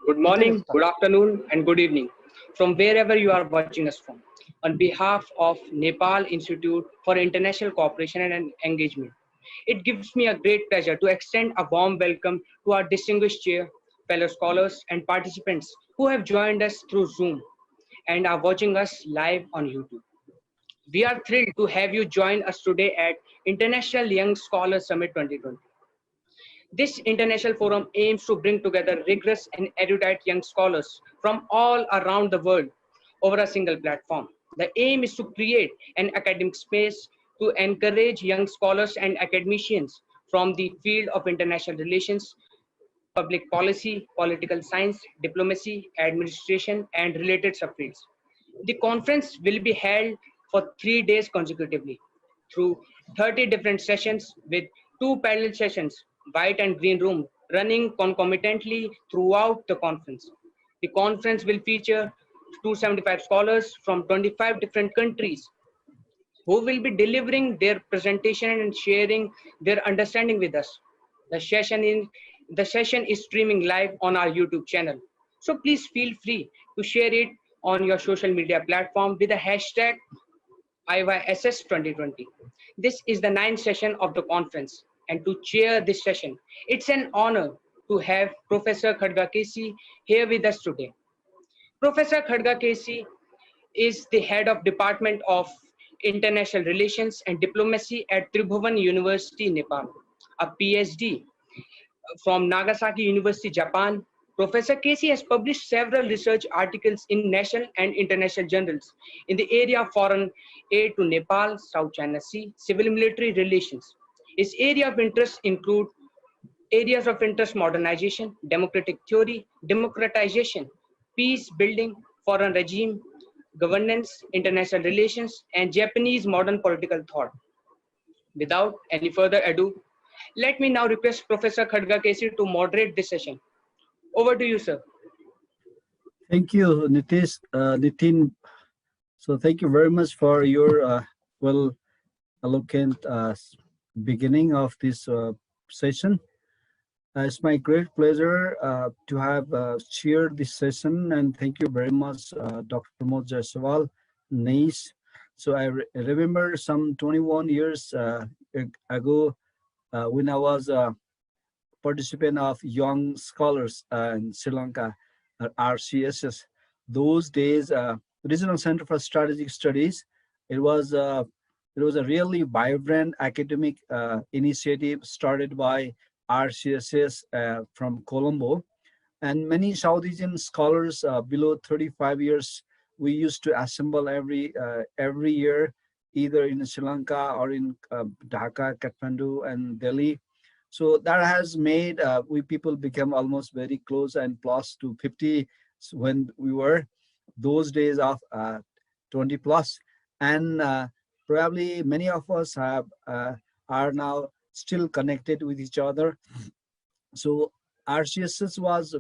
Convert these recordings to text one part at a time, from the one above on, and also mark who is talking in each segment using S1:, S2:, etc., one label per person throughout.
S1: Good
S2: Okay, let's
S1: morning,
S2: start.
S1: good afternoon, and good evening from wherever you are watching us from. On behalf of Nepal Institute for International Cooperation and Engagement, it gives me a great pleasure to extend a warm welcome to our distinguished chair, fellow scholars, and participants who have joined us through Zoom and are watching us live on YouTube. We are thrilled to have you join us today at International Young Scholars Summit 2020. This international forum aims to bring together rigorous and erudite young scholars from all around the world over a single platform. The aim is to create an academic space to encourage young scholars and academicians from the field of international relations, public policy, political science, diplomacy, administration, and related subfields. The conference will be held for 3 days consecutively through 30 different sessions with two parallel sessions, white and green room, running concomitantly throughout the conference. The conference will feature 275 scholars from 25 different countries who will be delivering their presentation and sharing their understanding with us. The session in the session is streaming live on our YouTube channel. So please feel free to share it on your social media platform with the hashtag IYSS 2020. This is the ninth session of the conference, and to chair this session, it's an honor to have Professor Khadga KC here with us today. Professor Khadga KC is the head of Department of International Relations and Diplomacy at Tribhuvan University, Nepal, a PhD from Nagasaki University, Japan. Professor Casey has published several research articles in national and international journals in the area of foreign aid to Nepal, South China Sea, civil military relations. His area of interest include areas of interest: modernization, democratic theory, democratization, peace building, foreign regime, governance, international relations, and Japanese modern political thought. Without any further ado, let me now request Professor Khadga Kesi to moderate this session. Over to you, sir.
S2: Thank you, Nitin. So thank you very much for your well eloquent beginning of this session. It's my great pleasure to have chaired this session, and thank you very much, Dr. Pramod Jaiswal, NAIS. So I remember some 21 years ago when I was a participant of Young Scholars in Sri Lanka, RCSS. Those days, Regional Center for Strategic Studies, it was it was a really vibrant academic initiative started by RCSS from Colombo, and many South Asian scholars below 35 years. We used to assemble every year, either in Sri Lanka or in Dhaka, Kathmandu, and Delhi. So that has made we people become almost very close and plus to 50 when we were those days of 20 plus, and probably many of us have are now still connected with each other. So RCSS was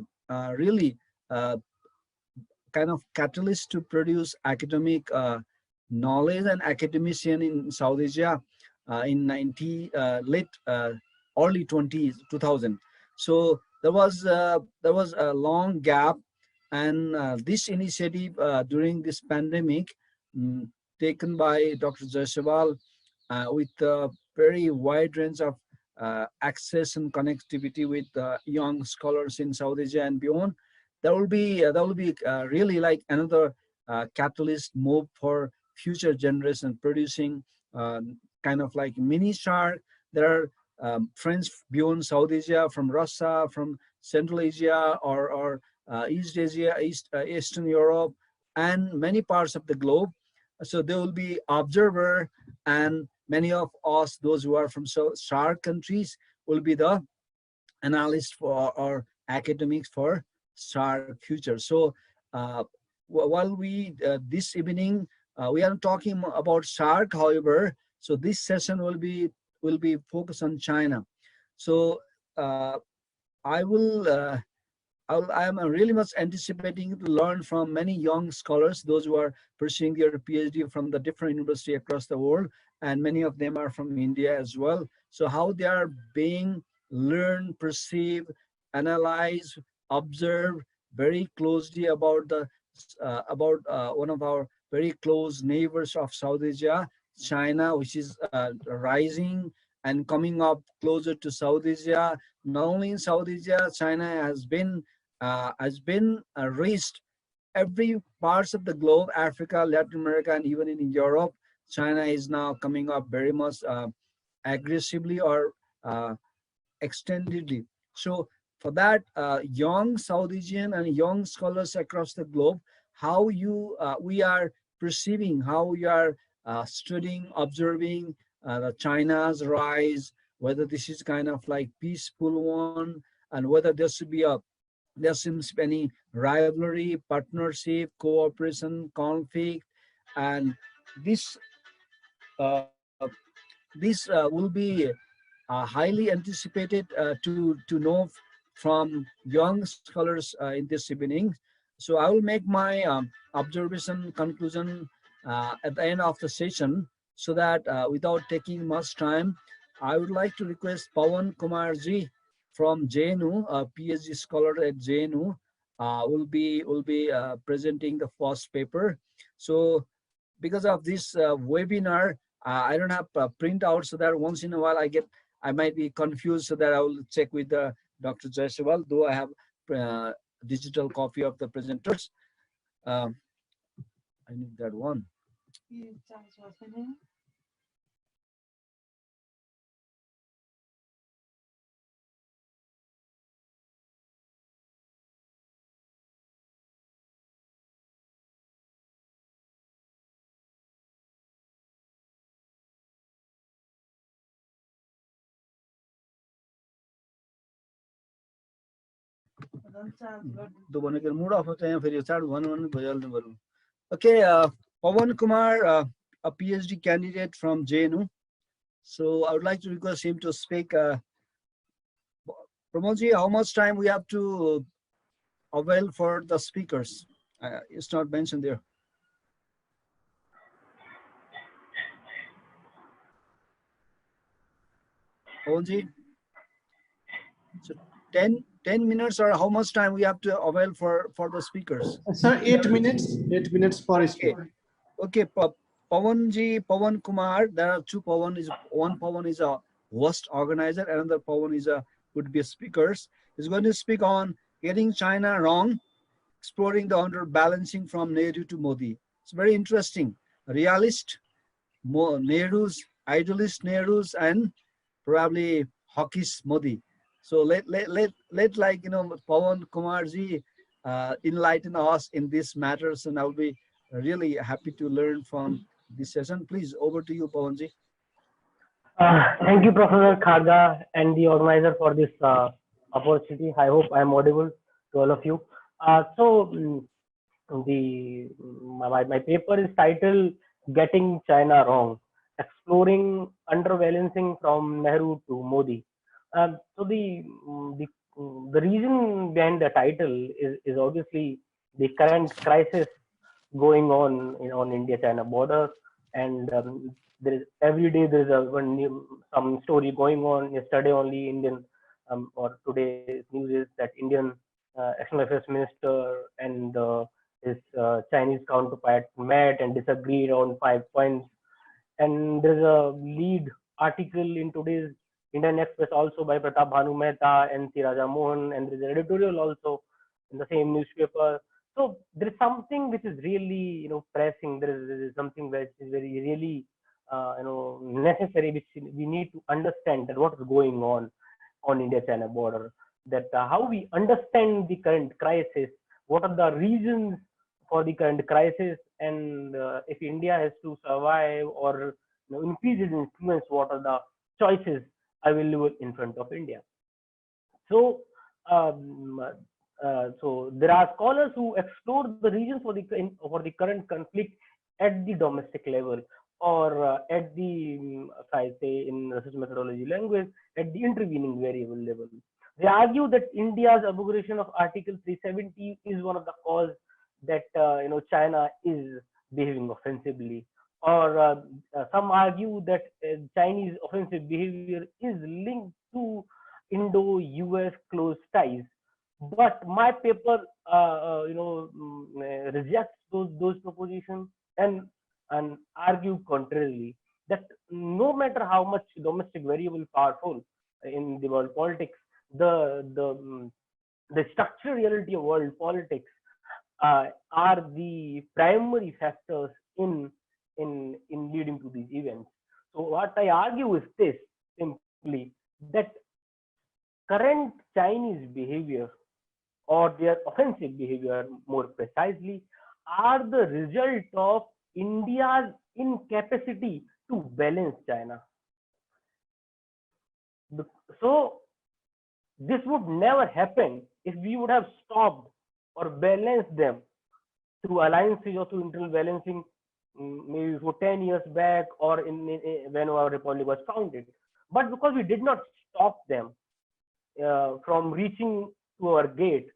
S2: really kind of catalyst to produce academic knowledge and academician in South Asia in 90 late early 2000. So there was a long gap, and this initiative during this pandemic, taken by Dr. Jaiswal with a very wide range of access and connectivity with young scholars in South Asia and beyond. That will be really like another catalyst move for future generation, producing kind of like mini shark. There are friends beyond South Asia, from Russia, from Central Asia, or East Asia, Eastern Europe, and many parts of the globe. So there will be observer, and many of us, those who are from SAARC countries, will be the analysts for or academics for SAARC future. So while we this evening we are talking about SAARC, however, so this session will be focused on China. So I will. I am really much anticipating to learn from many young scholars, those who are pursuing their PhD from the different universities across the world, and many of them are from India as well. So how they are being learned, perceived, analyzed, observed very closely about the one of our very close neighbors of South Asia, China, which is rising and coming up closer to South Asia. Not only in South Asia, China has been reached every parts of the globe, Africa, Latin America, and even in Europe. China is now coming up very much aggressively or uh, extendedly. So for that, young South Asian and young scholars across the globe, how we are perceiving, how we are studying, observing the China's rise, whether this is kind of like peaceful one, and whether there seems to be any rivalry, partnership, cooperation, conflict, and this uh, this will be highly anticipated to know from young scholars in this evening. So I will make my observation conclusion at the end of the session, so that without taking much time, I would like to request Pavan Kumar ji from JNU, a PhD scholar at JNU, will be presenting the first paper. So because of this webinar, I don't have printout, so that once in a while I might be confused, so that I will check with Dr. Jaiswal, though I have uh, digital copy of the presenters. Um, I need that one. तो भनेको mood off चाहिँ फेरि चाड भन्नु भन्नु भइहाल्नु बरु. Okay, Pavan Kumar, a PhD candidate from JNU. So I would like to request him to speak. Pramodji, how much time we have to avail for the speakers? It's not mentioned there. Pavanji? So 10 minutes, or how much time we have to avail for the speakers?
S3: Sir, 8 minutes. 8 minutes per speaker.
S2: Okay, Pavan Kumar. There are two Pavan. One Pavan is a host organizer, another Pavan would be speakers. He's going to speak on getting China wrong, exploring the underbalancing from Nehru to Modi. It's very interesting. Realist, Nehru's, idealist Nehru's, and probably hawkish Modi. So let Pavan Kumarji enlighten us in these matters, and I'll be really happy to learn from this session. Please, over to you, Pavanji.
S4: Thank you, Professor Khadga, and the organizer for this opportunity. I hope I am audible to all of you. My paper is titled "Getting China Wrong: Exploring Underbalancing from Nehru to Modi." The reason behind the title is obviously the current crisis going on India-China border, and there is every day there is some story going on. Yesterday only or today's news is that Indian External Affairs Minister and his Chinese counterpart met and disagreed on 5 points. And there's a lead article in today's Indian Express also by Pratap Bhanu Mehta and C. Raja Mohan, and there's an editorial also in the same newspaper. So there is something which is really pressing. There is something which is very really necessary, which we need to understand, that what is going on India-China border, that how we understand the current crisis, what are the reasons for the current crisis, and if India has to survive or increase its influence, what are the choices available in front of India. So so there are scholars who explore the reasons for the current conflict at the domestic level, or at the, if I say in research methodology language, at the intervening variable level. They argue that India's abrogation of Article 370 is one of the cause that China is behaving offensively, or some argue that Chinese offensive behavior is linked to Indo-US close ties. But my paper, rejects those propositions and argue contrarily that no matter how much domestic variable powerful in the world politics, the structural reality of world politics are the primary factors in leading to these events. So what I argue is this simply, that current Chinese behavior, or their offensive behavior more precisely, are the result of India's incapacity to balance China. So this would never happen if we would have stopped or balanced them through alliances or through internal balancing, maybe for 10 years back, or when our republic was founded. But because we did not stop them from reaching to our gate,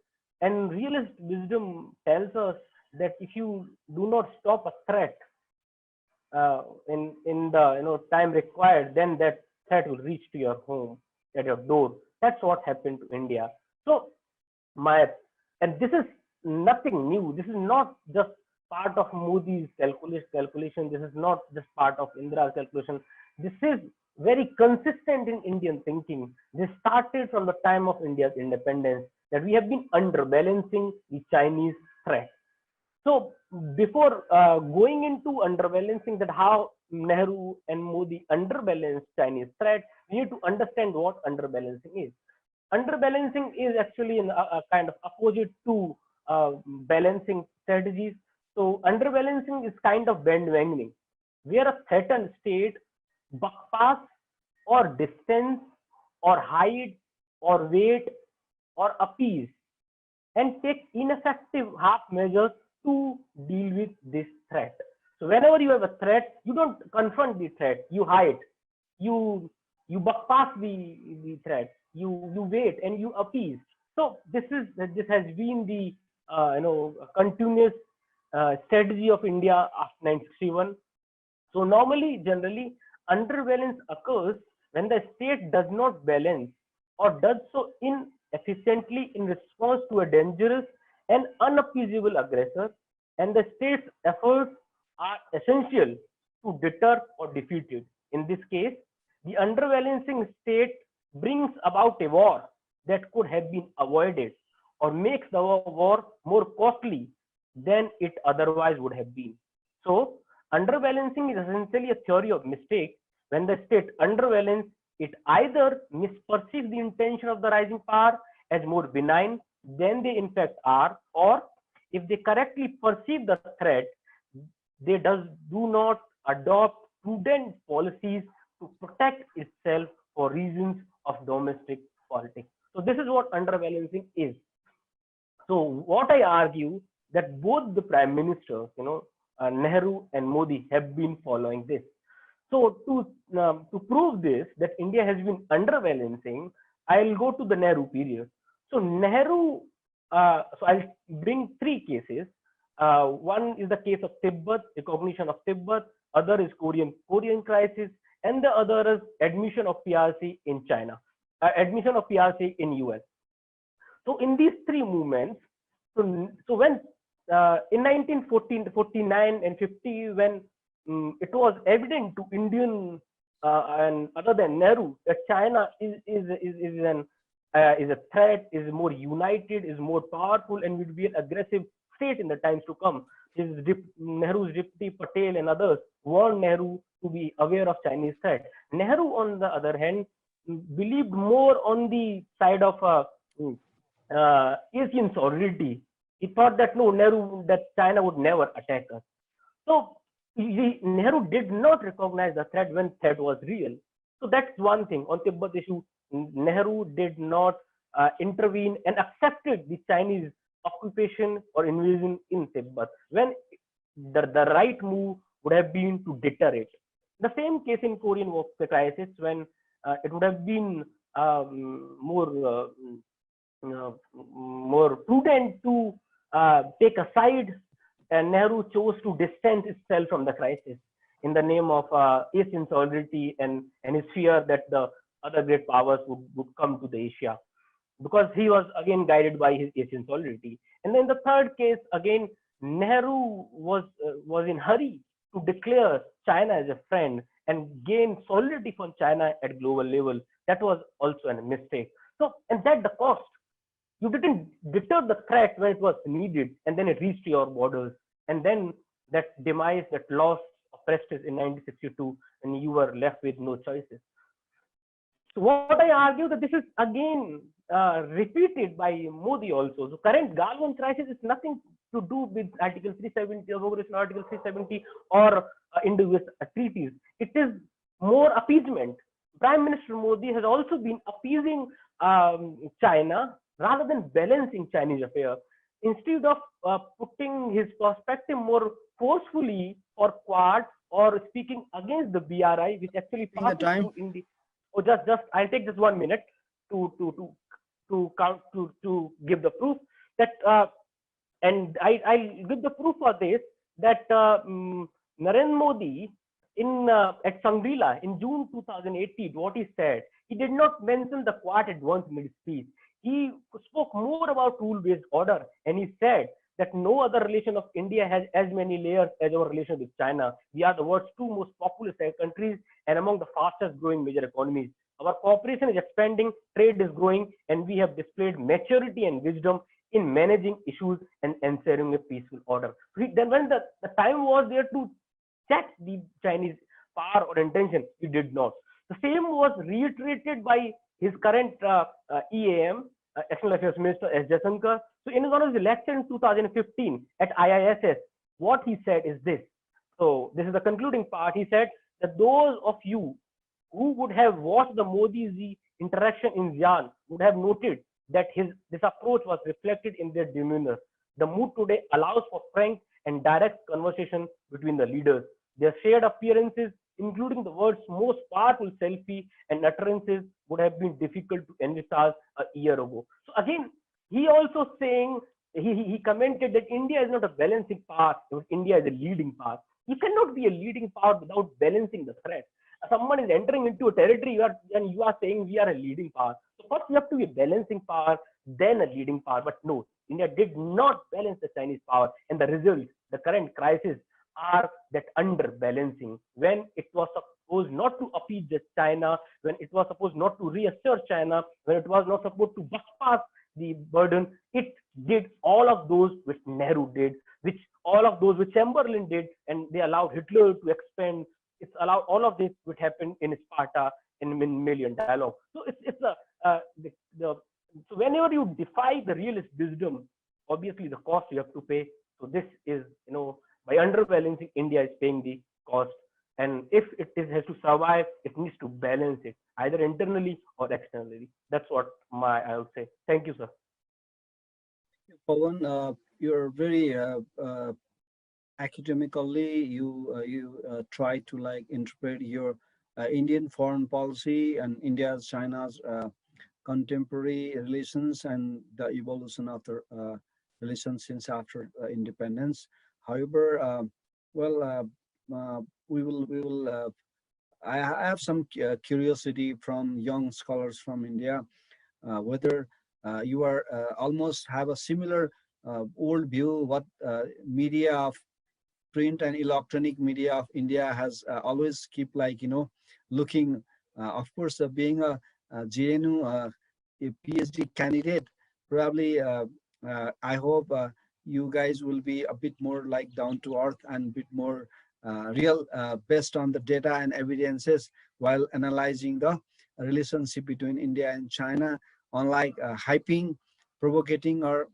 S4: and realist wisdom tells us that if you do not stop a threat in the time required, then that threat will reach to your home, at your door. That's what happened to India. So and this is nothing new. This is not just part of Modi's calculation. This is not just part of Indira's calculation. This is very consistent in Indian thinking. This started from the time of India's independence, that we have been underbalancing the Chinese threat. So before going into underbalancing, that how Nehru and Modi underbalanced Chinese threat, we need to understand what underbalancing is. Underbalancing is actually a kind of opposite to balancing strategies. So underbalancing is kind of bandwagoning, where a threatened state bypass or distance or hide or wait or appease and take ineffective half measures to deal with this threat. So whenever you have a threat, you don't confront the threat, you hide, you bypass the threat, you wait and you appease. So this has been the continuous strategy of India after 1961. So normally, generally, underbalance occurs when the state does not balance or does so inefficiently in response to a dangerous and unappeasable aggressor, and the state's efforts are essential to deter or defeat it. In this case, the underbalancing state brings about a war that could have been avoided, or makes the war more costly than it otherwise would have been. So underbalancing is essentially a theory of mistake. When the state underbalances, it either misperceives the intention of the rising power as more benign than they in fact are, or if they correctly perceive the threat, they do not adopt prudent policies to protect itself for reasons of domestic politics. So this is what underbalancing is. So what I argue, that both the prime ministers, Nehru and Modi, have been following this. So to prove this, that India has been underbalancing, I'll go to the Nehru period. So Nehru, so I'll bring three cases. One is the case of Tibet, recognition of Tibet. Other is Korean crisis, and the other is admission of PRC in China, admission of PRC in US. So in these three movements, so when in 1949 and 50, when it was evident to Indian and other than Nehru that China is a threat, is more united, is more powerful, and will be an aggressive state in the times to come. Nehru's deputy Patel and others warned Nehru to be aware of Chinese threat. Nehru, on the other hand, believed more on the side of Asian sovereignty. He thought that that China would never attack us. So Nehru did not recognize the threat when threat was real. So that's one thing. On Tibet issue, Nehru did not intervene and accepted the Chinese occupation or invasion in Tibet, when the right move would have been to deter it. The same case in Korean War crisis, when it would have been more prudent to take a side, and Nehru chose to distance itself from the crisis in the name of Asian solidarity and his fear that the other great powers would come to the Asia. because he was again guided by his Asian solidity. And then the third case, again, Nehru was in hurry to declare China as a friend and gain solidity from China at global level. That was also a mistake. So, and that the cost. You didn't deter the threat when it was needed, and then it reached your borders. And then that demise, that loss of prestige in 1962, and you were left with no choices. So what I argue that this is again repeated by Modi also. So current Galwan crisis is nothing to do with Article 370 of Article 370 or Indo-US treaties. It is more appeasement. Prime Minister Modi has also been appeasing China rather than balancing Chinese affairs. Instead of putting his perspective more forcefully for Quad or speaking against the BRI, which actually passes through India. Oh, just I'll take just 1 minute to give the proof that and I give the proof for this that Narendra Modi at Shangri-La in June 2018, what he said, he did not mention the Quad at once in his speech. He spoke more about rule-based order, and he said that no other relation of India has as many layers as our relation with China. We are the world's two most populous countries and among the fastest growing major economies. Our cooperation is expanding, trade is growing, and we have displayed maturity and wisdom in managing issues and ensuring a peaceful order. Then when the time was there to check the Chinese power or intention, he did not. The same was reiterated by his current EAM, External Affairs Minister S. Jaishankar. So in one of his lecture in 2015 at IISS, what he said is this. So this is the concluding part. He said that those of you who would have watched the Modi-Xi interaction in Xi'an would have noted that this approach was reflected in their demeanor. The mood today allows for frank and direct conversation between the leaders. Their shared appearances, including the world's most powerful selfie and utterances, would have been difficult to envisage a year ago. So again, he also saying, he commented that India is not a balancing power, India is a leading power. You cannot be a leading power without balancing the threat. Someone is entering into a territory and you are saying we are a leading power. So first you have to be a balancing power, then a leading power. But no, India did not balance the Chinese power, and the results, the current crisis, are that underbalancing. When it was supposed not to appease China, when it was supposed not to reassure China, when it was not supposed to bust past the burden, it did all of those which Nehru did, which all of those which Chamberlain did, and they allowed Hitler to expand. It's allowed all of this which happened in Sparta in Million Dialogue. So so whenever you defy the realist wisdom, obviously the cost you have to pay. So this is, by underbalancing, India is paying the cost. And if has to survive, it needs to balance it either internally or externally. That's what I would say. Thank you, sir.
S2: Pavan, you're very academically, you try to interpret your Indian foreign policy and India's, China's contemporary relations and the evolution of the relations since after independence. However, we will. I have some curiosity from young scholars from India, whether you are almost have a similar old view what media of print and electronic media of India has always keep looking, of course, being a JNU, a PhD candidate, probably I hope you guys will be a bit more down to earth and a bit more real, based on the data and evidences while analyzing the relationship between India and China, unlike hyping, provocating, or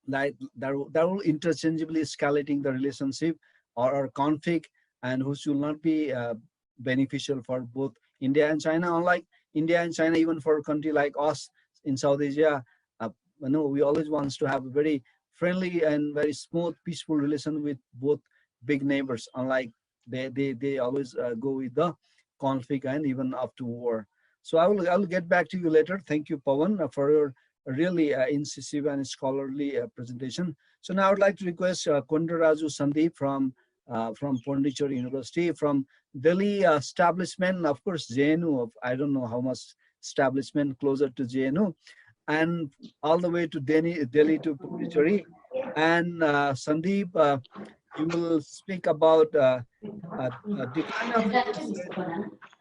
S2: that will interchangeably escalating the relationship or conflict, and which will not be beneficial for both India and China. Unlike India and China, even for a country like us in South Asia, we always want to have a very friendly and very smooth, peaceful relation with both big neighbors. Unlike they always go with the conflict and even up to war. So I will get back to you later. Thank you, Pavan, for your really incisive and scholarly presentation. So now I would like to request Kondaraju Sandeep from Pondicherry University, from Delhi establishment, of course, JNU. I don't know how much establishment closer to JNU. and all the way to Delhi to Pondicherry. And Sandeep, you will speak about uh,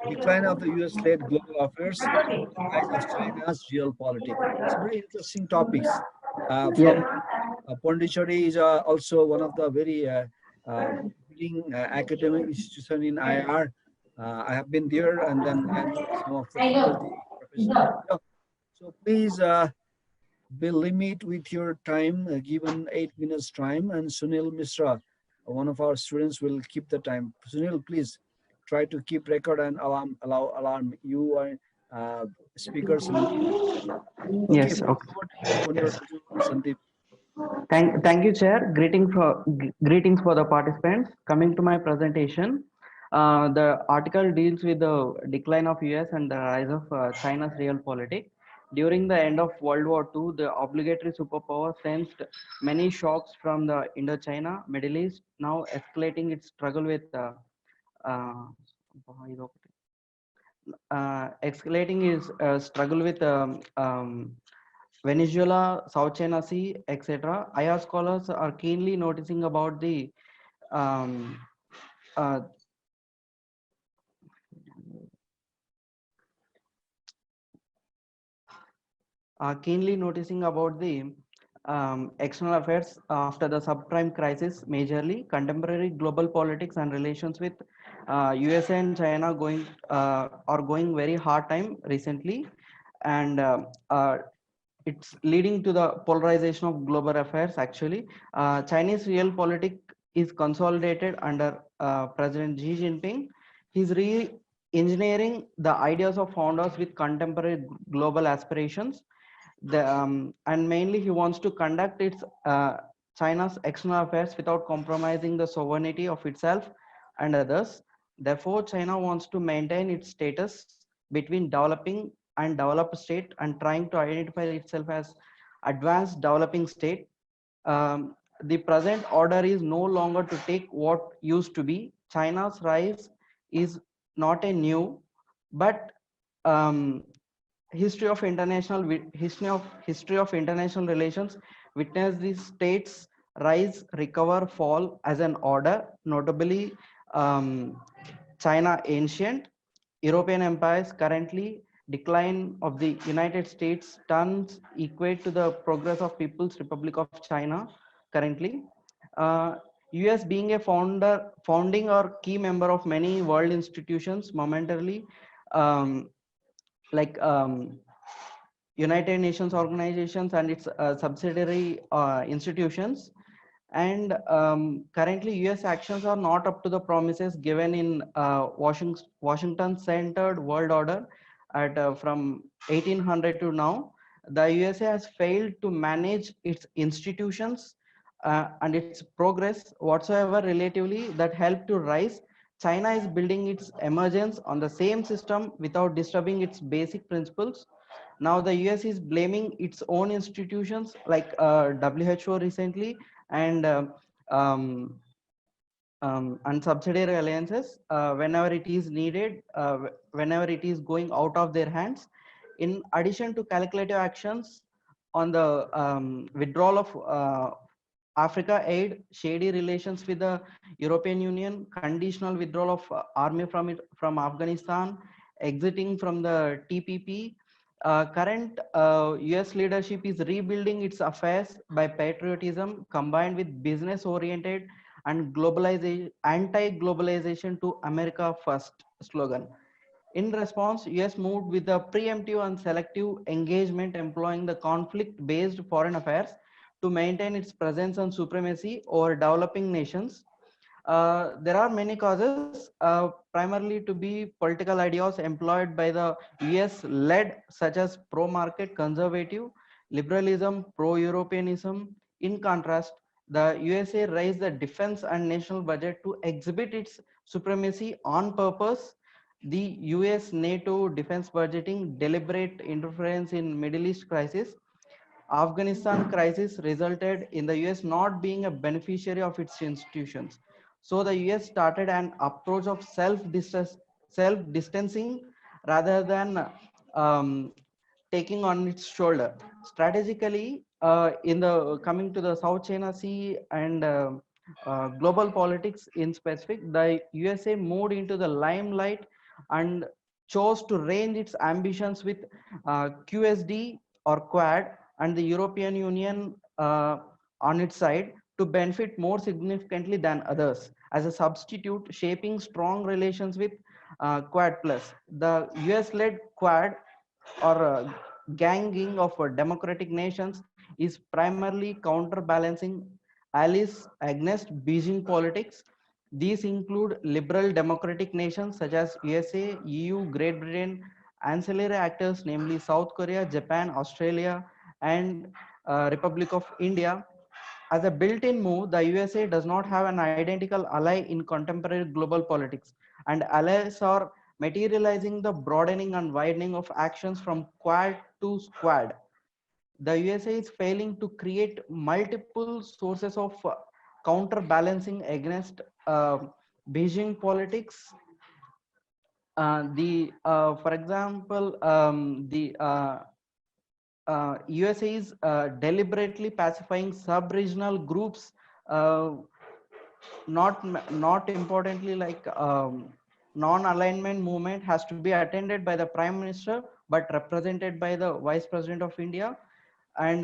S2: decline of the US-led global affairs and rise of China's realpolitik. It's very interesting topics.
S1: Yes.
S2: From Pondicherry is also one of the very leading academic institution in IR. I have been there, and then I know some of the faculty professors. So please be limit with your time, given 8 minutes time, and Sunil Mishra, one of our students, will keep the time. Sunil, please try to keep record and alarm you are speakers limit. Okay,
S1: Yes.
S2: please
S1: Okay.
S2: over to you, Kondaraju, Sandeep.
S1: Thank you, Chair. Greetings for the participants. Coming to my presentation, the article deals with the decline of US and the rise of China's realpolitik. During the end of World War II, the obligatory superpower sensed many shocks from the Indochina, Middle East, now escalating its struggle with uh, escalating his struggle with Venezuela, South China Sea, etc. IR scholars are keenly noticing about the um, uh, external affairs after the subprime crisis, majorly contemporary global politics and relations with USA and China are going very hard time recently, and it's leading to the polarization of global affairs. Actually, Chinese realpolitik is consolidated under President Xi Jinping. He's re-engineering the ideas of founders with contemporary global aspirations. And mainly he wants to conduct its China's external affairs without compromising the sovereignty of itself and others. Therefore, China wants to maintain its status between developing and developed state and trying to identify itself as advanced developing state. The present order is no longer to take what used to be. China's rise is not a new, but um, history of international relations witness the states rise, recover, fall as an order, notably um, China ancient, European empires currently, decline of the United States turns equate to the progress of People's Republic of China currently. Uh, US being a founding or key member of many world institutions momentarily, um, like United Nations organizations and its subsidiary institutions. And currently, US actions are not up to the promises given in Washington-centered world order at from 1800 to now. The USA has failed to manage its institutions and its progress whatsoever relatively that helped to rise. China is building its emergence on the same system without disturbing its basic principles. Now the US is blaming its own institutions like WHO recently, and um, and subsidiary alliances whenever it is needed, whenever it is going out of their hands. In addition to calculative actions on the withdrawal of Africa aid, shady relations with the European Union, conditional withdrawal of army from Afghanistan, exiting from the TPP. Current US leadership is rebuilding its affairs by patriotism combined with business-oriented and anti-globalization to America first slogan. In response, US moved with a preemptive and selective engagement employing the conflict-based foreign affairs to maintain its presence and supremacy over developing nations. There are many causes, primarily to be political ideas employed by the US led, such as pro-market, conservative, liberalism, pro-Europeanism. In contrast, the USA raised the defense and national budget to exhibit its supremacy on purpose. The US NATO defense budgeting, deliberate interference in Middle East crisis, Afghanistan crisis resulted in the US not being a beneficiary of its institutions. So the US started an approach of self-distancing rather than um,
S5: taking on its shoulder. Strategically, in the coming to the South China Sea and global politics in specific, the USA moved into the limelight and chose to range its ambitions with QSD or Quad, and the European Union on its side to benefit more significantly than others as a substitute, shaping strong relations with Quad Plus. The US-led Quad or ganging of democratic nations is primarily counterbalancing allies against Beijing politics. These include liberal democratic nations such as USA, EU, Great Britain, ancillary actors namely South Korea, Japan, Australia, and Republic of India. As a built-in move, the USA does not have an identical ally in contemporary global politics, and allies are materializing the broadening and widening of actions from Quad to Squad. The USA is failing to create multiple sources of counterbalancing against Beijing politics. For example, the USA is deliberately pacifying sub-regional groups, uh, not importantly like non-alignment movement has to be attended by the Prime Minister, but represented by the Vice President of India, and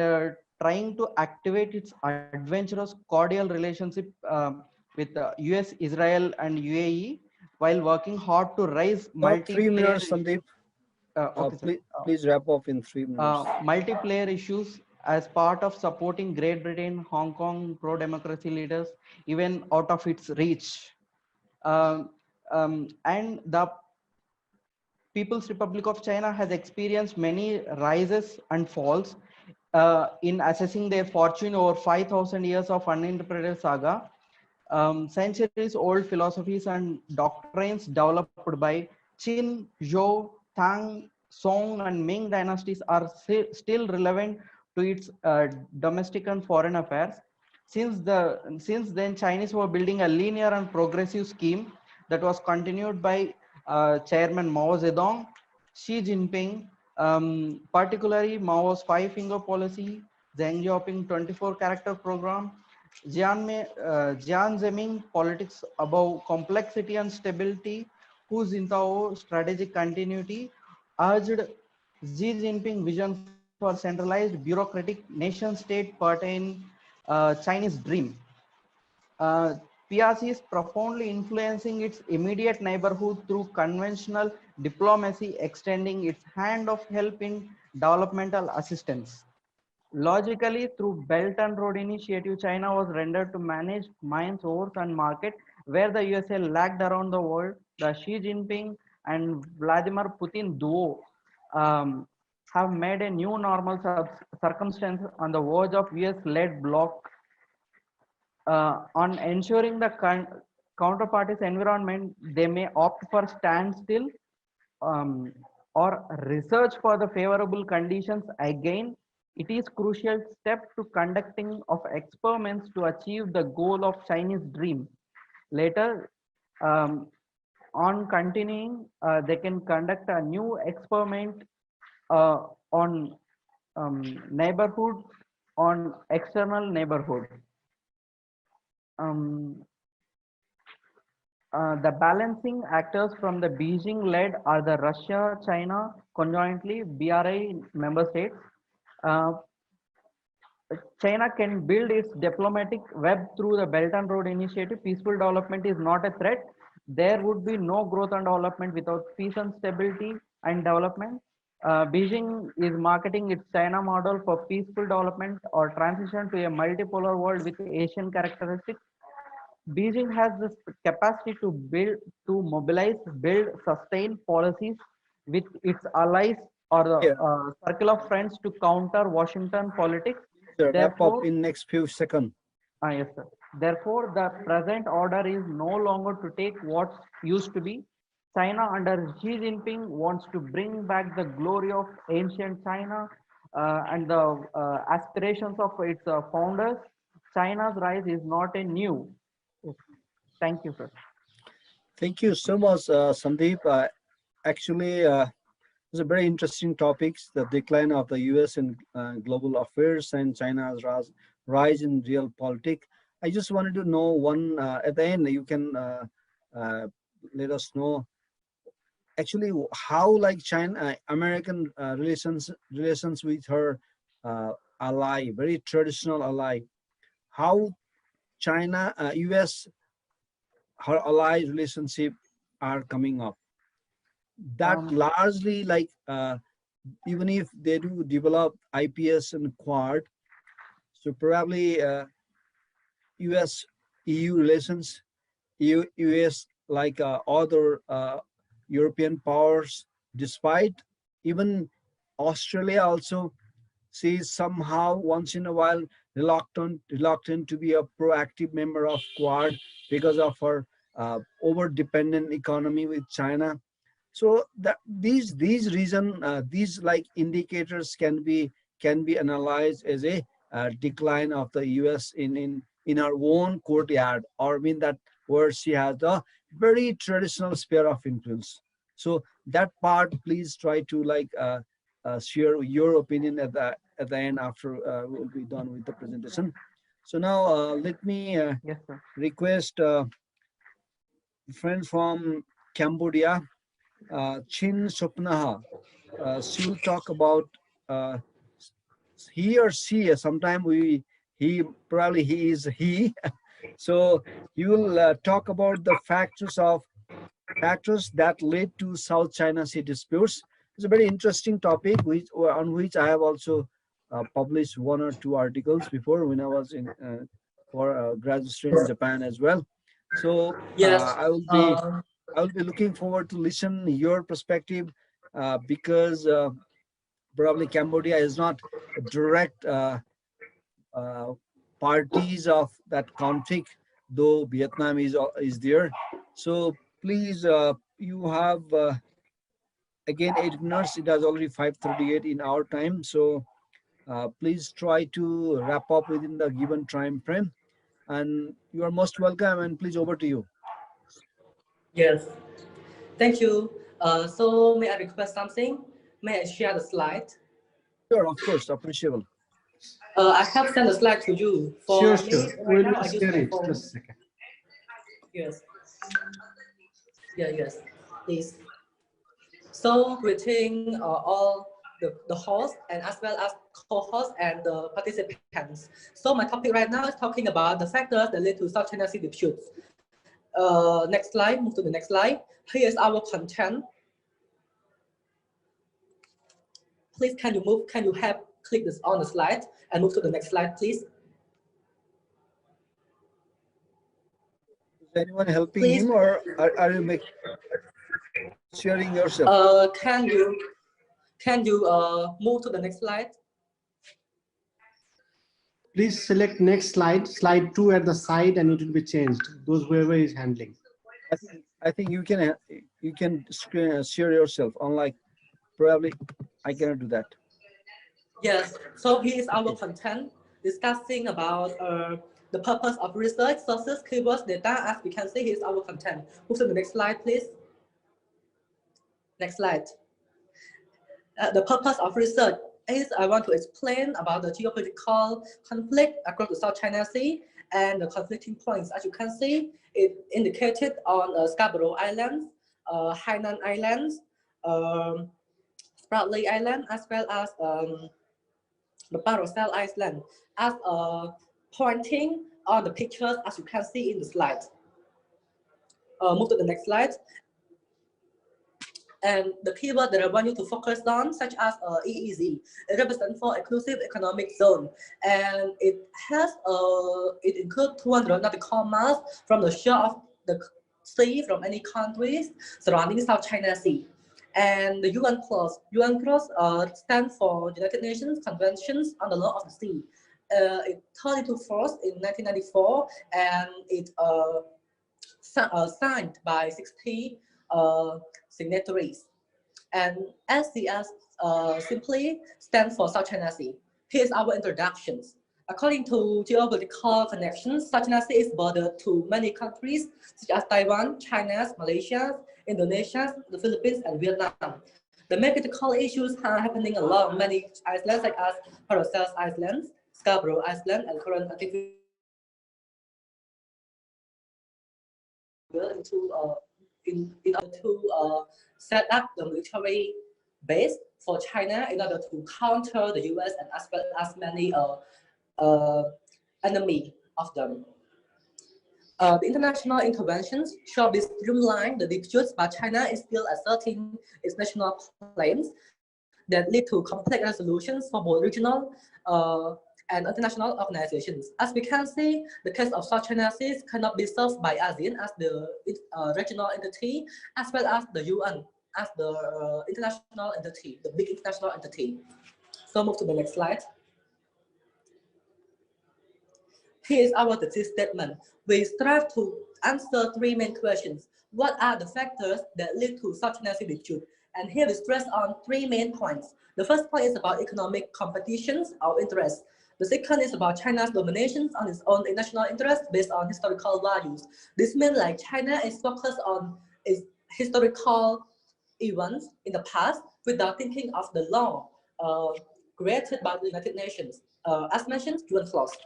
S5: trying to activate its adventurous cordial relationship with US, Israel, and UAE while working hard to raise
S2: About 3 minutes,
S5: multiplayer issues.
S2: Sandeep.
S5: Okay, sir.
S2: Please wrap up in 3 minutes.
S5: Multiplayer issues as part of supporting Great Britain, Hong Kong pro-democracy leaders, even out of its reach. And the People's Republic of China has experienced many rises and falls in assessing their fortune over 5,000 years of uninterpreted saga. Centuries old philosophies and doctrines developed by Qin, Zhou, Tang, Song, and Ming dynasties are still relevant to its domestic and foreign affairs. Since then, Chinese were building a linear and progressive scheme that was continued by Chairman Mao Zedong, Xi Jinping, particularly Mao's five-finger policy, Deng Xiaoping 24-character program, Jian Zemin politics above complexity and stability, Hu Jintao strategic continuity, urged Xi Jinping vision for centralized bureaucratic nation state pertain Chinese dream. PRC is profoundly influencing its immediate neighborhood through conventional diplomacy, extending its hand of help in developmental assistance. Logically, through Belt and Road Initiative, China was rendered to manage mines, ores, and market, where the USA lagged around the world. The Xi Jinping and Vladimir Putin duo um, have made a new normal circumstance on the verge of US-led bloc on ensuring the counterparty's environment. They may opt for standstill um, or research for the favorable conditions. Again, it is crucial step to conducting of experiments to achieve the goal of Chinese dream. Later, um, on continuing, they can conduct a new experiment on neighborhood, on external neighborhood. Um, the balancing actors from the Beijing led are the Russia, China, conjointly BRI member states. Uh, China can build its diplomatic web through the Belt and Road Initiative. Peaceful development is not a threat. There would be no growth and development without peace and stability and development. Beijing is marketing its China model for peaceful development or transition to a multipolar world with Asian characteristics. Beijing has the capacity to build, to mobilize, build, sustain policies with its allies or the
S2: Yeah,
S5: circle of friends to counter Washington politics.
S2: sir, wrap up
S5: Therefore,
S2: in next few seconds.
S5: yes, sir. Therefore, the present order is no longer to take what used to be. China under Xi Jinping wants to bring back the glory of ancient China and the aspirations of its founders. China's rise is not a new. Yes. Thank you, sir.
S2: Thank you so much, Sandeep. Actually, It's a very interesting topics, the decline of the US in global affairs and China's rise in realpolitik. I just wanted to know one, at the end, you can uh, let us know actually how like China, American relations with her ally, very traditional ally, how China, US, her ally relationship are coming up. That
S5: Um,
S2: largely like even if they do develop IPS and Quad, so probably US EU relations, US like other European powers, despite even Australia also she's somehow once in a while reluctant to be a proactive member of Quad because of her over dependent economy with China. So that these reason these like indicators can be analyzed as a decline of the US in our own courtyard, or mean that where she has a very traditional sphere of influence. So that part please try to like share your opinion at the end after we'll be done with the presentation. So now let me
S5: yes, sir.
S2: request friend from Cambodia, Chin Sopanha. She will talk about uh, he or she. Sometime we he probably he is he. So he will talk about the factors that led to South China Sea disputes. It's a very interesting topic on which I have also published one or two articles before when I was in for graduate student in Japan as well. So
S6: Yes.
S2: I will be looking forward to listen your perspective because probably Cambodia is not a direct uh, parties of that conflict, though Vietnam is there. So please, you have again 8 minutes. It is already 5:38 in our time. So please try to wrap up within the given time frame. And you are most welcome. And please over to you.
S6: Yes. Thank you. So may I request something? May I share the slide?
S2: Sure, of course, appreciable.
S6: I have sent the slide to you.
S3: Sure,
S6: For
S3: sure.
S6: me, right
S3: We'll
S6: now, I use
S3: share
S6: my
S3: it.
S6: phone.
S3: Just a second.
S6: Yes. Yeah, yes. Please. So greeting all the hosts and as well as co-hosts and the participants. So my topic right now is talking about the factors that lead to South China Sea disputes. Next slide, move to the next slide. Here is our content. Please, can you have click this on the slide and move to the next slide, please?
S2: Is anyone helping
S6: Please,
S2: him, or are you sharing yourself?
S6: can you move to the next slide?
S3: Please select next slide, slide 2 at the side, and it will be changed. Those whoever is handling.
S2: I think you can share yourself. Unlike probably I cannot do that.
S6: Yes. So here is our content discussing about the purpose of research, sources, keywords, data. As we can see, here is our content. Move to the next slide, please. Next slide. The purpose of research is I want to explain about the geopolitical conflict across the South China Sea and the conflicting points. As you can see, it indicated on Scarborough Islands, Hainan Islands, Spratly Island, as well as the Paracel Island, as pointing on the pictures as you can see in the slide. Move to the next slide. And the keyword that I want you to focus on, such as EEZ, it represents for Exclusive Economic Zone, and it has it includes 200 nautical miles from the shore of the sea from any countries surrounding South China Sea. And the UN clause stands for United Nations Conventions on the Law of the Sea. It turned into force in 1994, and it signed by 60 signatories. And SCS simply stands for South China Sea. Here's our introductions. According to geopolitical connections, South China Sea is bordered to many countries such as Taiwan, China, Malaysia, Indonesia, the Philippines, and Vietnam. The main critical issues are happening along many islands, like as Paracels Island, Scarborough Island, and current activity in order to set up the military base for China in order to counter the US and as well as many enemy of them. The international interventions shall be streamlined the disputes, but China is still asserting its national claims that lead to complex resolutions for both regional and international organizations. As we can see, the case of South China Sea cannot be solved by ASEAN as the regional entity, as well as the UN as the international entity, the big international entity. So move to the next slide. Here is our thesis statement. We strive to answer three main questions. What are the factors that lead to South China Sea dispute? And here we stress on three main points. The first point is about economic competitions or interests. The second is about China's dominations on its own national interests based on historical values. This means like China is focused on its historical events in the past without thinking of the law created by the United Nations, as mentioned, UN clause.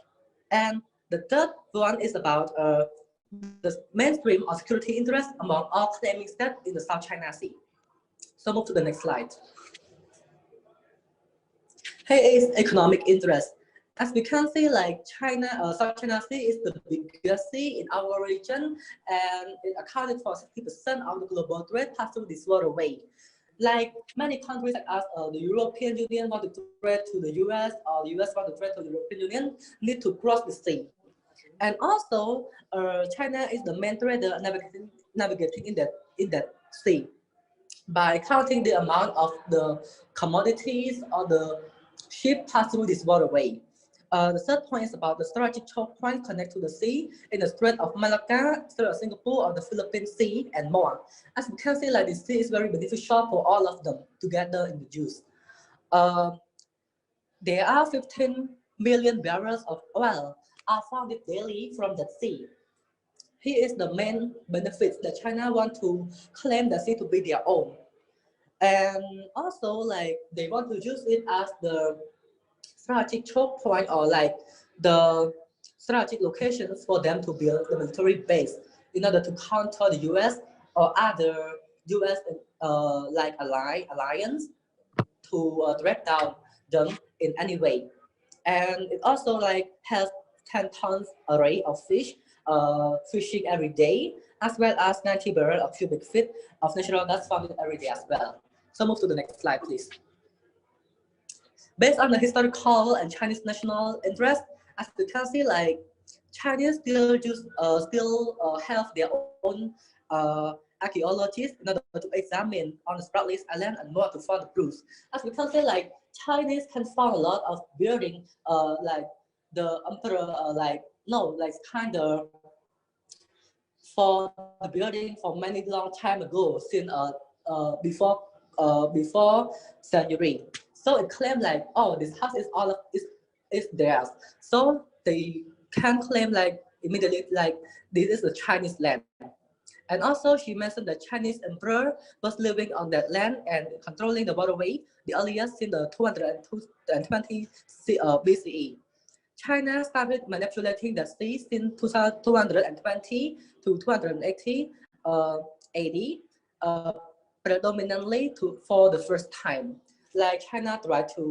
S6: And the third one is about the mainstream or security interests among all claiming states in the South China Sea. So move to the next slide. Here is economic interest. As we can see, like China, South China Sea is the biggest sea in our region, and it accounted for 60% of the global trade passed through this waterway. Like many countries like us, the European Union want to trade to the US, or the US want to trade to the European Union, need to cross the sea. And also, China is the main trader navigating in that sea. By counting the amount of the commodities or the ship pass through this waterway. The third point is about the strategic choke point connect to the sea in the Strait of Malacca, Strait of Singapore, or the Philippine Sea, and more. As you can see, like the sea is very beneficial for all of them together in the juice. There are 15 million barrels of oil are found daily from that sea. Here is the main benefits that China want to claim the sea to be their own. And also, like, they want to use it as the strategic choke point or like the strategic locations for them to build the military base in order to counter the US or other US like alliance to drag down them in any way. And it also like has 10 tons array of fish fishing every day, as well as 90 barrels of cubic feet of natural gas found every day as well. So move to the next slide, please. Based on the historical and Chinese national interest, as you can see, like Chinese still have their own archaeologists in order to examine on the Spratleys Island and more to find the proofs. As we can see, like Chinese can find a lot of building, like the emperor, kind of for the building for many long time ago, since before century. So it claimed like, oh, this house is all of is theirs. So they can claim like immediately like this is the Chinese land. And also she mentioned the Chinese emperor was living on that land and controlling the waterway the earliest in the 220 BCE. China started manipulating the sea since 220 to 280 AD, predominantly for the first time. Like China tried to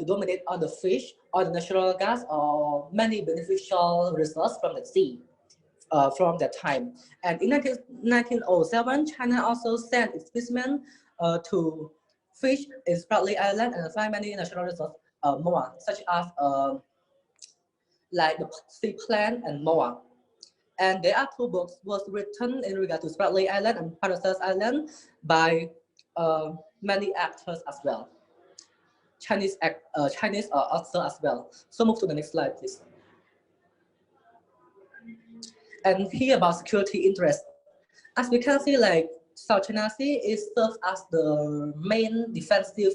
S6: dominate on the fish, or the natural gas, or many beneficial resources from the sea from that time. And in 1907, China also sent its fishermen to fish in Spratly Island and find many natural resources more, such as like the sea plant and more. And there are two books was written in regard to Spratly Island and Paracels Island by many actors as well, Chinese author as well. So move to the next slide, please. And here about security interest. As we can see, like South China Sea is served as the main defensive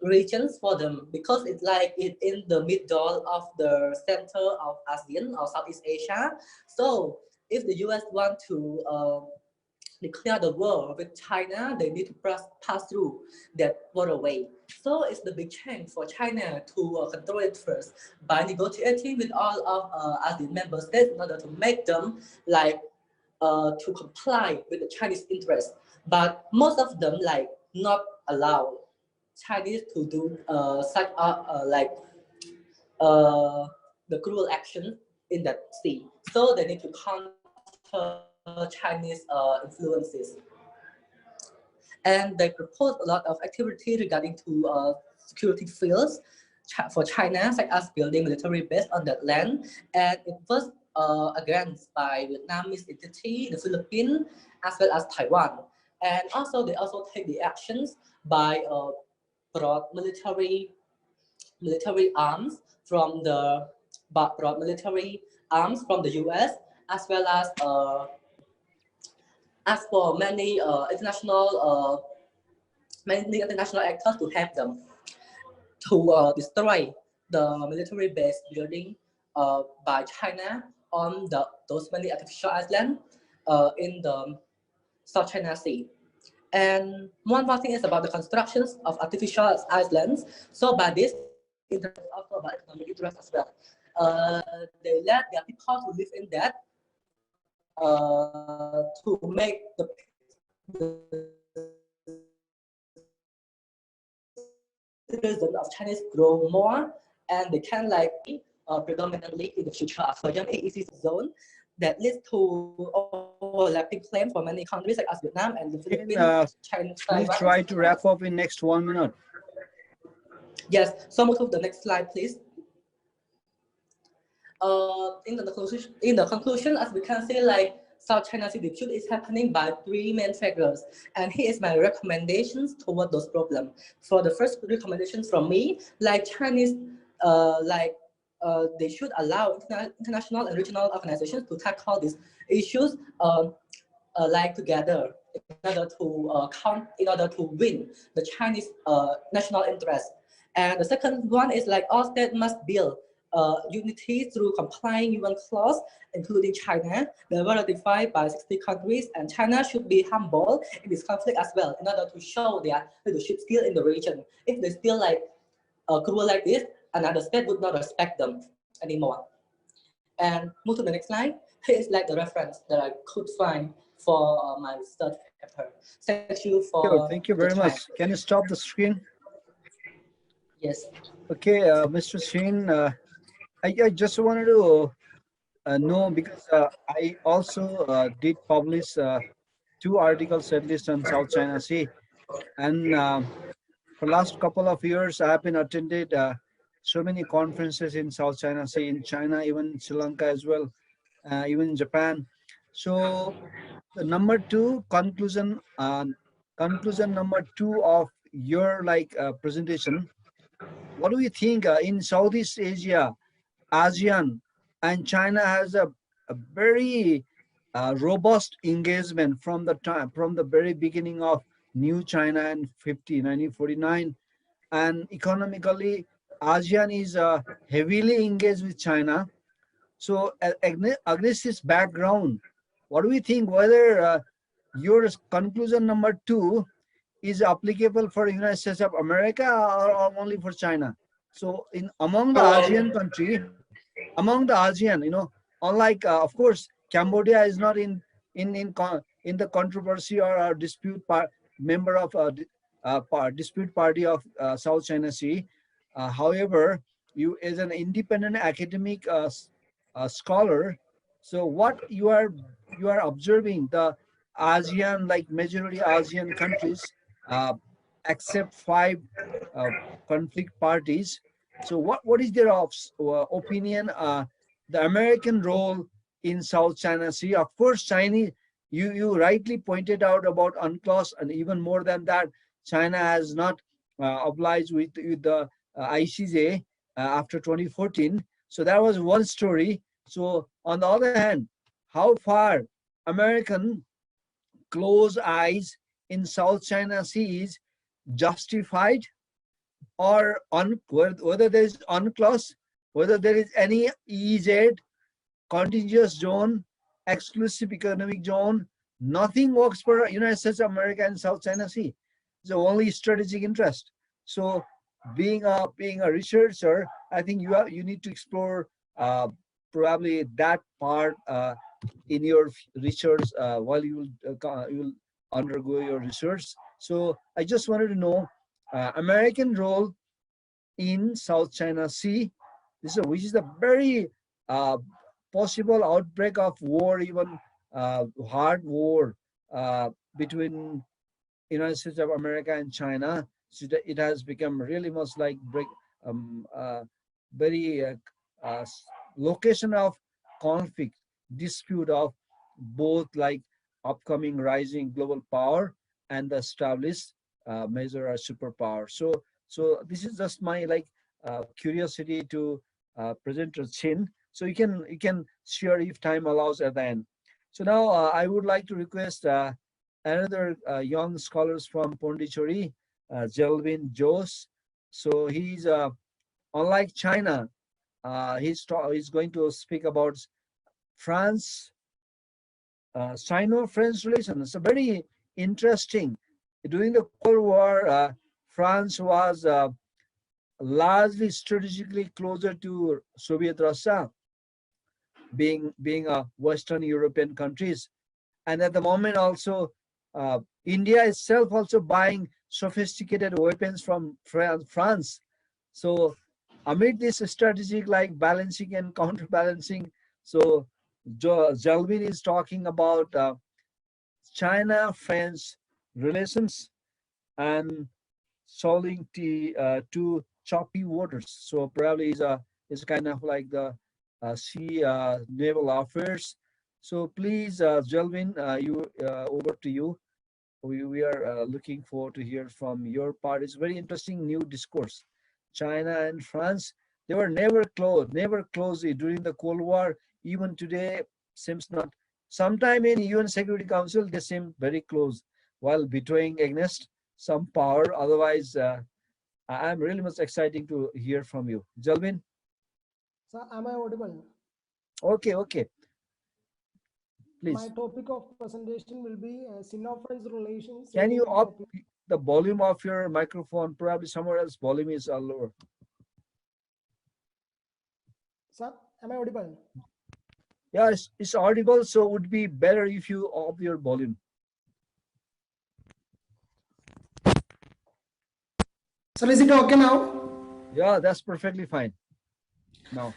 S6: regions for them, because it's like it in the middle of the center of ASEAN or Southeast Asia. So if the US want to they clear the world with China, they need to pass through that waterway. So it's the big change for China to control it first by negotiating with all of ASEAN member states in order to make them like to comply with the Chinese interest. But most of them like not allow Chinese to do such like the cruel action in that sea. So they need to counter Chinese influences. And they propose a lot of activity regarding to security fields for China, such as building military base on that land. And it was against by Vietnamese entity in the Philippines as well as Taiwan. And also they also take the actions by brought military arms from the US, as well as for many international actors to help them to destroy the military base building by China on those many artificial islands in the South China Sea. And one more thing is about the constructions of artificial islands. So by this, also about economic interest as well. They let their people to live in that to make the citizens of Chinese grow more, and they can like predominantly in the future a young AEC zone that leads to overlapping claims for many countries like as Vietnam and the Philippines, China.
S2: Please try to wrap up in next 1 minute.
S6: Yes, so move to the next slide, please. In the conclusion, as we can see, like South China Sea dispute is happening by three main factors, and here is my recommendations toward those problems. For the first recommendations from me, like Chinese, they should allow international and regional organizations to tackle these issues like together in order to win the Chinese national interest. And the second one is like all states must build unity through complying UN clause, including China. They were ratified by 60 countries, and China should be humble in this conflict as well, in order to show their leadership skill in the region. If they still like cruel like this, another state would not respect them anymore. And move to the next slide. Here is like the reference that I could find for my research paper.
S2: Thank you very much. Can you stop the screen?
S6: Yes.
S2: Okay, Mr. Shin, I just wanted to know, because I also did publish 2 articles at least on South China Sea, and for last couple of years I have been attended so many conferences in South China Sea, in China, even Sri Lanka as well, even in Japan. So the number 2 conclusion number 2 of your presentation, what do you think in Southeast Asia, ASEAN and China has a very robust engagement from the very beginning of New China in 1949, and economically ASEAN is heavily engaged with China. So against this background, what do we think, whether your conclusion number 2 is applicable for the United States of America or only for China? So among the ASEAN country, unlike of course Cambodia is not in the controversy or dispute member of dispute party of South China Sea. However, you as an independent academic scholar, so what you are observing, the ASEAN, like majority ASEAN countries accept 5 conflict parties. So what is their opinion, the American role in South China Sea? Of course, Chinese, you rightly pointed out about UNCLOS, and even more than that, China has not obliged with the ICJ after 2014. So that was one story. So on the other hand, how far American close eyes in South China Sea is justified, or whether there is UNCLOS, whether there is any EEZ, contiguous zone, exclusive economic zone, Nothing works for United States of America and South China Sea. It's the only strategic interest. So being a researcher, I think you need to explore probably that part in your research while you will undergo your research. So I just wanted to know American role in South China Sea. Which is a very possible outbreak of war, even hard war between United States of America and China. So it has become really much like very location of conflict, dispute of both like upcoming rising global power and the established major superpower. So this is just my like curiosity to presenter Chin. So you can share if time allows at the end. So now I would like to request another young scholars from Pondicherry, Jelvin Jose. So he's unlike China, he's going to speak about France, Sino-French relations. It's a very interesting. During the Cold War, France was largely strategically closer to Soviet Russia, being a Western European countries, and at the moment also India itself also buying sophisticated weapons from France. So amid this strategic like balancing and counterbalancing, so Jelvin is talking about China-French relations and solving the two choppy waters. So probably is kind of like the sea naval affairs. So please, Jelvin, you over to you. We are looking forward to hear from your part. It's very interesting new discourse. China and France, they were never close during the Cold War. Even today, seems not. Sometime in UN Security Council, they seem very close, while betraying against some power. Otherwise, I'm really much exciting to hear from you, Jelvin.
S7: So am I audible?
S2: Okay. Please.
S7: My topic of presentation will be Sino-French relations.
S2: Can you up the volume of your microphone? Probably somewhere else volume is lower.
S7: Sir, am I audible?
S2: Yeah, it's audible, so it would be better if you up your volume.
S7: Sir, is it okay now?
S2: Yeah, that's perfectly fine. Now.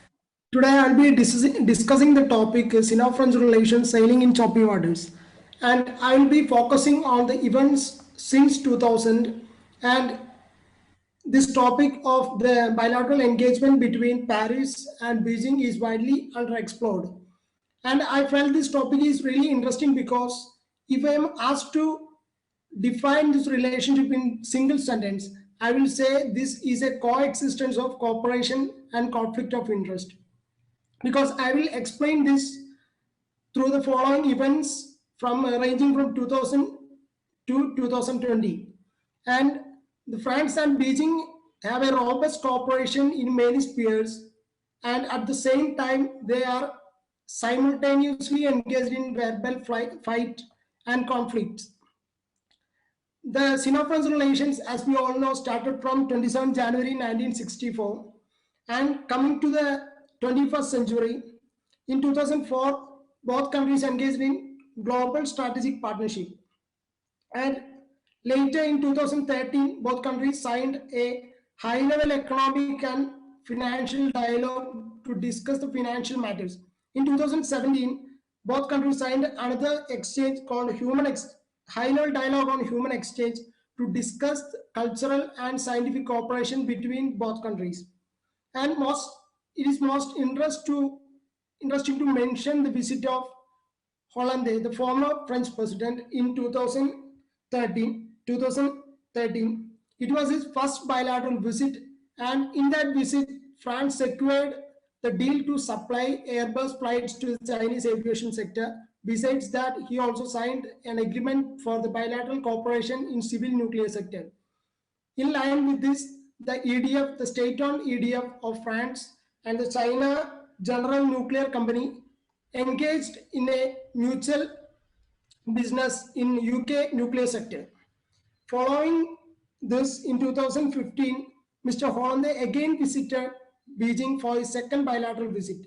S7: Today I'll be discussing the topic Sino-French relations sailing in choppy waters, and I will be focusing on the events since 2000, and this topic of the bilateral engagement between Paris and Beijing is widely underexplored. And I felt this topic is really interesting because if I am asked to define this relationship in single sentence, I will say this is a coexistence of cooperation and conflict of interest. Because I will explain this through the following events from ranging from 2000 to 2020. And the France and Beijing have a robust cooperation in many spheres, and at the same time they are simultaneously engaged in verbal fight and conflicts. The Sino-French relations, as we all know, started from 27 January 1964, and coming to the 21st century, in 2004, both countries engaged in global strategic partnership. And later in 2013, both countries signed a high-level economic and financial dialogue to discuss the financial matters. In 2017, both countries signed another exchange called high-level dialogue on human exchange to discuss cultural and scientific cooperation between both countries. And it is most interesting to mention the visit of Hollande, the former French president, in 2013. It was his first bilateral visit, and in that visit, France secured the deal to supply Airbus flights to the Chinese aviation sector. Besides that, he also signed an agreement for the bilateral cooperation in civil nuclear sector. In line with this, the EDF, the state-owned EDF of France, and the China General Nuclear Company engaged in a mutual business in UK nuclear sector. Following this, in 2015, Mr. Hollande again visited Beijing for his second bilateral visit.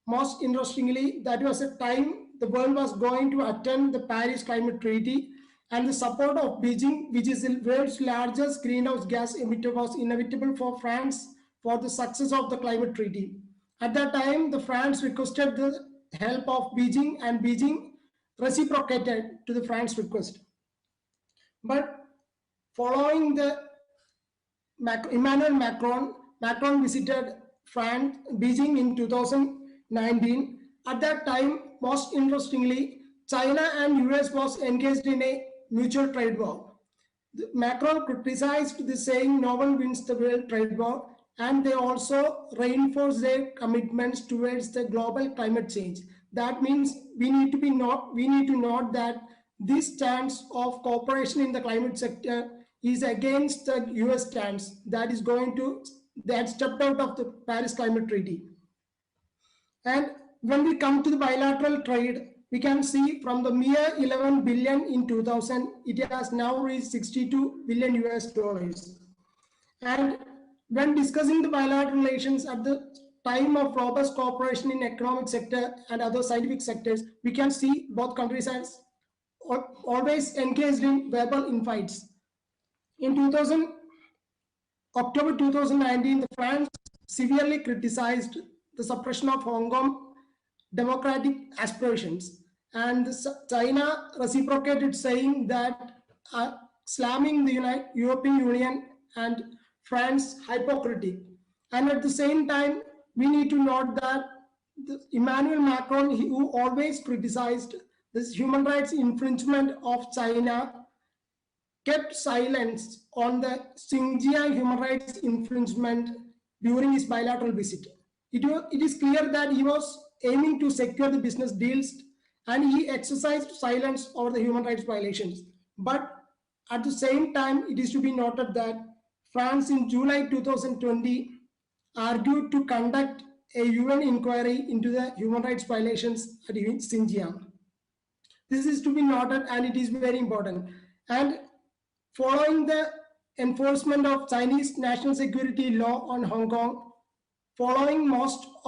S7: Most interestingly, that was a time the world was going to attend the Paris Climate Treaty, and the support of Beijing, which is the world's largest greenhouse gas emitter, was inevitable for France for the success of the climate treaty. At that time, the France requested the help of Beijing, and Beijing reciprocated to the France request. But following the Emmanuel Macron visited France, Beijing in 2019. At that time, most interestingly, China and US was engaged in a mutual trade war. Macron criticized the saying no one wins the world trade war, and they also reinforced their commitments towards the global climate change. That means we need to note that this stance of cooperation in the climate sector is against the US stance that stepped out of the Paris Climate Treaty. And when we come to the bilateral trade, we can see from the mere 11 billion in 2000, it has now reached 62 billion US dollars. And when discussing the bilateral relations at the time of robust cooperation in economic sector and other scientific sectors, we can see both countries as always engaged in verbal infights. In October 2019, the France severely criticized the suppression of Hong Kong democratic aspirations, and China reciprocated, saying that slamming the European Union and France hypocritic. And at the same time, we need to note that Emmanuel Macron, who always criticized this human rights infringement of China, kept silence on the Xinjiang human rights infringement during his bilateral visit. It is clear that he was aiming to secure the business deals, and he exercised silence over the human rights violations. But at the same time, it is to be noted that France in July 2020 argued to conduct a UN inquiry into the human rights violations at Xinjiang. This is to be noted, and it is very important. And following the enforcement of Chinese national security law on Hong Kong, following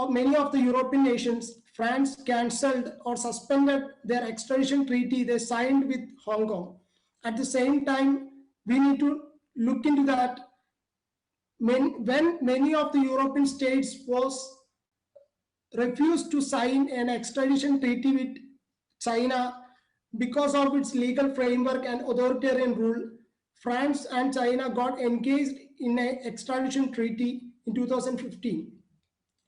S7: many of the European nations, France cancelled or suspended their extradition treaty they signed with Hong Kong. At the same time, we need to look into that. When many of the European states refused to sign an extradition treaty with China because of its legal framework and authoritarian rule, France and China got engaged in an extradition treaty in 2015.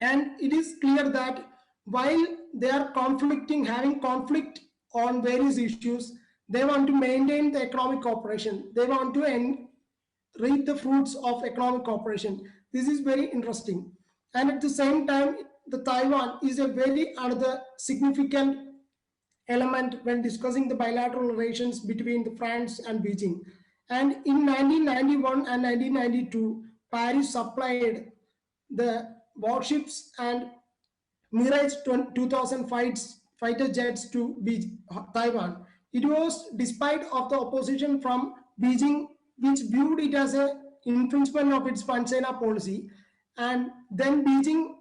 S7: And it is clear that while they are having conflict on various issues, they want to maintain the economic cooperation. They want to reap the fruits of economic cooperation. This is very interesting. And at the same time, the Taiwan is a very another significant element when discussing the bilateral relations between the France and Beijing. And in 1991 and 1992, Paris supplied the warships and Mirage 2000 fighter jets to Taiwan. It was despite of the opposition from Beijing, which viewed it as an infringement of its one-China policy. And then Beijing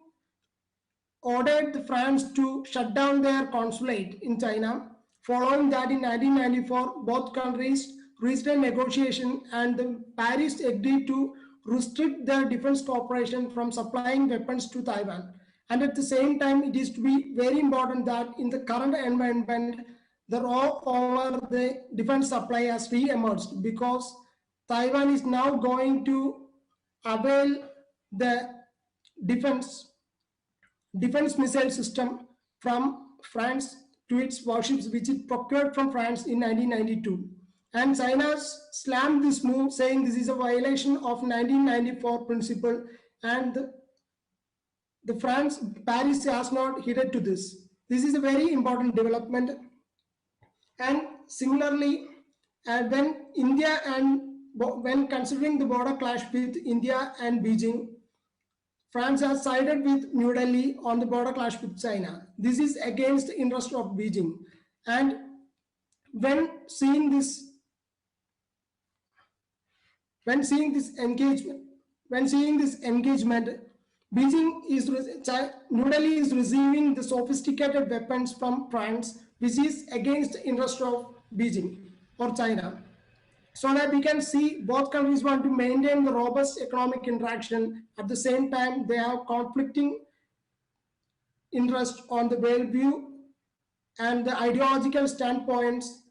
S7: ordered the France to shut down their consulate in China. Following that, in 1994, both countries reached a negotiation, and Paris agreed to restrict their defense cooperation from supplying weapons to Taiwan. And at the same time, it is to be very important that in the current environment, the row over the defense supply has re-emerged, because Taiwan is now going to avail the defense missile system from France to its warships, which it procured from France in 1992. And China slammed this move, saying this is a violation of 1994 principle, and Paris has not adhered to this. This is a very important development. And similarly, when considering the border clash with India and Beijing, France has sided with New Delhi on the border clash with China. This is against the interest of Beijing. And when seeing this when seeing this engagement, Beijing is New Delhi is receiving the sophisticated weapons from France, which is against the interest of Beijing or China. So that we can see both countries want to maintain the robust economic interaction. At the same time, they have conflicting interest on the worldview and the ideological standpoints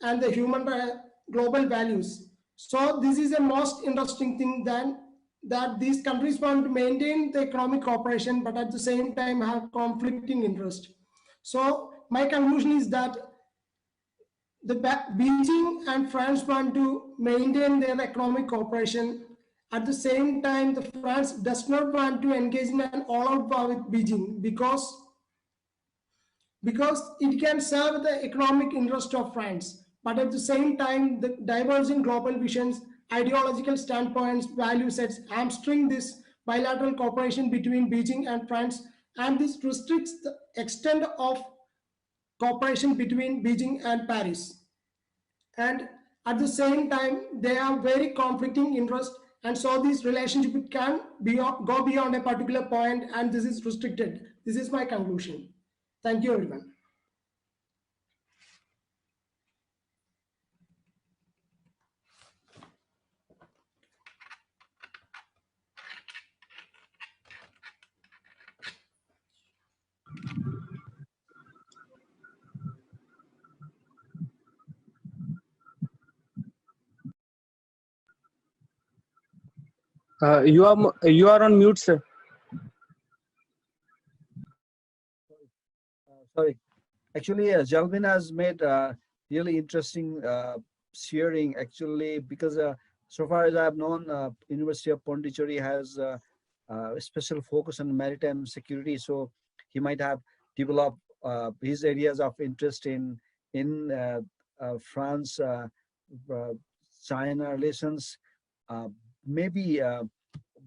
S7: and the global values. So this is a most interesting thing that these countries want to maintain the economic cooperation, but at the same time have conflicting interest. So my conclusion is that Beijing and France want to maintain their economic cooperation. At the same time, the France does not want to engage in an all-out war with Beijing because it can serve the economic interest of France. But at the same time, the diverging global visions, ideological standpoints, value sets hamstring this bilateral cooperation between Beijing and France, and this restricts the extent of cooperation between Beijing and Paris. And at the same time, they have very conflicting interests, and so this relationship can go beyond a particular point, and this is restricted. This is my conclusion. Thank you, everyone.
S1: You are on mute, sir.
S2: Sorry. Actually, Jelvin has made really interesting sharing. Actually, because so far as I have known, University of Pondicherry has a special focus on maritime security. So he might have developed his areas of interest in France, China relations, maybe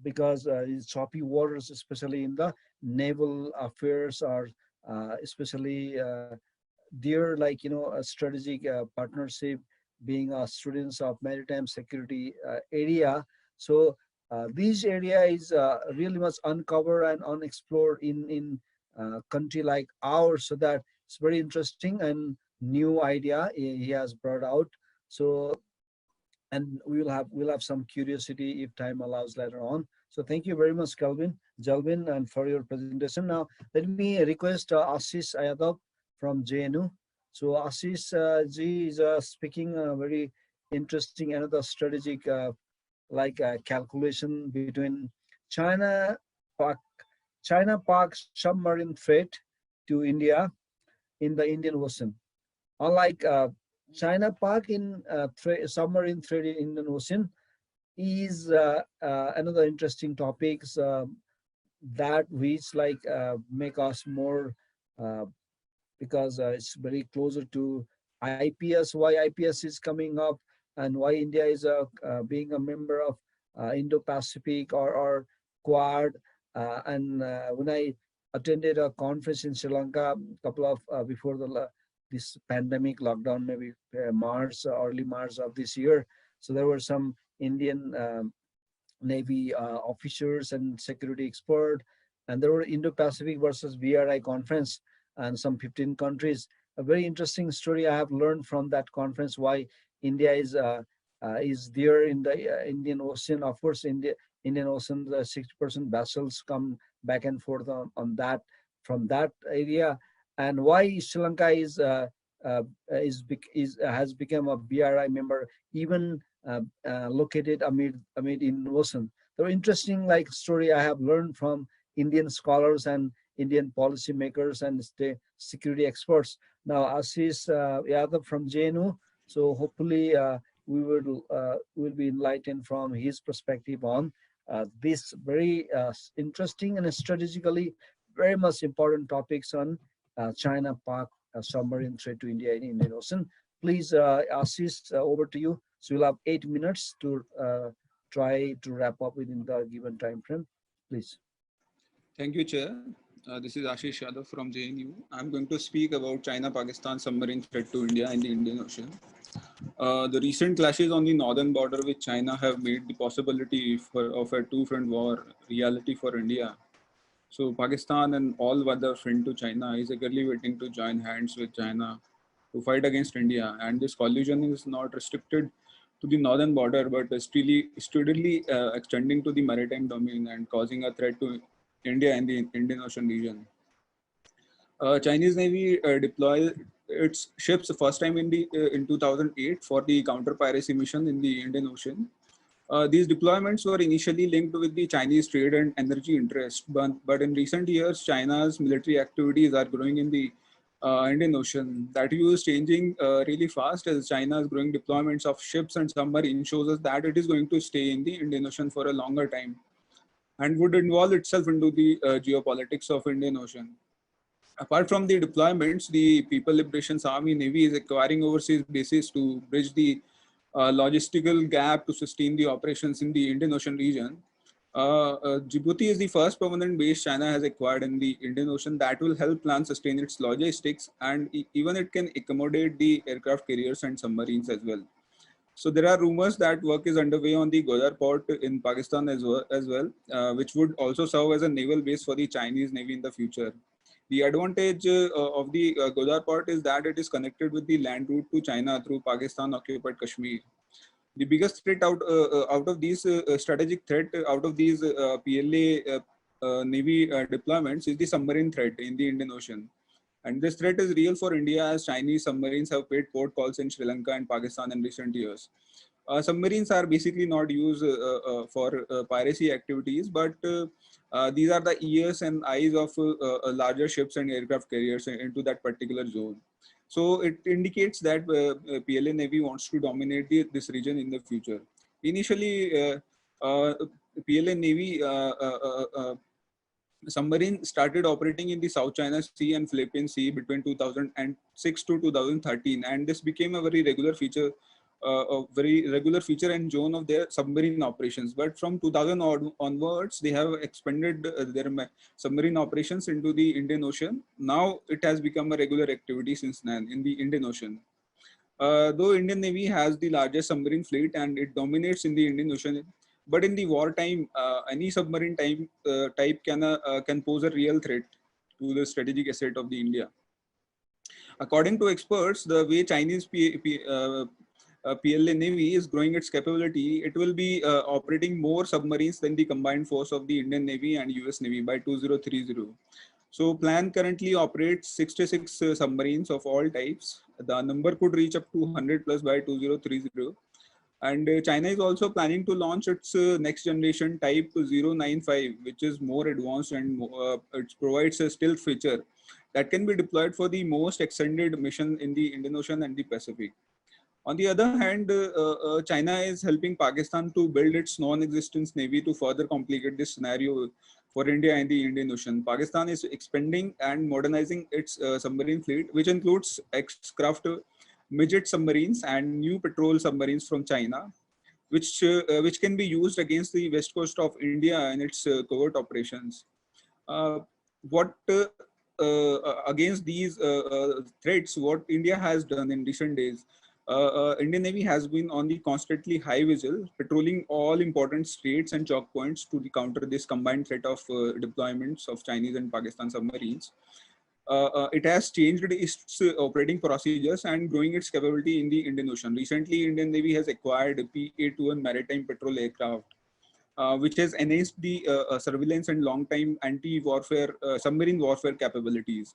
S2: because it's choppy waters, especially in the naval affairs, or especially there, like, a strategic partnership, being students of maritime security area. So this area is really much uncovered and unexplored in country like ours. So that it's very interesting and new idea he has brought out. So, and we'll have some curiosity if time allows later on. So thank you very much, Jelvin, and for your presentation. Now let me request Ashish Yadav from JNU. So Ashish ji is speaking very interesting, another strategic calculation between China Pak submarine threat to India in the Indian Ocean. Unlike China-Pak in submarine threat in Indian Ocean is another interesting topics that which make us more because it's very closer to IPS. Why IPS is coming up, and why India is being a member of Indo-Pacific or Quad. And when I attended a conference in Sri Lanka a couple of before this pandemic lockdown, maybe March, early March of this year. So there were some Indian Navy officers and security expert, and there were Indo-Pacific versus BRI conference, and some 15 countries. A very interesting story I have learned from that conference, why India is there in the Indian Ocean. Of course, Indian Ocean, the 60% vessels come back and forth on that from that area, and why Sri Lanka has become a BRI member, even located amid in ocean. The interesting story I have learned from Indian scholars and Indian policymakers and security experts. Now Ashish Yadav from JNU. So hopefully we will be enlightened from his perspective on this very interesting and strategically very much important topics on China-Pak submarine threat to India in Indian Ocean. Please, Ashish, over to you. So we'll have 8 minutes to try to wrap up within the given time frame. Please.
S8: Thank you, Chair. This is Ashish Yadav from JNU. I'm going to speak about China-Pakistan submarine threat to India in the Indian Ocean. The recent clashes on the northern border with China have made the possibility of a two-front war reality for India. So Pakistan and all other friend to China is eagerly waiting to join hands with China to fight against India. And this collision is not restricted to the northern border, but is steadily extending to the maritime domain and causing a threat to India and the Indian Ocean region. Chinese Navy deployed its ships the first time in 2008 for the counter piracy mission in the Indian Ocean. These deployments were initially linked with the Chinese trade and energy interest, but in recent years, China's military activities are growing in the Indian Ocean. That view is changing really fast as China's growing deployments of ships and submarines shows us that it is going to stay in the Indian Ocean for a longer time and would involve itself into the geopolitics of Indian Ocean. Apart from the deployments, the People Liberations Army Navy is acquiring overseas bases to bridge the logistical gap to sustain the operations in the Indian Ocean region. Djibouti is the first permanent base China has acquired in the Indian Ocean that will help plan sustain its logistics, and even it can accommodate the aircraft carriers and submarines as well. So there are rumors that work is underway on the Godar port in Pakistan as well, which would also serve as a naval base for the Chinese Navy in the future. The advantage of the Godar port is that it is connected with the land route to China through Pakistan occupied Kashmir. The biggest threat out of these strategic threat out of these PLA Navy deployments is the submarine threat in the Indian Ocean. And this threat is real for India as Chinese submarines have paid port calls in Sri Lanka and Pakistan in recent years. Submarines are basically not used for piracy activities, but these are the ears and eyes of larger ships and aircraft carriers into that particular zone. So it indicates that PLA Navy wants to dominate this region in the future. Initially, PLA Navy submarine started operating in the South China Sea and Philippine Sea between 2006 to 2013, and this became a very regular feature and zone of their submarine operations. But from 2000 onwards, they have expanded their submarine operations into the Indian Ocean. Now it has become a regular activity since then in the Indian Ocean. Though Indian Navy has the largest submarine fleet and it dominates in the Indian Ocean, but in the wartime, any submarine type can pose a real threat to the strategic asset of the India. According to experts, the way Chinese PLA Navy is growing its capability, it will be operating more submarines than the combined force of the Indian Navy and US Navy by 2030. So plan currently operates 66 submarines of all types. The number could reach up to 100 plus by 2030. And China is also planning to launch its next generation type 095, which is more advanced and it provides a stealth feature that can be deployed for the most extended mission in the Indian Ocean and the Pacific. On the other hand, China is helping Pakistan to build its non-existence navy to further complicate this scenario for India and the Indian Ocean. Pakistan is expanding and modernizing its submarine fleet, which includes X-craft midget submarines and new patrol submarines from China, which can be used against the west coast of India in its covert operations. What against these threats, what India has done in recent days, Indian Navy has been on the constantly high vigil, patrolling all important straits and choke points to counter this combined threat of deployments of Chinese and Pakistan submarines. It has changed its operating procedures and growing its capability in the Indian Ocean. Recently, Indian Navy has acquired P-821 maritime patrol aircraft, which has enhanced the surveillance and long-time anti-warfare submarine warfare capabilities.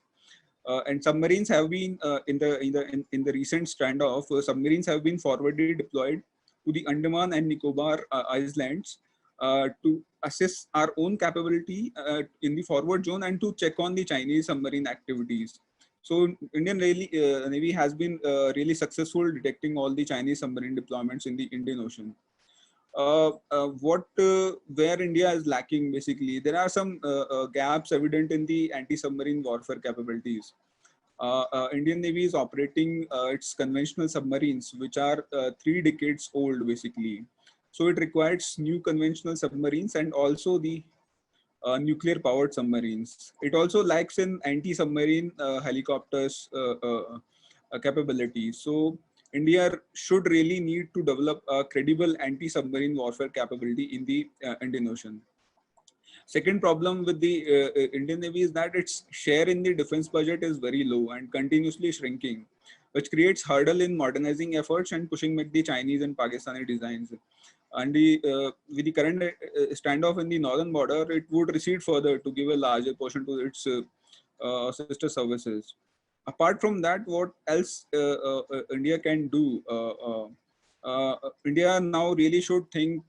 S8: And submarines have been in the recent standoff. Submarines have been forwardly deployed to the Andaman and Nicobar Islands to assess our own capability in the forward zone and to check on the Chinese submarine activities. So Indian Navy has been really successful detecting all the Chinese submarine deployments in the Indian Ocean. Where India is lacking, basically, there are some gaps evident in the anti-submarine warfare capabilities. Indian Navy is operating its conventional submarines, which are 3 decades old, basically. So it requires new conventional submarines and also the nuclear powered submarines. It also lacks in anti-submarine helicopters capability. So India should really need to develop a credible anti-submarine warfare capability in the Indian Ocean. Second problem with the Indian Navy is that its share in the defense budget is very low and continuously shrinking, which creates hurdle in modernizing efforts and pushing back the Chinese and Pakistani designs. And with the current standoff in the northern border, it would recede further to give a larger portion to its sister services. Apart from that, what else India can do? India now really should thinking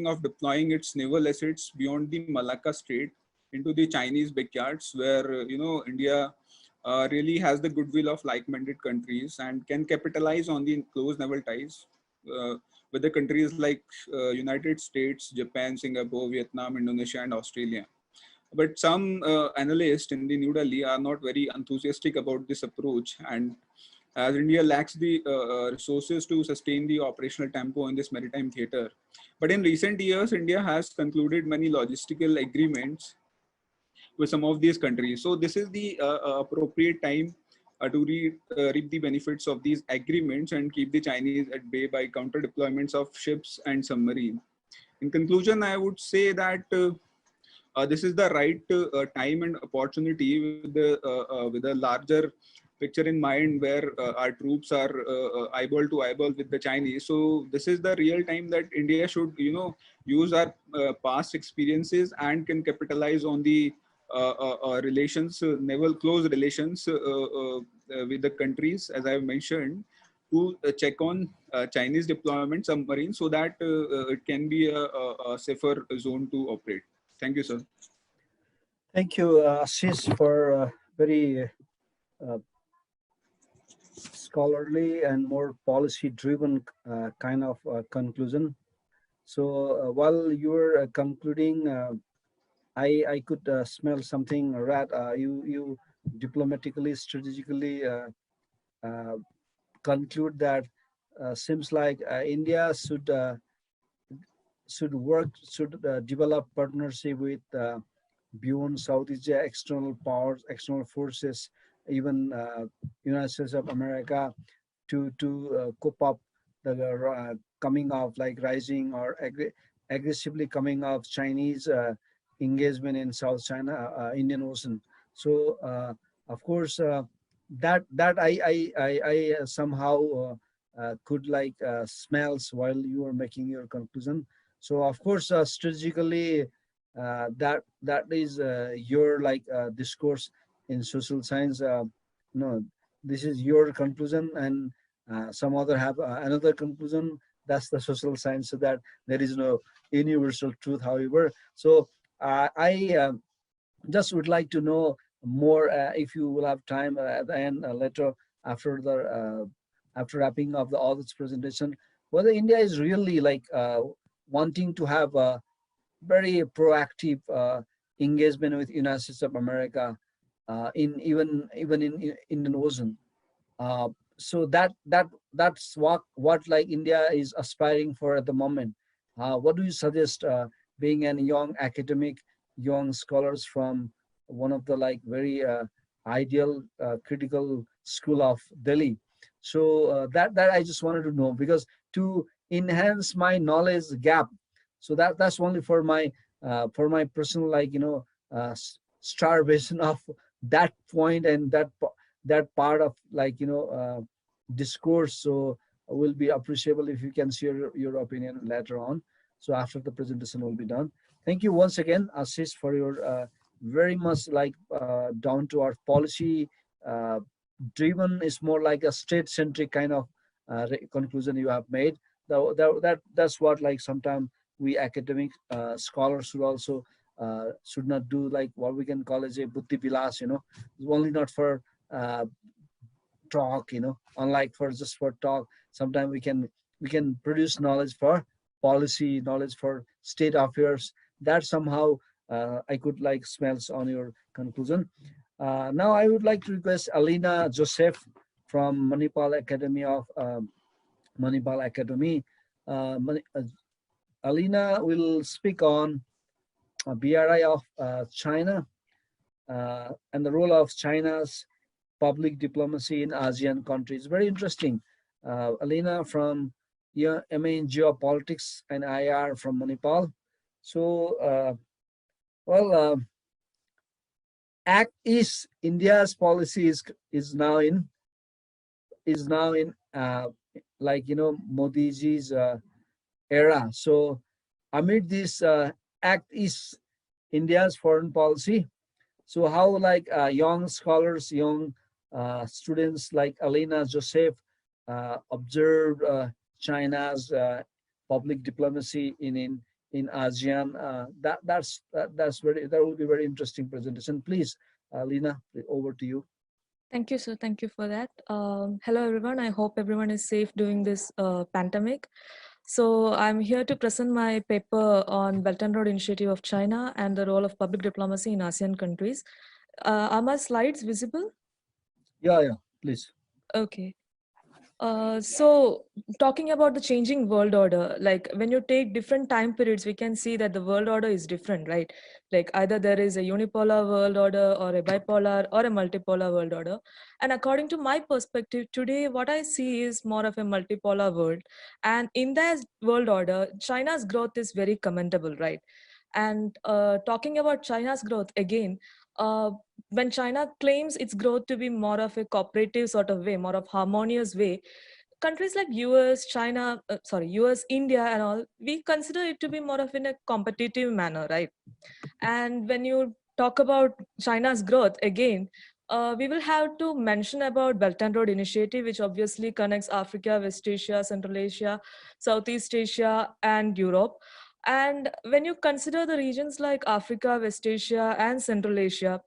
S8: of deploying its naval assets beyond the Malacca Strait into the Chinese backyards, where India really has the goodwill of like-minded countries and can capitalize on the close naval ties with the countries like United States, Japan, Singapore, Vietnam, Indonesia, and Australia. But some analysts in the New Delhi are not very enthusiastic about this approach, and as India lacks the resources to sustain the operational tempo in this maritime theater. But in recent years, India has concluded many logistical agreements with some of these countries. So this is the appropriate time to reap the benefits of these agreements and keep the Chinese at bay by counter deployments of ships and submarines. In conclusion, I would say that this is the right time and opportunity with a larger picture in mind, where our troops are eyeball to eyeball with the Chinese. So this is the real time that India should use our past experiences and can capitalize on the relations, naval close relations with the countries, as I've mentioned, to check on Chinese deployment submarines, so that it can be a safer zone to operate. Thank you, sir.
S2: Thank you, Ashish, for very scholarly and more policy-driven kind of conclusion. So while you were concluding, I could smell something rat. You diplomatically, strategically conclude that seems like India should develop partnership with beyond South Asia, external powers, external forces, even United States of America, to cope up the coming of like rising or aggressively coming of Chinese engagement in South China, Indian Ocean. So of course that I somehow could like smells while you were making your conclusion. So of course strategically that is your like discourse in social science. No, this is your conclusion, and some other have another conclusion. That's the social science, so that there is no universal truth, however. So I just would like to know more, if you will have time at the end, later, after the after wrapping up all this presentation, whether India is really like wanting to have a very proactive engagement with United States of America in even in Indian Ocean. So that's what like India is aspiring for at the moment. What do you suggest, being a young academic, young scholars from one of the like very ideal critical school of Delhi? So that I just wanted to know, because to enhance my knowledge gap. So that's only for my personal like starvation of that point and that part of like discourse. So will be appreciable if you can share your opinion later on. So after the presentation will be done. Thank you once again, Ashish, for your very much like down to earth policy driven. Is more like a state centric kind of conclusion you have made. That's what like sometimes we academic scholars should also should not do, like what we can call as a buddhi vilas, only not for talk, unlike for just for talk. Sometimes we can produce knowledge for policy, knowledge for state affairs. That somehow I could like smells on your conclusion. Now I would like to request Aleena Joseph from Manipal Academy of Manipal Academy. Aleena will speak on BRI of China and the role of China's public diplomacy in ASEAN countries. Very interesting. Aleena from MA in Geopolitics and IR from Manipal. So, Act East, India's policy is now in like Modiji's era. So amid this Act East, India's foreign policy. So how like young scholars, young students like Aleena, Joseph observed China's public diplomacy in ASEAN. That will be very interesting presentation. Please, Aleena, over to you.
S9: Thank you, sir. Thank you for that. Hello, everyone. I hope everyone is safe during this pandemic. So I'm here to present my paper on Belt and Road Initiative of China and the role of public diplomacy in ASEAN countries. Are my slides visible?
S2: Yeah, please.
S9: Okay. So talking about the changing world order, like when you take different time periods, we can see that the world order is different, right? Like either there is a unipolar world order or a bipolar or a multipolar world order. And according to my perspective today, what I see is more of a multipolar world. And in that world order, China's growth is very commendable, right? And talking about China's growth again, when China claims its growth to be more of a cooperative sort of way, more of harmonious way, countries like US, US, India and all, we consider it to be more of in a competitive manner, right? And when you talk about China's growth again, we will have to mention about Belt and Road Initiative, which obviously connects Africa, West Asia, Central Asia, Southeast Asia, and Europe. And when you consider the regions like Africa, West Asia, and Central Asia,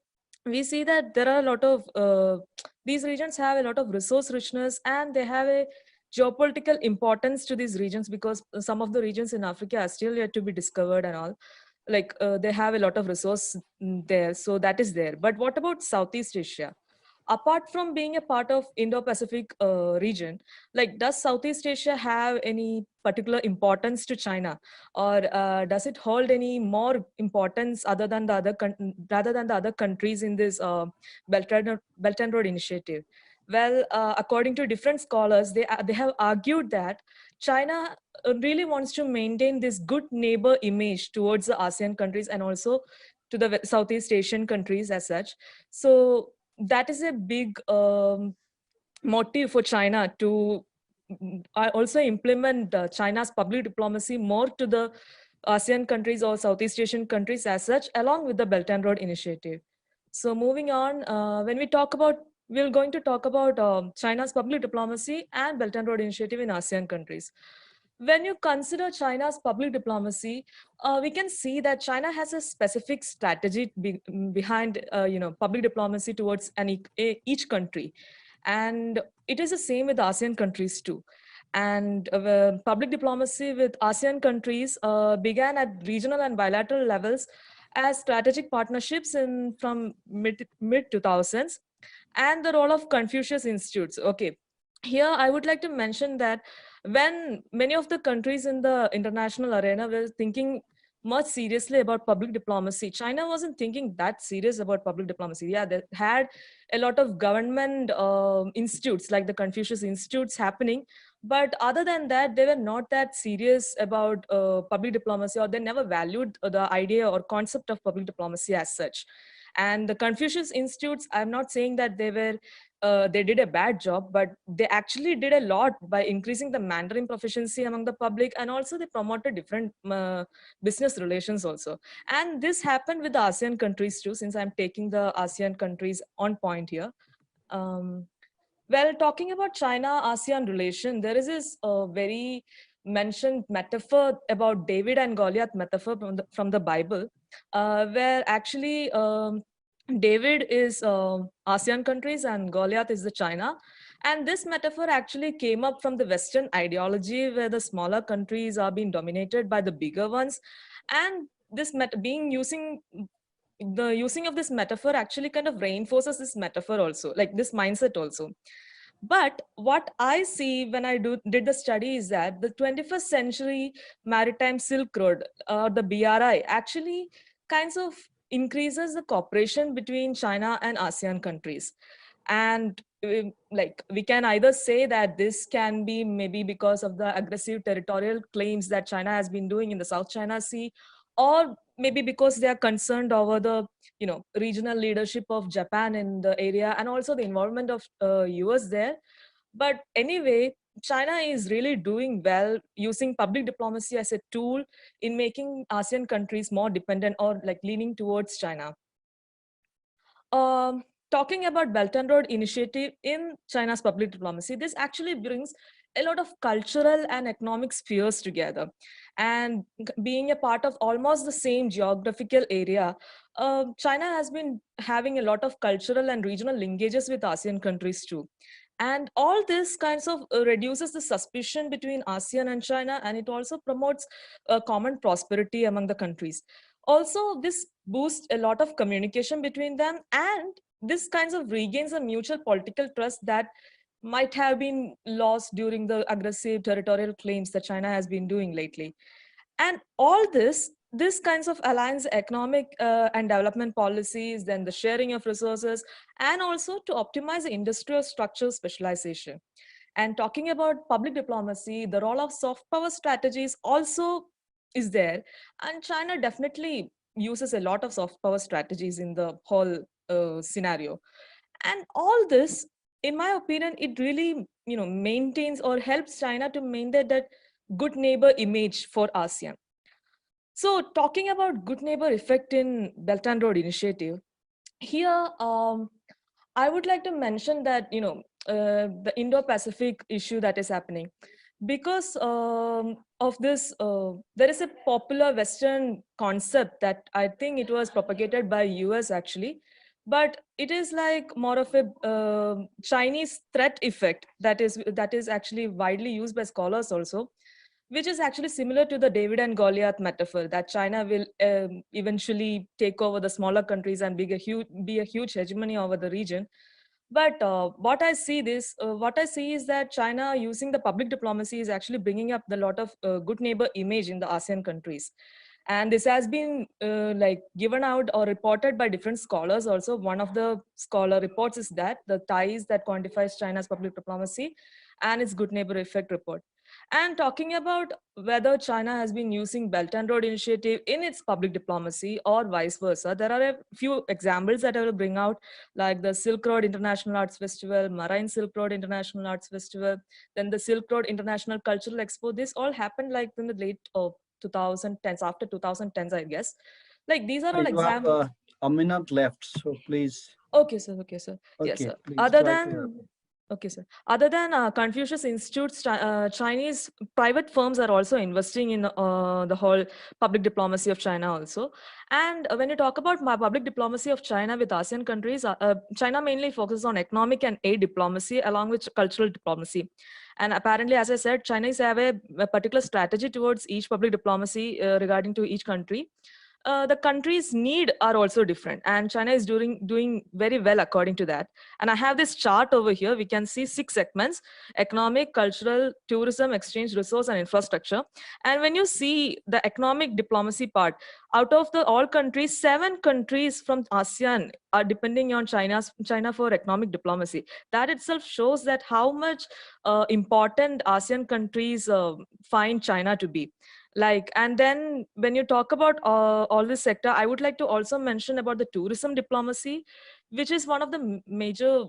S9: we see that there are a lot of, these regions have a lot of resource richness and they have a geopolitical importance to these regions because some of the regions in Africa are still yet to be discovered and all. Like they have a lot of resource there, so that is there. But what about Southeast Asia? Apart from being a part of Indo-Pacific region, like does Southeast Asia have any particular importance to China, or does it hold any more importance other than the other countries in this Belt and Road Initiative? Well, according to different scholars, they have argued that China really wants to maintain this good neighbor image towards the ASEAN countries and also to the Southeast Asian countries as such. So that is a big motive for China to also implement China's public diplomacy more to the ASEAN countries or Southeast Asian countries as such, along with the Belt and Road Initiative. So moving on, we're going to talk about China's public diplomacy and Belt and Road Initiative in ASEAN countries. When you consider China's public diplomacy, we can see that China has a specific strategy behind public diplomacy towards each country. And it is the same with ASEAN countries too. And public diplomacy with ASEAN countries began at regional and bilateral levels as strategic partnerships from mid 2000s, and the role of Confucius Institutes. Okay, here I would like to mention that when many of the countries in the international arena were thinking much seriously about public diplomacy, China wasn't thinking that serious about public diplomacy. Yeah, they had a lot of government institutes like the Confucius Institutes happening, but other than that, they were not that serious about public diplomacy, or they never valued the idea or concept of public diplomacy as such. And the Confucius Institutes, I'm not saying that they did a bad job, but they actually did a lot by increasing the Mandarin proficiency among the public, and also they promoted different business relations also. And this happened with the ASEAN countries too, since I'm taking the ASEAN countries on point here. Well, talking about China-ASEAN relation, there is this very mentioned metaphor about David and Goliath metaphor from the Bible, where actually David is ASEAN countries and Goliath is the China. And this metaphor actually came up from the Western ideology where the smaller countries are being dominated by the bigger ones. And this the using of this metaphor actually kind of reinforces this metaphor also, like this mindset also. But what I see when I did the study is that the 21st century maritime Silk Road, or the BRI, actually kinds of increases the cooperation between China and ASEAN countries. And like we can either say that this can be maybe because of the aggressive territorial claims that China has been doing in the South China Sea, or maybe because they are concerned over the regional leadership of Japan in the area and also the involvement of US there. But anyway, China is really doing well using public diplomacy as a tool in making ASEAN countries more dependent or like leaning towards China. Talking about Belt and Road Initiative in China's public diplomacy, this actually brings a lot of cultural and economic spheres together. And being a part of almost the same geographical area, China has been having a lot of cultural and regional linkages with ASEAN countries too. And all this kinds of reduces the suspicion between ASEAN and China, and it also promotes common prosperity among the countries. Also, this boosts a lot of communication between them, and this kinds of regains a mutual political trust that might have been lost during the aggressive territorial claims that China has been doing lately. And all this kinds of aligns economic and development policies, then the sharing of resources, and also to optimize the industrial structure specialization. And talking about public diplomacy, the role of soft power strategies also is there. And China definitely uses a lot of soft power strategies in the whole scenario. And all this, in my opinion, it really maintains or helps China to maintain that good neighbor image for ASEAN. So talking about good neighbor effect in Belt and Road Initiative, here I would like to mention that the Indo-Pacific issue that is happening. Because of this, there is a popular Western concept that I think it was propagated by US actually, but it is like more of a Chinese threat effect that is actually widely used by scholars also, which is actually similar to the David and Goliath metaphor that China will eventually take over the smaller countries and be a huge hegemony over the region. But what I see is that China using the public diplomacy is actually bringing up the lot of good neighbor image in the ASEAN countries. And this has been like given out or reported by different scholars also. One of the scholar reports is that the ties that quantifies China's public diplomacy and its good neighbor effect report. And talking about whether China has been using Belt and Road Initiative in its public diplomacy or vice versa, there are a few examples that I will bring out, like the Silk Road International Arts Festival, Marine Silk Road International Arts Festival, then the Silk Road International Cultural Expo. This all happened like in the late 2010s, after 2010s, I guess. Like these are all examples.
S2: You have a minute left, so please.
S9: Okay, sir. Okay, sir.
S2: Okay,
S9: yes, sir.
S2: Please
S9: Okay, sir. Other than Confucius Institute's Chinese private firms are also investing in the whole public diplomacy of China also. And when you talk about my public diplomacy of China with ASEAN countries, China mainly focuses on economic and aid diplomacy along with cultural diplomacy. And apparently, as I said, Chinese have a particular strategy towards each public diplomacy regarding to each country. The country's need are also different, and China is doing very well according to that. And I have this chart over here. We can see 6 segments: economic, cultural, tourism, exchange, resource, and infrastructure. And when you see the economic diplomacy part, out of the all countries, 7 countries from ASEAN are depending on China for economic diplomacy. That itself shows that how much important ASEAN countries find China to be. Like, and then when you talk about all this sector, I would like to also mention about the tourism diplomacy, which is one of the major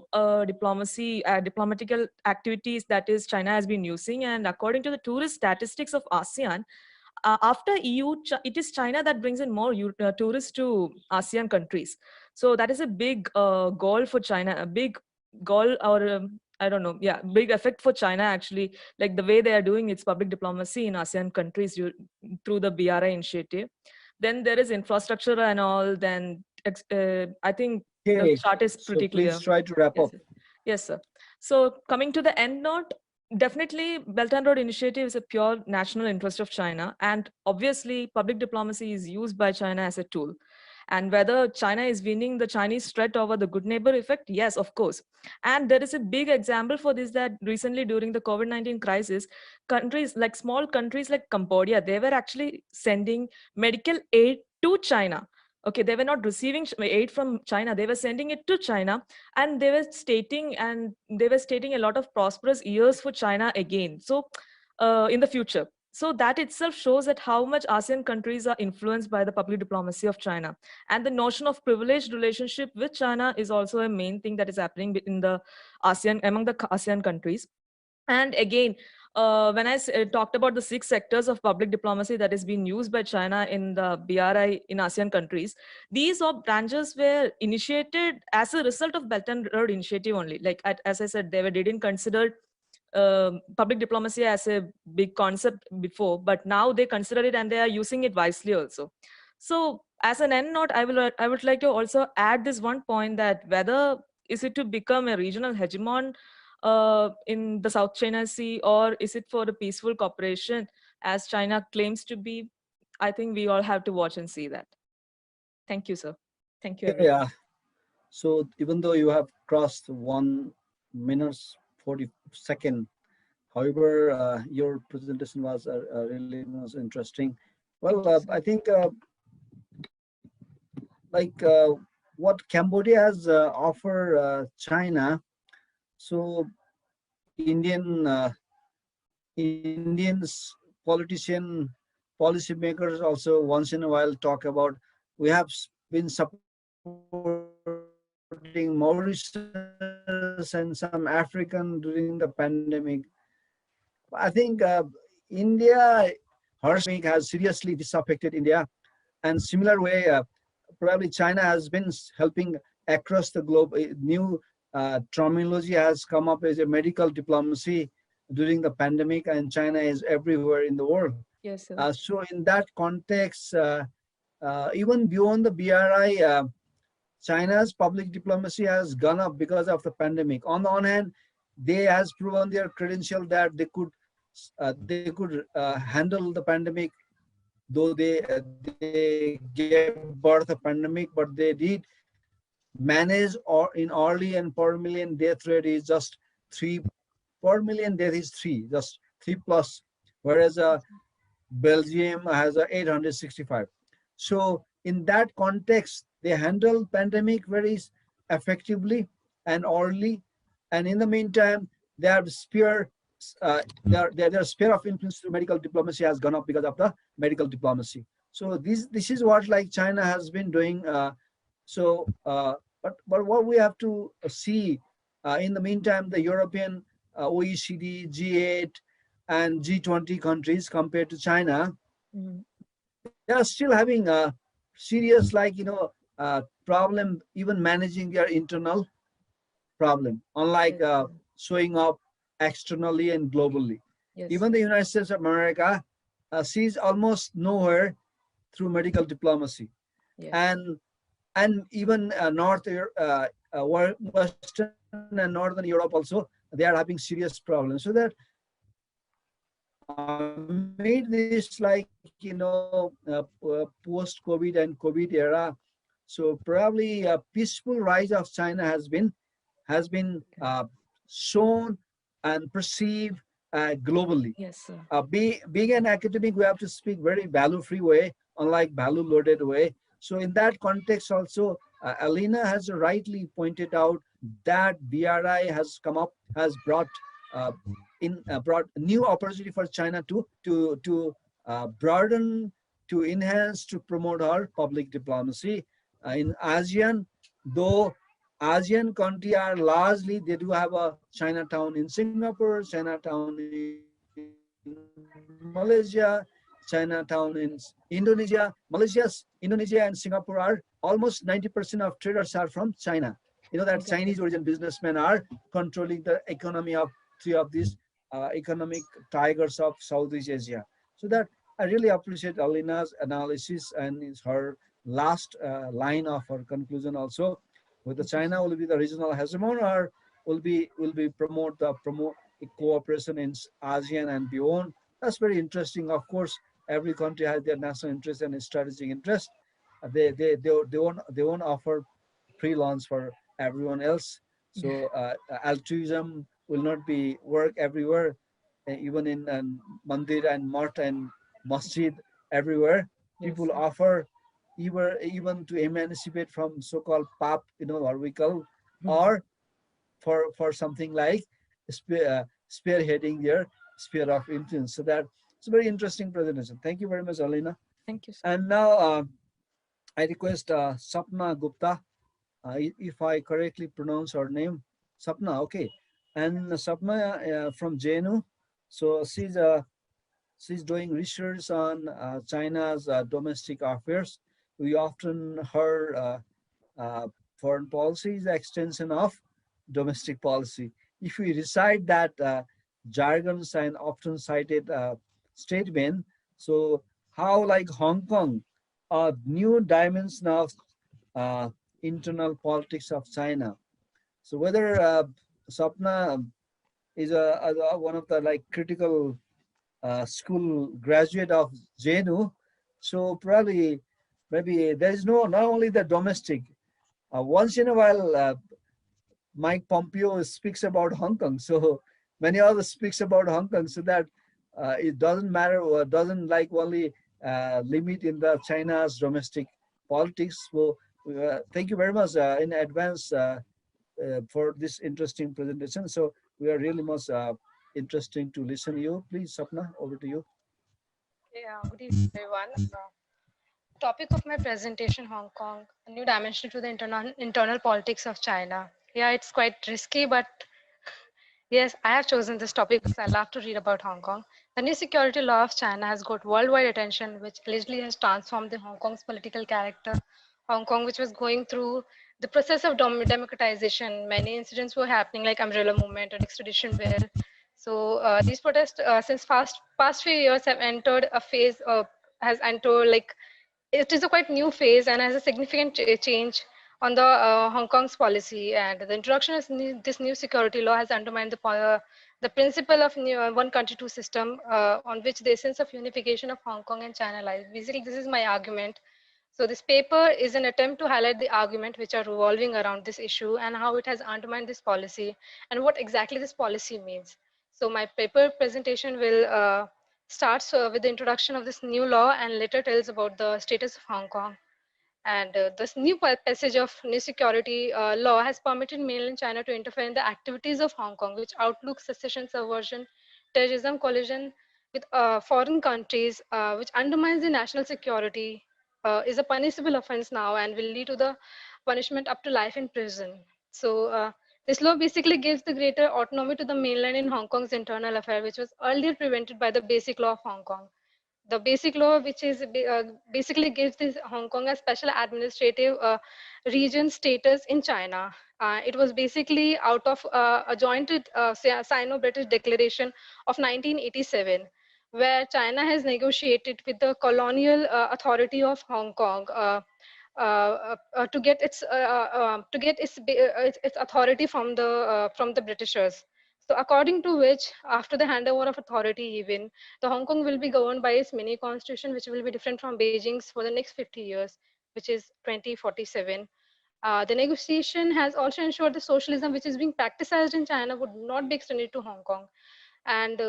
S9: diplomatical activities that is China has been using. And according to the tourist statistics of ASEAN, after EU, it is China that brings in more tourists to ASEAN countries. So that is a big goal for China, a big goal, or I don't know, yeah, big effect for China actually, like the way they are doing its public diplomacy in ASEAN countries through the BRI initiative. Then there is infrastructure and all, then I think the chart is pretty clear.
S2: Please try to wrap up.
S9: Yes, sir. So coming to the end note, definitely Belt and Road Initiative is a pure national interest of China. And obviously public diplomacy is used by China as a tool. And whether China is winning the Chinese threat over the good neighbor effect, yes, of course. And there is a big example for this, that recently during the COVID-19 crisis, small countries like Cambodia, they were actually sending medical aid to China. Okay, they were not receiving aid from China. They were sending it to China, and they were stating a lot of prosperous years for China again. So, in the future. So that itself shows that how much ASEAN countries are influenced by the public diplomacy of China. And the notion of privileged relationship with China is also a main thing that is happening in the ASEAN, among the ASEAN countries. And again, when I talked about the 6 sectors of public diplomacy that is being used by China in the BRI in ASEAN countries, these are branches were initiated as a result of Belt and Road Initiative only. Like as I said, they didn't consider public diplomacy as a big concept before, but now they consider it and they are using it wisely also. So as an end note, I would like to also add this one point, that whether is it to become a regional hegemon in the South China Sea, or is it for a peaceful cooperation as China claims to be? I think we all have to watch and see that. Thank you, sir. Thank you, everyone.
S2: Yeah. So even though you have crossed 1 minute 40 seconds, however, your presentation was really was interesting. Well, I think like what Cambodia has offered China, so Indians politician policymakers also once in a while talk about, we have been supporting Mauritius and some African during the pandemic. I think India, her has seriously disaffected India, and similar way, probably China has been helping across the globe. A new terminology has come up as a medical diplomacy during the pandemic, and China is everywhere in the world.
S9: Yes, sir.
S2: So in that context, even beyond the BRI, China's public diplomacy has gone up because of the pandemic. On the one hand, they has proven their credential that they could handle the pandemic, though they gave birth a pandemic, but they did manage, or in early and per million death rate is just 3 per million death is 3, just 3 plus, whereas Belgium has a 865. So in that context, they handle pandemic very effectively and early, and in the meantime, their sphere their sphere of influence through medical diplomacy has gone up because of the medical diplomacy. So this is what like China has been doing. But what we have to see in the meantime, the European OECD, G8, and G20 countries compared to China, they are still having a serious, like, problem even managing their internal problem, unlike showing up externally and globally.
S9: Yes.
S2: Even the United States of America sees almost nowhere through medical diplomacy.
S9: Yes.
S2: And even Western and Northern Europe also, they are having serious problems. So that made this, like, post-COVID and COVID era. So probably a peaceful rise of China has been shown and perceived globally.
S9: Yes, sir.
S2: Being an academic, we have to speak very value-free way, unlike value-loaded way. So in that context also, Aleena has rightly pointed out that BRI has brought brought new opportunity for China to broaden, to enhance, to promote our public diplomacy in ASEAN. Though ASEAN countries are largely, they do have a Chinatown in Singapore, Chinatown in Malaysia, Chinatown in Indonesia. Indonesia and Singapore are almost 90% of traders are from China. You know that Chinese origin businessmen are controlling the economy of 3 of these economic tigers of Southeast Asia. So that I really appreciate Aleena's analysis and her last line of her conclusion also. Whether China will be the regional hegemon or will be promote cooperation in ASEAN and beyond. That's very interesting. Of course, every country has their national interest and strategic interest. They won't offer free lunch for everyone else. So altruism will not be work everywhere, even in mandir and mart and masjid everywhere.
S9: Yes,
S2: People
S9: sir.
S2: offer even to emancipate from so-called PAP, what we call, or for something like spearheading their sphere of influence. So that it's a very interesting presentation. Thank you very much, Aleena.
S9: Thank you, sir.
S2: And now I request Sapna Gupta, if I correctly pronounce her name, Sapna, okay. And Sapna from JNU, so she's doing research on China's domestic affairs. We often heard foreign policy is the extension of domestic policy. If we recite that jargons and often cited statement, so how like Hong Kong, a new dimension of uh, internal politics of China. So whether Sapna is one of the like critical school graduate of JNU, so probably maybe there is not only the domestic. Once in a while, Mike Pompeo speaks about Hong Kong, so many others speaks about Hong Kong, so that it doesn't matter or doesn't like only limit in the China's domestic politics. So thank you very much in advance for this interesting presentation. So we are really most interesting to listen to you. Please, Sapna, over to you.
S10: Yeah, good evening, everyone. Topic of my presentation, Hong Kong, a new dimension to the internal politics of China. Yeah, it's quite risky, but yes, I have chosen this topic because I love to read about Hong Kong. The new security law of China has got worldwide attention, which allegedly has transformed the Hong Kong's political character. Hong Kong, which was going through the process of democratization, many incidents were happening, like umbrella movement and extradition bill. So these protests, since past few years, have entered a phase of has entered like it is a quite new phase and has a significant change on the Hong Kong's policy. And the introduction of this new security law has undermined the principle of one country, two system, on which the essence of unification of Hong Kong and China lies. Basically, this is my argument. So this paper is an attempt to highlight the argument which are revolving around this issue and how it has undermined this policy and what exactly this policy means. So my paper presentation will starts with the introduction of this new law and later tells about the status of Hong Kong. And this new passage of new security law has permitted mainland China to interfere in the activities of Hong Kong, which outlook secession, subversion, terrorism, collision with foreign countries, which undermines the national security, is a punishable offense now and will lead to the punishment up to life in prison. So this law basically gives the greater autonomy to the mainland in Hong Kong's internal affair, which was earlier prevented by the Basic Law of Hong Kong. The Basic Law, which is basically gives this Hong Kong a special administrative region status in China. It was basically out of a joint Sino-British declaration of 1987, where China has negotiated with the colonial authority of Hong Kong to get its authority from the Britishers. So according to which, after the handover of authority, even the Hong Kong will be governed by its mini constitution, which will be different from Beijing's for the next 50 years, which is 2047. The negotiation has also ensured the socialism which is being practiced in China would not be extended to Hong Kong. And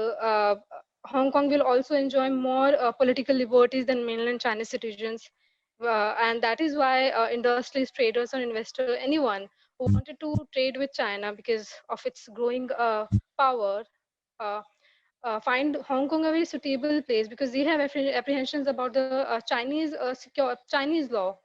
S10: Hong Kong will also enjoy more political liberties than mainland Chinese citizens. And that is why industries, traders, or investor, anyone who wanted to trade with China because of its growing power, uh, find Hong Kong a very suitable place because they have apprehensions about the Chinese law.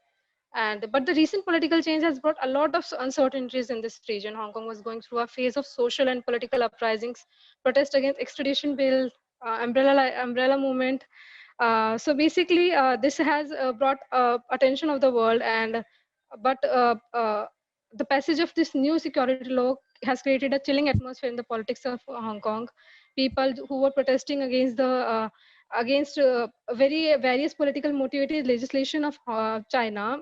S10: And but the recent political change has brought a lot of uncertainties in this region. Hong Kong was going through a phase of social and political uprisings, protest against extradition bill, umbrella movement. So basically, this has brought attention of the world, and but the passage of this new security law has created a chilling atmosphere in the politics of Hong Kong. People who were protesting against the against very various political motivated legislation of China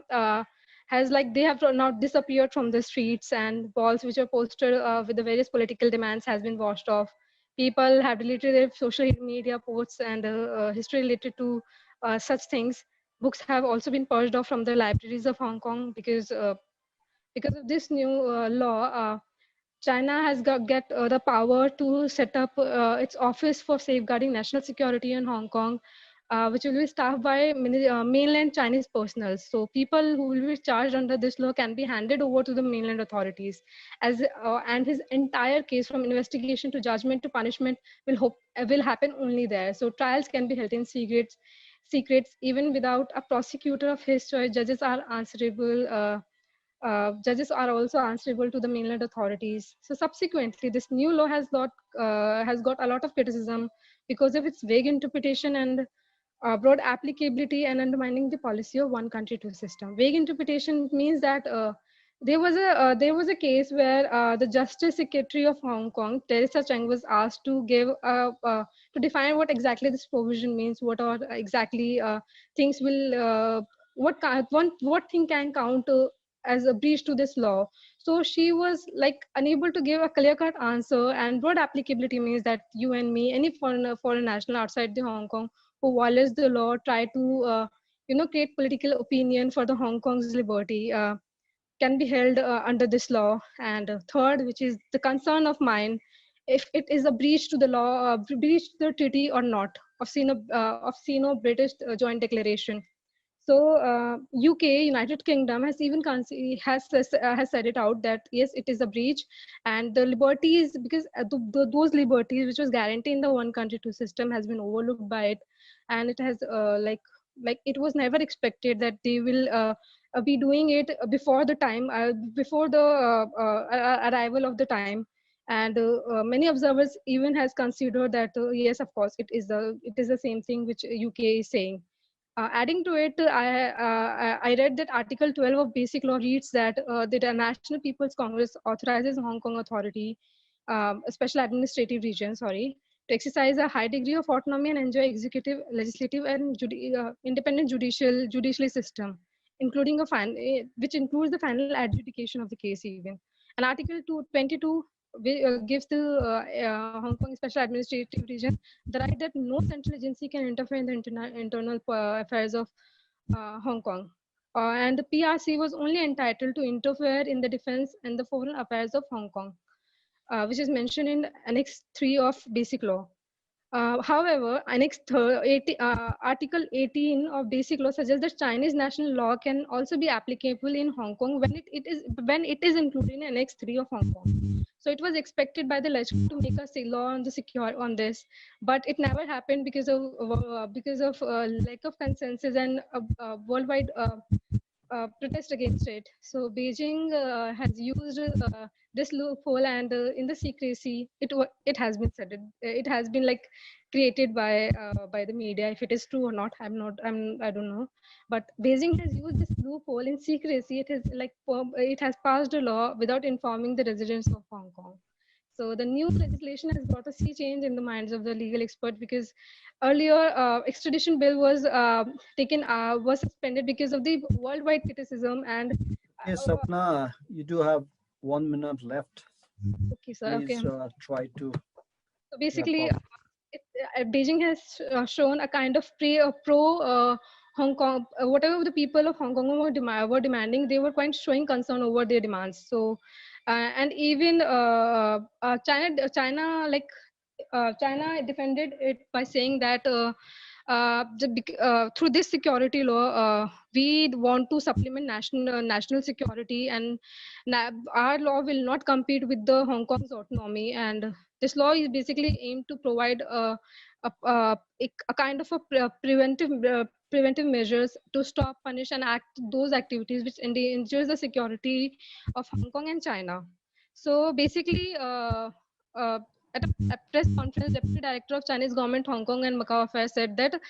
S10: has like they have now disappeared from the streets, and walls which are posted with the various political demands has been washed off. People have deleted their social media posts and history related to such things. Books have also been purged off from the libraries of Hong Kong because of this new law. China has get the power to set up its office for safeguarding national security in Hong Kong. which will be staffed by mainland Chinese personals. So people who will be charged under this law can be handed over to the mainland authorities, and his entire case from investigation to judgment to punishment will happen only there. So trials can be held in secrets even without a prosecutor of his choice. Judges are answerable. Judges are also answerable to the mainland authorities. So subsequently, this new law has got a lot of criticism because of its vague interpretation and broad applicability and undermining the policy of one country, two system. Vague interpretation means that there was a case where the Justice Secretary of Hong Kong, Teresa Cheng, was asked to give to define what exactly this provision means. What are exactly things will what thing can count as a breach to this law. So she was like unable to give a clear-cut answer. And broad applicability means that you and me, any foreign national outside the Hong Kong who violates the law, try to create political opinion for the Hong Kong's liberty, can be held under this law. And third, which is the concern of mine, if it is a breach to the law, breach to the treaty or not of Sino-British Joint Declaration. So UK, United Kingdom, has even has said it out that yes, it is a breach, and the liberties, because those liberties which was guaranteed in the one country two system has been overlooked by it, and it has like it was never expected that they will be doing it before the time, before the arrival of the time. And many observers even has considered that yes, of course, it is the same thing which UK is saying. Adding to it, I read that Article 12 of Basic Law reads that the National People's Congress authorizes Hong Kong Authority, a special administrative region, to exercise a high degree of autonomy and enjoy executive, legislative, and independent judiciary system, including which includes the final adjudication of the case even. And Article 22 gives the Hong Kong Special Administrative Region the right that no central agency can interfere in the internal affairs of Hong Kong. And the PRC was only entitled to interfere in the defense and the foreign affairs of Hong Kong, which is mentioned in Annex 3 of Basic Law. However, Article 18 of Basic Law suggests that Chinese national law can also be applicable in Hong Kong when it is included in Annex 3 of Hong Kong. So it was expected by the legislature to make a law on this, but it never happened because of lack of consensus and worldwide protest against it. So Beijing has used this loophole, and in the secrecy, it has been said it has been like created by the media. If it is true or not, I don't know. But Beijing has used this loophole in secrecy. It has passed a law without informing the residents of Hong Kong. So the new legislation has brought a sea change in the minds of the legal expert, because earlier extradition bill was suspended because of the worldwide criticism. And
S2: Yes, Sapna, you do have 1 minute left.
S10: Okay, sir.
S2: Please try to.
S10: So basically, Beijing has shown a kind of pro Hong Kong. Whatever the people of Hong Kong were demanding, they were quite showing concern over their demands. So, and even China defended it by saying that through this security law, we want to supplement national security, and our law will not compete with the Hong Kong's autonomy. And this law is basically aimed to provide a kind of a preventive measures to stop, punish, and act those activities which endangers the security of Hong Kong and China. So basically, at a press conference, Deputy Director of Chinese Government Hong Kong and Macau Affairs said that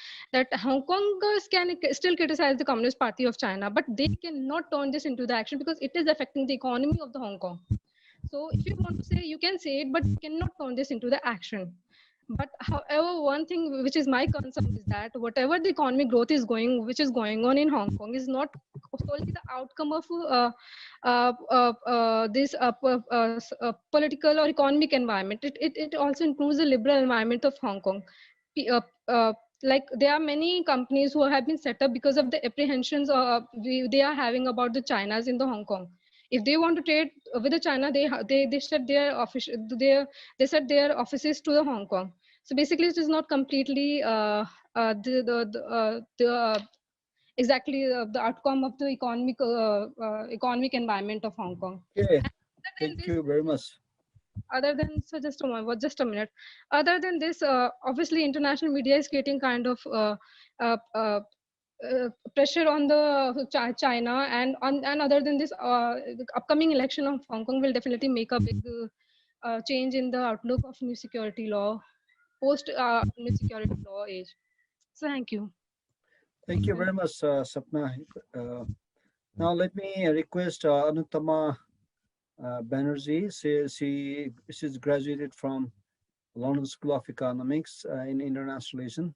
S10: Hong Kongers can still criticize the Communist Party of China, but they cannot turn this into the action because it is affecting the economy of the Hong Kong. So if you want to say, you can say it, but you cannot turn this into the action. But however, one thing which is my concern is that whatever the economic growth which is going on in Hong Kong, is not solely the outcome of this political or economic environment. It also includes the liberal environment of Hong Kong. Like there are many companies who have been set up because of the apprehensions they are having about the Chinas in the Hong Kong. If they want to trade with the China, they set their offices to the Hong Kong. So basically, it is not completely exactly the outcome of the economic environment of Hong Kong.
S2: Okay,
S10: Other than
S2: thank
S10: this,
S2: you very much.
S10: so just a moment, just a minute. Other than this, obviously, international media is creating kind of uh, uh, pressure on the China, and other than this, the upcoming election of Hong Kong will definitely make a big change in the outlook of new security law, post new security law age. So thank you.
S2: Thank you very much, Sapna. Now let me request Anutama Banerjee. She's graduated from London School of Economics in International Relations.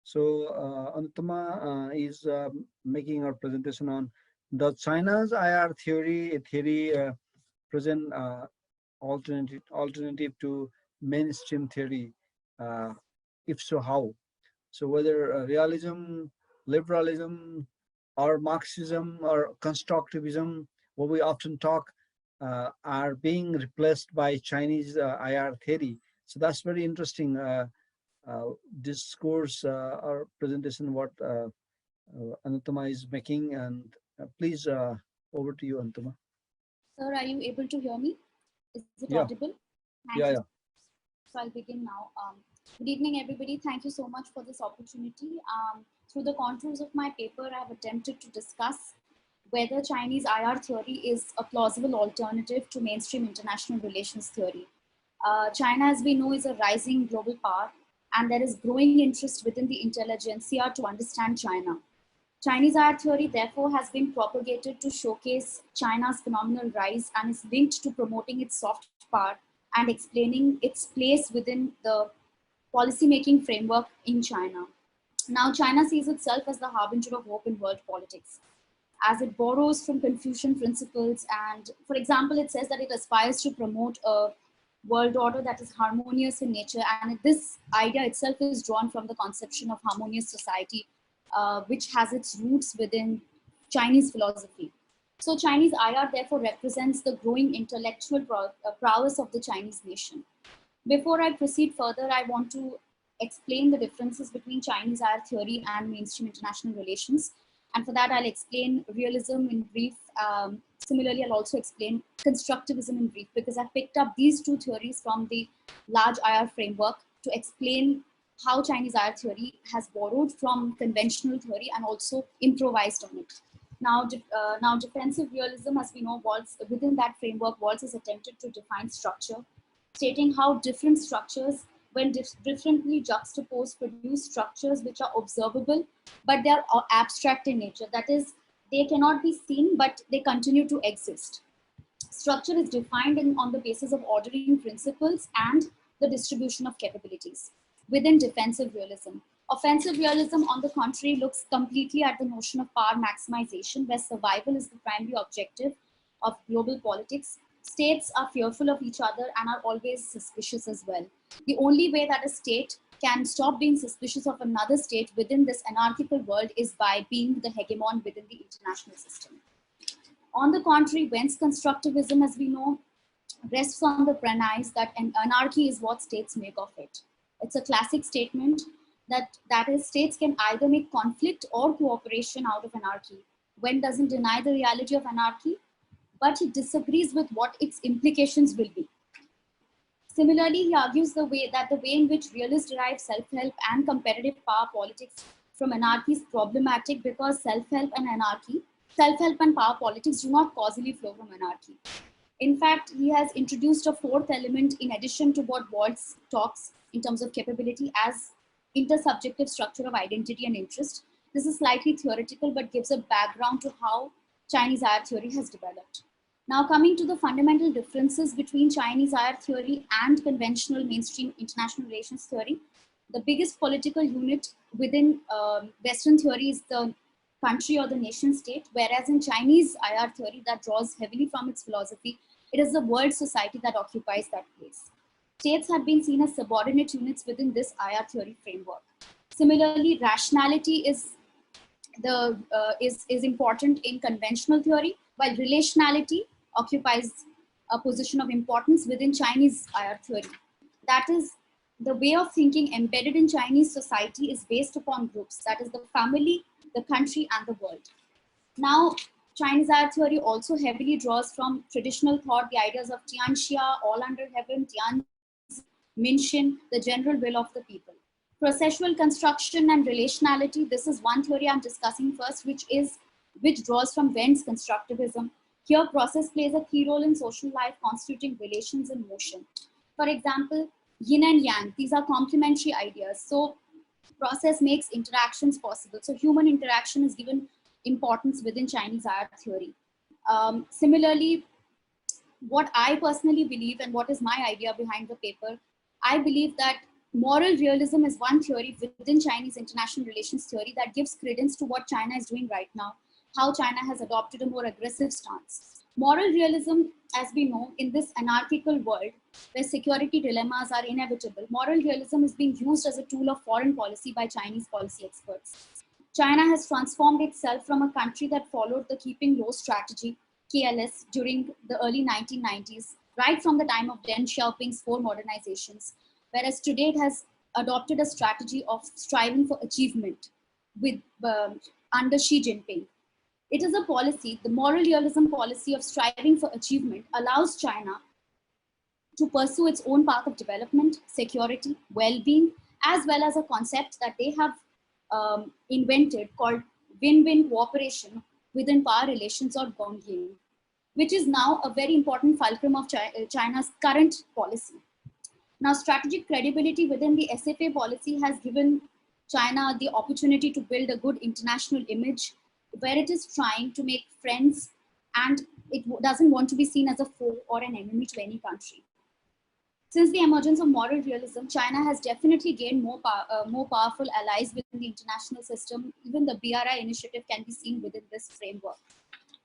S2: So Anutama is making our presentation on the China's IR theory present alternative to mainstream theory. If so, how? So whether realism, liberalism, or Marxism or constructivism, what we often talk, are being replaced by Chinese IR theory. So that's very interesting discourse or presentation what Anutama is making. And please, over to you, Anutama.
S11: Sir, are you able to hear me? Is it
S2: Yeah.
S11: audible? Thank
S2: Yeah,
S11: you.
S2: yeah.
S11: So I'll begin now. Good evening, everybody. Thank you so much for this opportunity. Through the contours of my paper, I have attempted to discuss whether Chinese IR theory is a plausible alternative to mainstream international relations theory. China, as we know, is a rising global power, and there is growing interest within the intelligentsia to understand China. Chinese IR theory, therefore, has been propagated to showcase China's phenomenal rise and is linked to promoting its soft power and explaining its place within the policymaking framework in China. Now, China sees itself as the harbinger of hope in world politics, as it borrows from Confucian principles. And for example, it says that it aspires to promote a world order that is harmonious in nature. And this idea itself is drawn from the conception of harmonious society, which has its roots within Chinese philosophy. So Chinese IR therefore represents the growing intellectual prowess of the Chinese nation. Before I proceed further, I want to explain the differences between Chinese IR theory and mainstream international relations. And for that, I'll explain realism in brief. Similarly, I'll also explain constructivism in brief, because I picked up these two theories from the large IR framework to explain how Chinese IR theory has borrowed from conventional theory and also improvised on it. Now, defensive realism, as we know, within that framework, Waltz has attempted to define structure, stating how different structures, when differently juxtaposed, produce structures which are observable, but they are abstract in nature. That is, they cannot be seen, but they continue to exist. Structure is defined on the basis of ordering principles and the distribution of capabilities. Within defensive realism, offensive realism, on the contrary, looks completely at the notion of power maximization, where survival is the primary objective of global politics. States are fearful of each other and are always suspicious as well. The only way that a state can stop being suspicious of another state within this anarchical world is by being the hegemon within the international system. On the contrary, whence constructivism, as we know, rests on the premise that an anarchy is what states make of it. It's a classic statement that is, states can either make conflict or cooperation out of anarchy. When doesn't deny the reality of anarchy, but he disagrees with what its implications will be. Similarly, he argues the way in which realists derive self-help and competitive power politics from anarchy is problematic, because self-help and power politics do not causally flow from anarchy. In fact, he has introduced a fourth element in addition to what Waltz talks in terms of capability as intersubjective structure of identity and interest. This is slightly theoretical, but gives a background to how Chinese IR theory has developed. Now, coming to the fundamental differences between Chinese IR theory and conventional mainstream international relations theory, the biggest political unit within Western theory is the country or the nation state, whereas in Chinese IR theory that draws heavily from its philosophy, it is the world society that occupies that place. States have been seen as subordinate units within this IR theory framework. Similarly, rationality is important in conventional theory, while relationality occupies a position of importance within Chinese IR theory. That is, the way of thinking embedded in Chinese society is based upon groups, that is the family, the country, and the world. Now, Chinese ayah theory also heavily draws from traditional thought, the ideas of Tianxia, all under heaven, Tianzi, Minshin, the general will of the people. Processual construction and relationality, this is one theory I'm discussing first, which draws from Wendt's constructivism. Here, process plays a key role in social life, constituting relations in motion. For example, yin and yang, these are complementary ideas. So process makes interactions possible. So human interaction is given importance within Chinese ayah theory. Similarly, what I personally believe and what is my idea behind the paper, I believe that moral realism is one theory within Chinese international relations theory that gives credence to what China is doing right now, how China has adopted a more aggressive stance. Moral realism, as we know, in this anarchical world where security dilemmas are inevitable, moral realism is being used as a tool of foreign policy by Chinese policy experts. China has transformed itself from a country that followed the keeping low strategy, KLS, during the early 1990s, right from the time of Deng Xiaoping's 4 modernizations, whereas today it has adopted a strategy of striving for achievement with under Xi Jinping. It is a policy, the moral realism policy of striving for achievement allows China to pursue its own path of development, security, well-being, as well as a concept that they have invented called win-win cooperation within power relations or Gongyin, which is now a very important fulcrum of China's current policy. Now, strategic credibility within the SFA policy has given China the opportunity to build a good international image where it is trying to make friends and it doesn't want to be seen as a foe or an enemy to any country. Since the emergence of moral realism, China has definitely gained more powerful allies within the international system. Even the BRI initiative can be seen within this framework.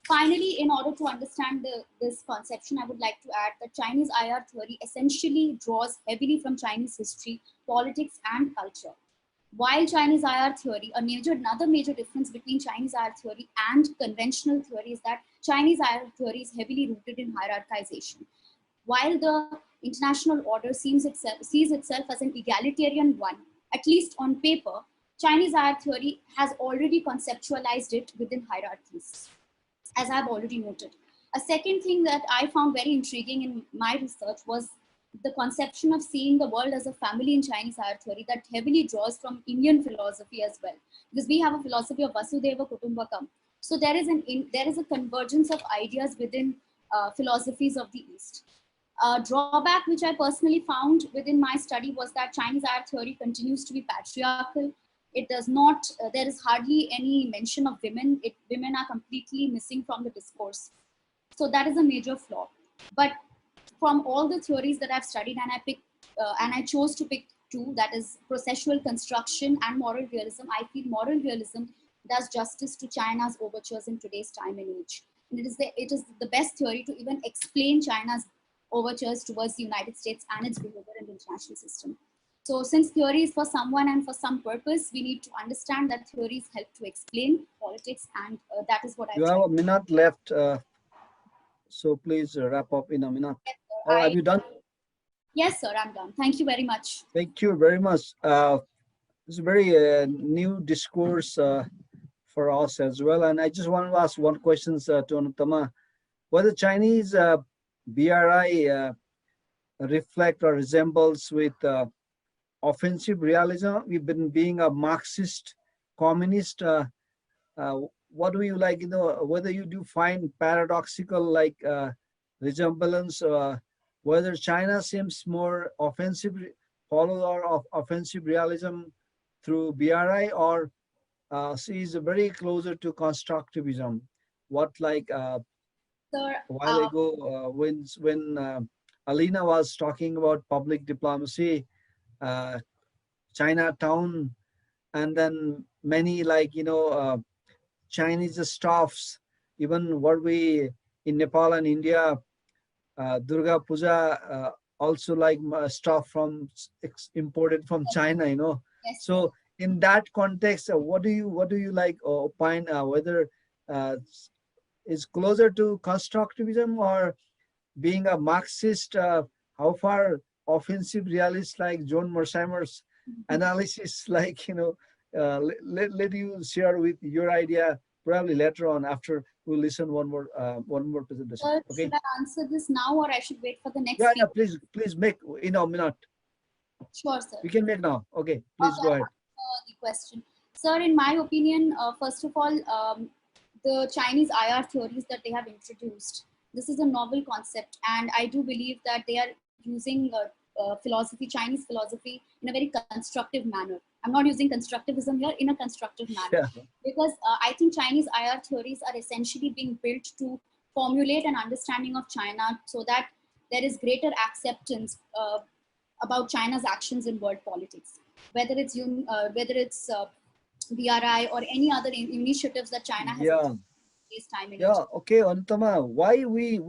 S11: Finally, in order to understand this conception, I would like to add that Chinese IR theory essentially draws heavily from Chinese history, politics, and culture. While Chinese IR theory, another major difference between Chinese IR theory and conventional theory is that Chinese IR theory is heavily rooted in hierarchization. While the international order sees itself as an egalitarian one, at least on paper, Chinese IR theory has already conceptualized it within hierarchies, as I've already noted. A second thing that I found very intriguing in my research was the conception of seeing the world as a family in Chinese IR theory that heavily draws from Indian philosophy as well, because we have a philosophy of Vasudhaiva Kutumbakam. So there is a convergence of ideas within philosophies of the East. Drawback which I personally found within my study was that Chinese IR theory continues to be patriarchal. It does not, there is hardly any mention of women. Women are completely missing from the discourse. So that is a major flaw. But from all the theories that I've studied, and I chose to pick 2, that is processual construction and moral realism, I feel moral realism does justice to China's overtures in today's time and age. And it is the best theory to even explain China's overtures towards the United States and its behavior in the international system. So since theory is for someone and for some purpose, we need to understand that theories help to explain politics, and that is what I
S2: You have a minute left, so please wrap up in a minute.
S11: Yes,
S2: Oh, have you done?
S11: Yes, sir, I'm done. Thank you very much.
S2: Thank you very much. It's a very new discourse for us as well. And I just want to ask one question to Anutama. Whether Chinese BRI reflect or resembles with offensive realism, we've been being a Marxist, communist. What do you like, whether you do find paradoxical like resemblance, whether China seems more offensive, follower of offensive realism through BRI, or sees very closer to constructivism? What like
S11: Sir,
S2: a while ago when Aleena was talking about public diplomacy, Chinatown, and then many like Chinese staffs, even what we in Nepal and India, Durga Puja, also like stuff from imported from China,
S11: yes,
S2: So in that context, what do you like opine whether is closer to constructivism or being a Marxist? How far offensive realists like John Mersheimer's analysis, like, let you share with your idea probably later on after we listen one more presentation. Okay.
S11: Should I answer this now or I should wait for the next
S2: Yeah,
S11: speaker?
S2: please make in a minute.
S11: Sure, sir.
S2: We can make now. Okay, please
S11: Okay,
S2: go ahead.
S11: the question. Sir, in my opinion, first of all, the Chinese IR theories that they have introduced, this is a novel concept, and I do believe that they are using philosophy, Chinese philosophy, in a very constructive manner. I'm not using constructivism here, in a constructive manner.
S2: Yeah.
S11: Because I think Chinese IR theories are essentially being built to formulate an understanding of China so that there is greater acceptance about China's actions in world politics, whether it's BRI or any other initiatives that China has taken this time in Asia.
S2: Okay, Anutama, why we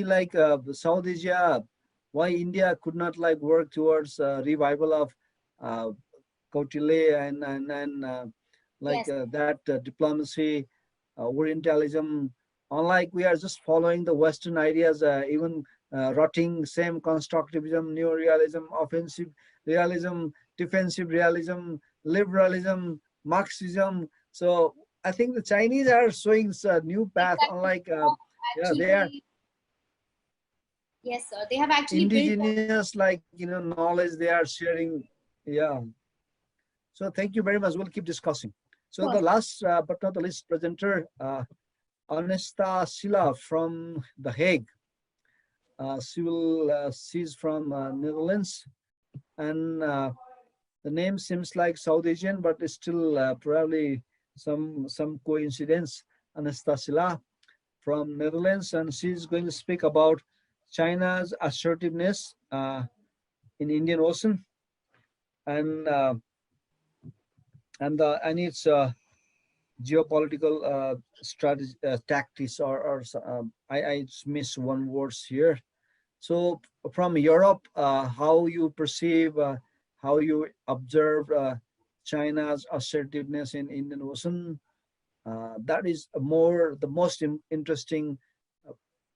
S2: like South Asia, why India could not like work towards revival of Kautilya and like that diplomacy, Orientalism, unlike we are just following the Western ideas, even rotting same constructivism, neorealism, offensive realism, defensive realism, liberalism, Marxism. So I think the Chinese are showing a new path, unlike they are.
S11: Yes, sir. They have actually
S2: indigenous, like knowledge they are sharing. Yeah. So thank you very much. We'll keep discussing. So the last but not the least presenter, Anastasia from The Hague. She's from Netherlands, and the name seems like South Asian, but it's still probably some coincidence. Anastasia from Netherlands, and she's going to speak about China's assertiveness in Indian Ocean and its geopolitical strategy, tactics, or I miss one words here. So from Europe, how you perceive, how you observe China's assertiveness in Indian Ocean, that is the most interesting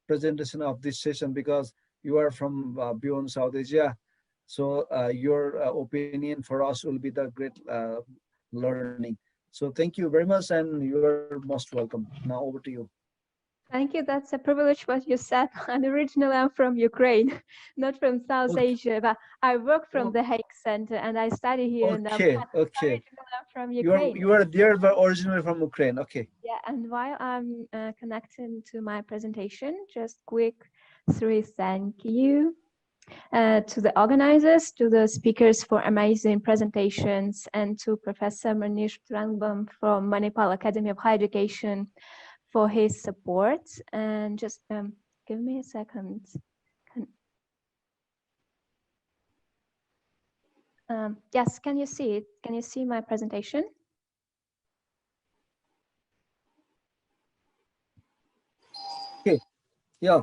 S2: presentation of this session, because you are from beyond South Asia. So your opinion for us will be the great learning. So thank you very much, and you are most welcome. Now over to you.
S12: Thank you. That's a privilege what you said. And originally I'm from Ukraine, not from South Asia, but I work from the Hague Center and I study here in
S2: Okay.
S12: Originally I'm from Ukraine.
S2: You are there, but originally from Ukraine. Okay.
S12: Yeah, and while I'm connecting to my presentation, just quick thank you to the organizers, to the speakers for amazing presentations, and to Professor Manish Tribhuvan from Manipal Academy of Higher Education for his support. And just give me a second. Yes, can you see it? Can you see my presentation?
S2: Okay. Yeah.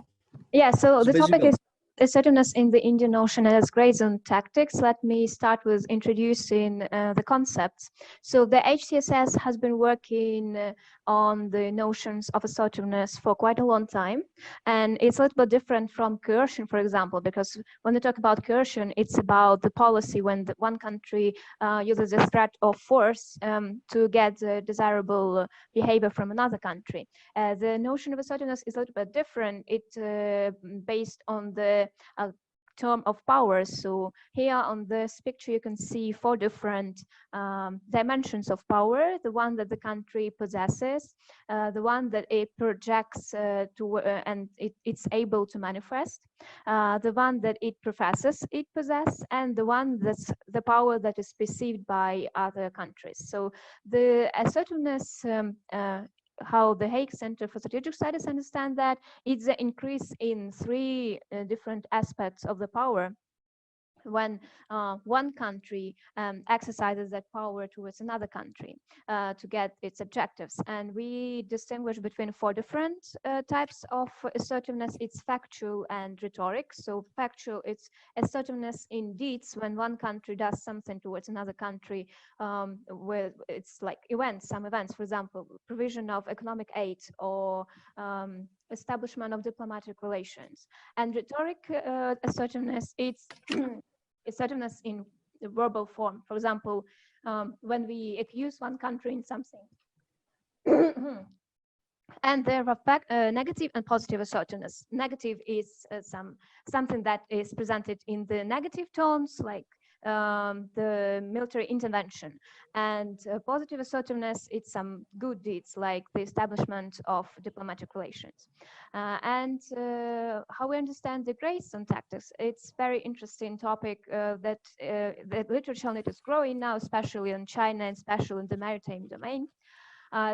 S12: Yeah, so the topic is assertiveness in the Indian Ocean as gray zone tactics. Let me start with introducing the concepts. So the HCSS has been working on the notions of assertiveness for quite a long time, and it's a little bit different from coercion, for example, because when we talk about coercion, it's about the policy when one country uses a threat of force to get desirable behavior from another country. The notion of assertiveness is a little bit different. It's based on the term of power. So here on this picture, you can see 4 different dimensions of power: the one that the country possesses, the one that it projects and it's able to manifest, the one that it professes it possesses, and the one that's the power that is perceived by other countries. So the assertiveness, how the Hague Center for Strategic Studies understand that, it's the increase in 3 different aspects of the power when one country exercises that power towards another country to get its objectives. And we distinguish between 4 different types of assertiveness. It's factual and rhetoric. So factual, it's assertiveness in deeds when one country does something towards another country, where it's like some events, for example, provision of economic aid or establishment of diplomatic relations. And rhetoric assertiveness, it's assertiveness in the verbal form. For example, when we accuse one country in something, and there are negative and positive assertiveness. Negative is something that is presented in the negative tones, like the military intervention, and positive assertiveness, it's some good deeds like the establishment of diplomatic relations. And how we understand the grace and tactics, it's very interesting topic that the literature on it is growing now, especially in China and especially in the maritime domain.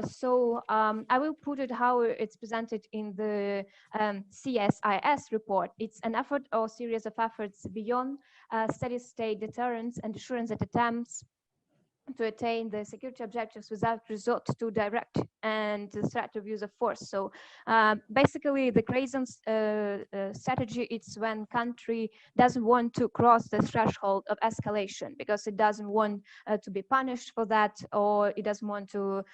S12: So I will put it how it's presented in the CSIS report. It's an effort or series of efforts beyond steady state deterrence and assurance that attempts to attain the security objectives without resort to direct and destructive use of force. So basically the Grayson strategy, it's when country doesn't want to cross the threshold of escalation because it doesn't want to be punished for that, or it doesn't want to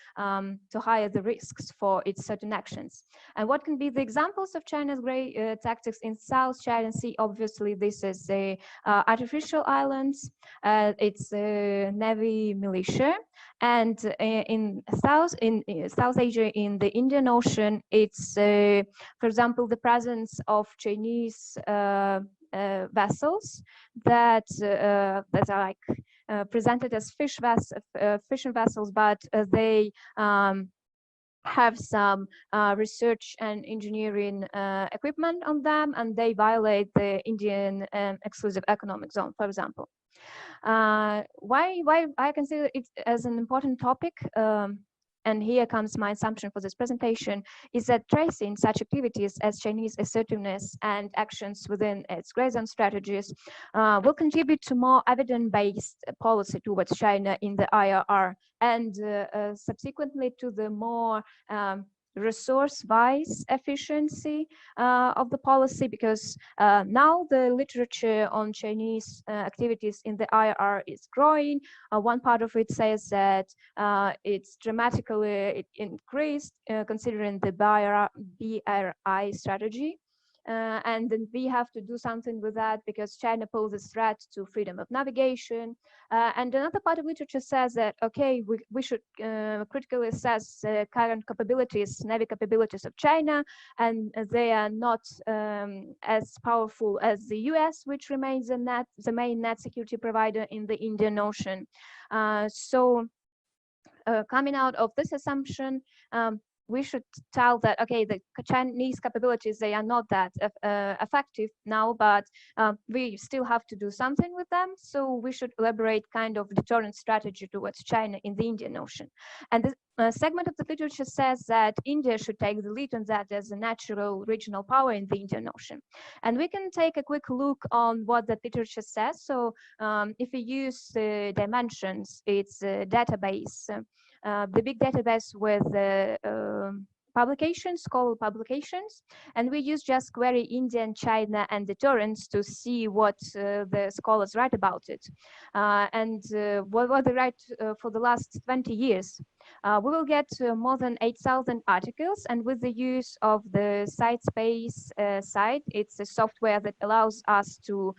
S12: hire the risks for its certain actions. And what can be the examples of China's gray tactics in South China Sea? Obviously, this is the artificial islands. It's Navy militia, and in South Asia, in the Indian Ocean, it's for example the presence of Chinese vessels that are like presented as fishing vessels, but they have some research and engineering equipment on them, and they violate the Indian exclusive economic zone, for example. Why I consider it as an important topic, and here comes my assumption for this presentation, is that tracing such activities as Chinese assertiveness and actions within its gray zone strategies will contribute to more evidence-based policy towards China in the IRR, and subsequently to the more resource-wise efficiency of the policy, because now the literature on Chinese activities in the IR is growing. One part of it says that it's dramatically increased considering the BRI strategy. And then we have to do something with that because China poses threat to freedom of navigation. And another part of literature says that, okay, we should critically assess current capabilities, Navy capabilities of China, and they are not as powerful as the US, which remains the main net security provider in the Indian Ocean. So coming out of this assumption, we should tell that, okay, the Chinese capabilities, they are not that effective now, but we still have to do something with them. So we should elaborate kind of deterrent strategy towards China in the Indian Ocean. And the segment of the literature says that India should take the lead on that as a natural regional power in the Indian Ocean. And we can take a quick look on what the literature says. So if we use the dimensions, it's a database, the big database with publications, scholar publications, and we use just query India and China and deterrence to see what the scholars write about it. And what they write for the last 20 years. We will get more than 8,000 articles, and with the use of the SiteSpace site, it's a software that allows us to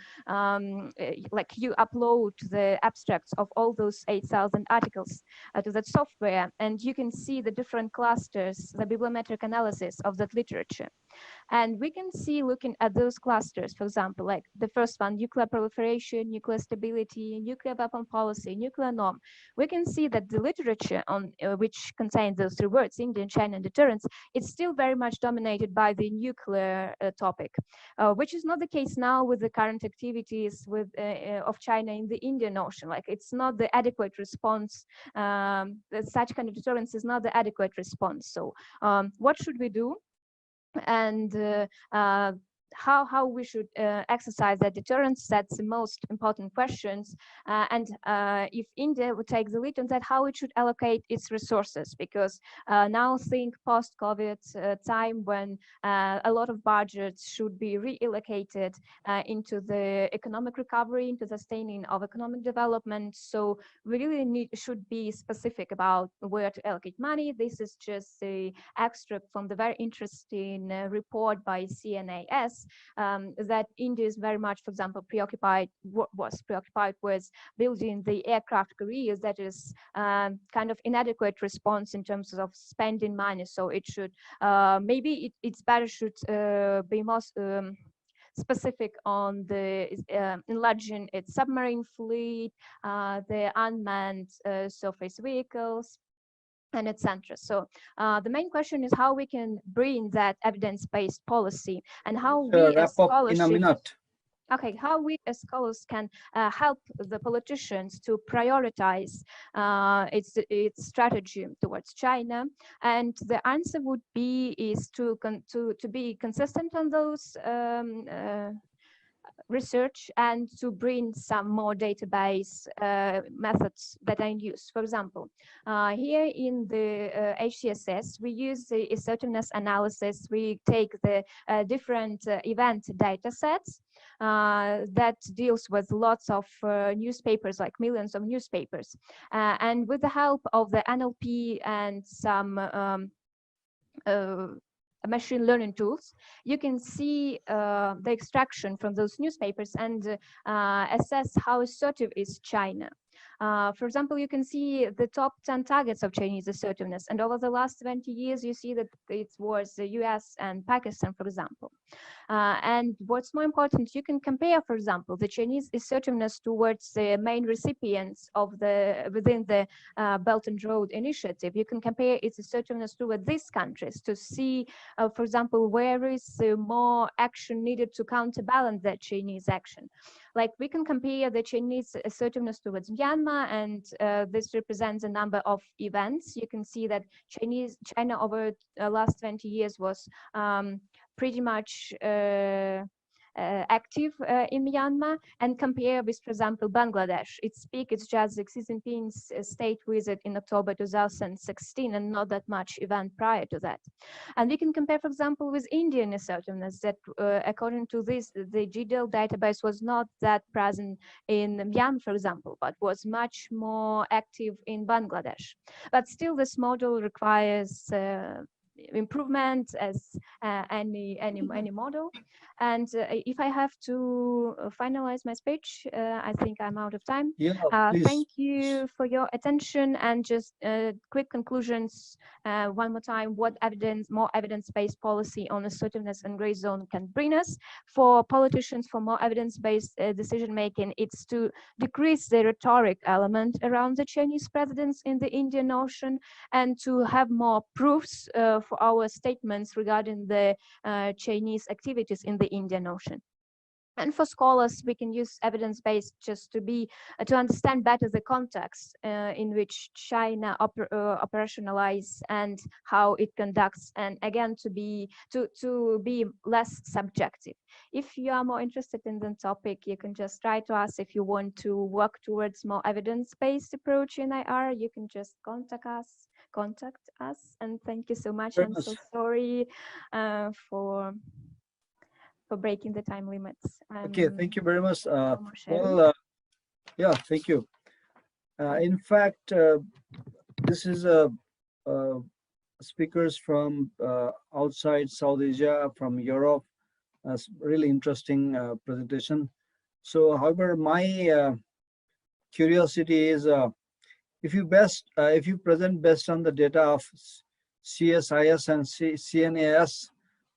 S12: like you upload the abstracts of all those 8,000 articles to that software, and you can see the different clusters, the bibliometric analysis of that literature. And we can see, looking at those clusters, for example, like the first one, nuclear proliferation, nuclear stability, nuclear weapon policy, nuclear norm, we can see that the literature on which contains those three words, Indian, China, and deterrence, it's still very much dominated by the nuclear topic, which is not the case now with the current activities with of China in the Indian Ocean. Like, it's not the adequate response. Such kind of deterrence is not the adequate response. So what should we do? And how we should exercise that deterrence. That's the most important questions. And if India would take the lead on that, how it should allocate its resources, because now think post-COVID time when a lot of budgets should be reallocated into the economic recovery, into the sustaining of economic development. So we really should be specific about where to allocate money. This is just a extract from the very interesting report by CNAS, that India is very much, for example, was preoccupied with building the aircraft carriers. That is kind of inadequate response in terms of spending money. So it should maybe it's better should be more specific on the enlarging its submarine fleet, the unmanned surface vehicles, and etc. So the main question is how we can bring that evidence-based policy, and how we as scholars how we as scholars can help the politicians to prioritize its strategy towards China. And the answer would be is to be consistent on those research, and to bring some more database methods that are in use. For example, here in the HCSS, we use the assertiveness analysis. We take the different event data sets that deals with lots of newspapers, like millions of newspapers. And with the help of the NLP and some machine learning tools, you can see the extraction from those newspapers and assess how assertive is China. For example, you can see the top 10 targets of Chinese assertiveness, and over the last 20 years, you see that it was the US and Pakistan, for example. And what's more important, you can compare, for example, the Chinese assertiveness towards the main recipients of within the Belt and Road Initiative. You can compare its assertiveness toward these countries to see, for example, where is more action needed to counterbalance that Chinese action. Like we can compare the Chinese assertiveness towards Myanmar, and this represents a number of events. You can see that China over the last 20 years was pretty much active in Myanmar, and compare with, for example, Bangladesh. Its peak is just Xi Jinping's state visit in October 2016, and not that much event prior to that. And we can compare, for example, with Indian assertiveness that, according to this, the GDL database was not that present in Myanmar, for example, but was much more active in Bangladesh. But still, this model requires improvement as any model. And if I have to finalize my speech, I think I'm out of time.
S2: Yeah,
S12: thank you for your attention, and just quick conclusions one more time. What more evidence-based policy on assertiveness and gray zone can bring us? For politicians, for more evidence-based decision making, it's to decrease the rhetoric element around the Chinese presidents in the Indian Ocean, and to have more proofs for our statements regarding the Chinese activities in the Indian Ocean. And for scholars, we can use evidence-based just to understand better the context in which China operationalizes and how it conducts, and again to be less subjective. If you are more interested in the topic, you can just write to us. If you want to work towards more evidence-based approach in IR, you can just contact us. And thank you so much. I'm so sorry for breaking the time limits.
S2: Okay, thank you very much. Yeah, thank you. In fact, this is speakers from outside South Asia, from Europe. Really interesting presentation. So, however, my curiosity is, if you present based on the data of CSIS and CNAS,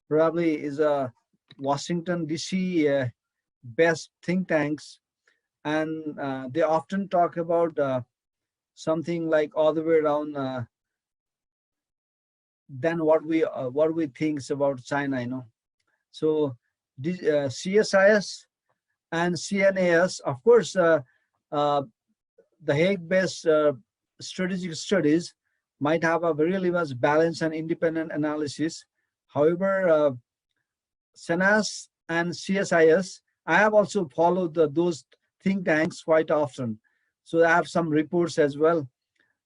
S2: probably is a Washington DC best think tanks, and they often talk about something like all the way around than what we think about China, you know. So CSIS and CNAS, of course, the Hague-based strategic studies might have a really much balanced and independent analysis. However, CNAS and CSIS. I have also followed those think tanks quite often. So I have some reports as well.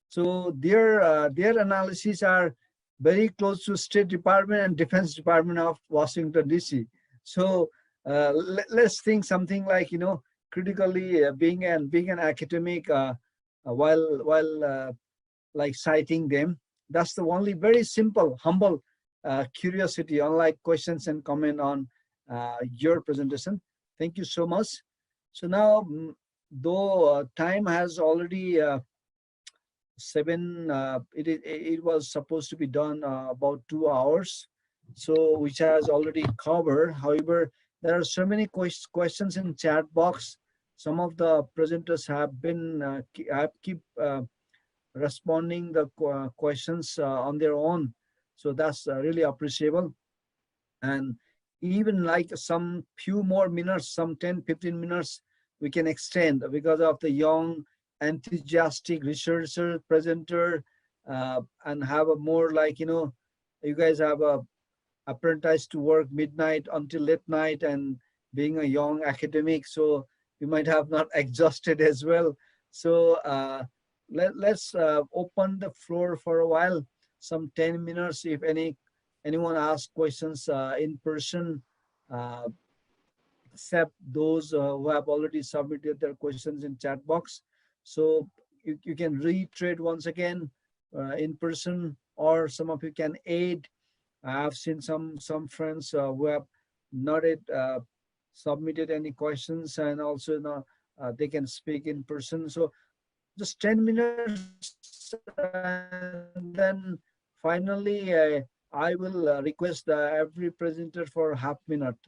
S2: So their analyses are very close to State Department and Defense Department of Washington DC. So let's think something like, you know, critically being an academic while like citing them. That's the only very simple, humble curiosity, unlike questions and comment on your presentation. Thank you so much. So now, though time has already it was supposed to be done about 2 hours, so which has already covered. However, there are so many questions in chat box. Some of the presenters have been have keep responding the questions on their own, so that's really appreciable. And even like some few more minutes, some 10-15 minutes we can extend because of the young enthusiastic researcher presenter, and have a more like, you know, you guys have a apprentice to work midnight until late night, and being a young academic, so you might have not exhausted as well. So let's open the floor for a while, some 10 minutes, if anyone asks questions in person, uh, except those who have already submitted their questions in chat box. So you can reiterate once again in person, or some of you can aid. I've seen some friends who have not yet submitted any questions, and also they can speak in person. So just 10 minutes, and then finally I will request every presenter for half minute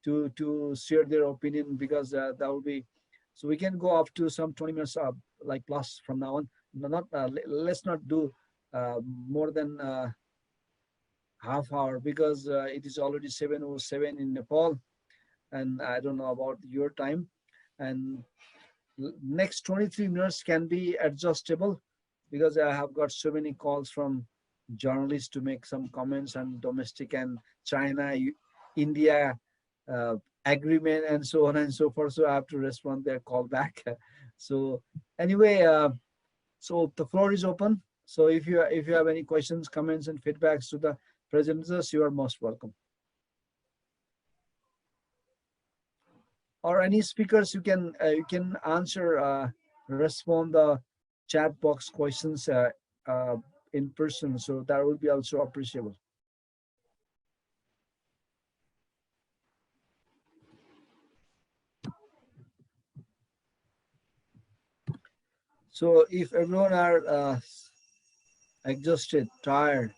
S2: to share their opinion, because that will be, so we can go up to some 20 minutes like plus from now on. Not let's not do more than half hour, because it is already 7:07 in Nepal, and I don't know about your time. And next 23 minutes can be adjustable, because I have got so many calls from journalists to make some comments on domestic and China, India agreement, and so on and so forth. So I have to respond their call back. So anyway, so the floor is open. So if you have any questions, comments, and feedbacks to the presenters, you are most welcome. Or any speakers, you can answer, respond the chat box questions in person. So that will be also appreciable. So if everyone are exhausted, tired,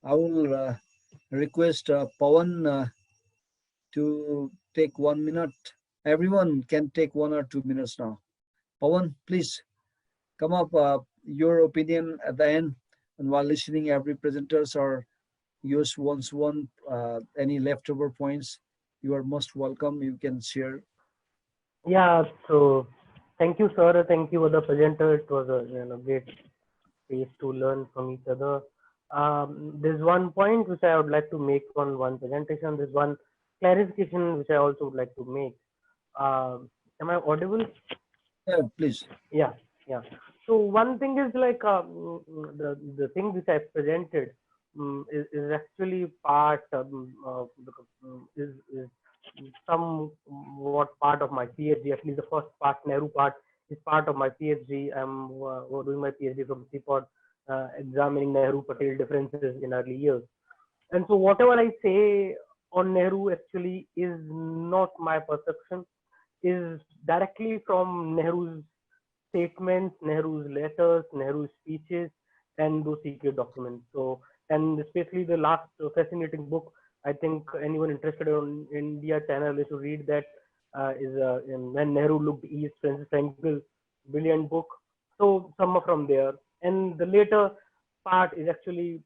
S2: I will request Pavan to take 1 minute. Everyone can take 1 or 2 minutes now. Pavan, please come up your opinion at the end, and while listening every presenters, or use once one any leftover points, you are most welcome. You can share.
S4: Yeah, so thank you, sir. Thank you, other presenter. It was a great space to learn from each other. There's one point which I would like to make on one presentation. There's one clarification which I also would like to make. Am I audible?
S2: Yeah, please.
S4: Yeah, yeah. So one thing is like the thing which I presented is actually part is somewhat part of my PhD. At least the first part, Nehru part, is part of my PhD. I'm doing my PhD from Teapot, examining Nehru Patel differences in early years. And so whatever I say on Nehru actually is not my perception, is directly from Nehru's statements, Nehru's letters, Nehru's speeches, and those secret documents. So, and especially the last fascinating book, I think anyone interested in India-China Relations should read that, is When Nehru Looked East, Francis Frankel's brilliant book. So, some are from there. And the later part is actually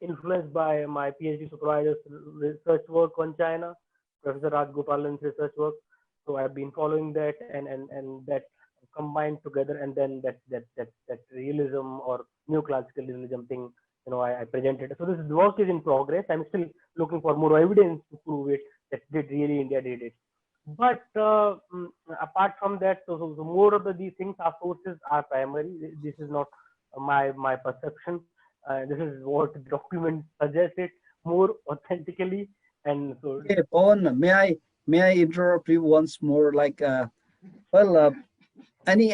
S4: influenced by my PhD supervisor's research work on China, Professor Rajgopalan's research work. So I've been following that, and that combined together, and then that realism or neoclassical realism thing I presented. So this work is in progress. I'm still looking for more evidence to prove it that did really India did it. But apart from that, so more of these things are sources are primary. This is not my perception. This is what the document suggests it more authentically. And so,
S2: Okay, Pavan, may I interrupt you once more? Like, any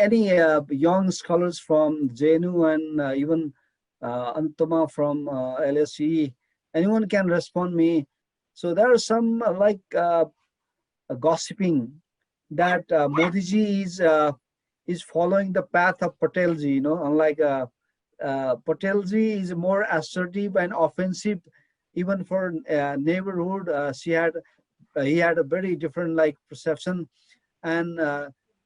S2: young scholars from JNU and even Antoma from LSE, anyone can respond me. So there are some gossiping that Modi ji is following the path of Patelji. Unlike Patelji is more assertive and offensive, even for neighborhood. He had a very different perception, and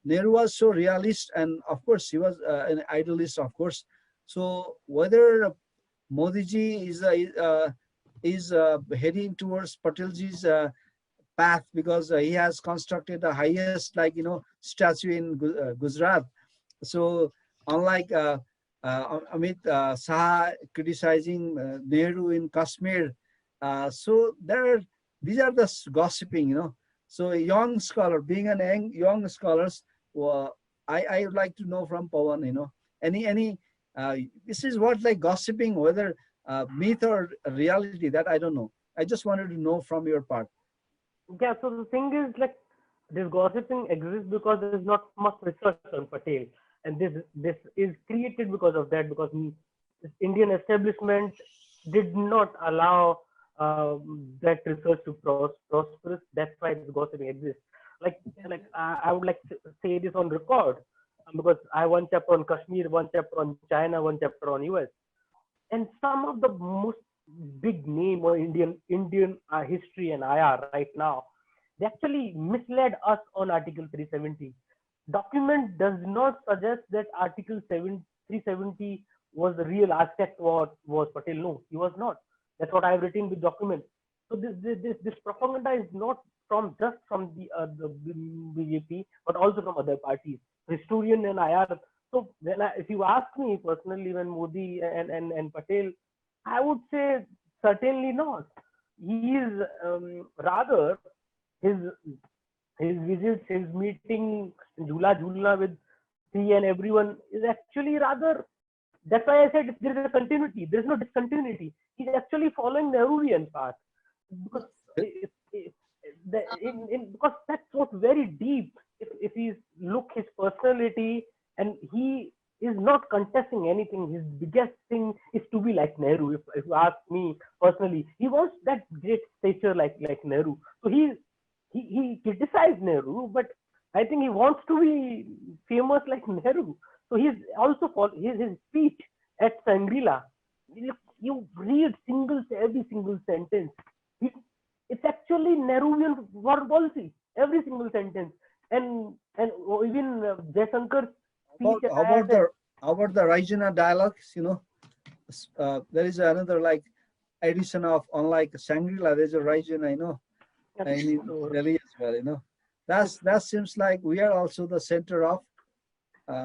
S2: Nehru was so realist, and of course he was an idealist, of course. So whether Modi ji is heading towards Patelji's path, because he has constructed the highest statue in Gujarat. So unlike Amit Shah criticizing Nehru in Kashmir, so these are the gossiping. So a young scholar, being an young scholars, I would like to know from Pavan, any this is what gossiping, whether myth or reality, that I don't know. I just wanted to know from your part.
S4: yeah, so the thing is, this gossiping exists because there is not much research on Patel, and this is created because of that, because this Indian establishment did not allow that research to prosper. That's why this gossiping exists. I would like to say this on record, because I have one chapter on Kashmir, one chapter on China, one chapter on US, and some of the most big name or Indian history and IR right now, they actually misled us on Article 370. Document does not suggest that Article 370 was the real architect was Patel. No, he was not. That's what I have written with document. So this propaganda is not just from the BJP, but also from other parties, historian and IR. So if you ask me personally, when Modi and Patel, I would say certainly not. He is rather his visits, his meeting Jhula with he and everyone is actually rather. That's why I said there is a continuity. There is no discontinuity. He's actually following the Nehruvian path, because because that's what's very deep. If you look his personality, and he is not contesting anything. His biggest thing is to be like Nehru. If you ask me personally, he wants that great stature like Nehru. So he criticized Nehru, but I think he wants to be famous like Nehru. So he's also for his speech at Shangri-La. You read every single sentence. It's actually Nehruvian foreign policy. Every single sentence, and even Jaisankar's speech.
S2: How about the regional dialogues? There is another edition of, unlike Shangri-La, there's a region in Delhi as well. That seems like we are also the center of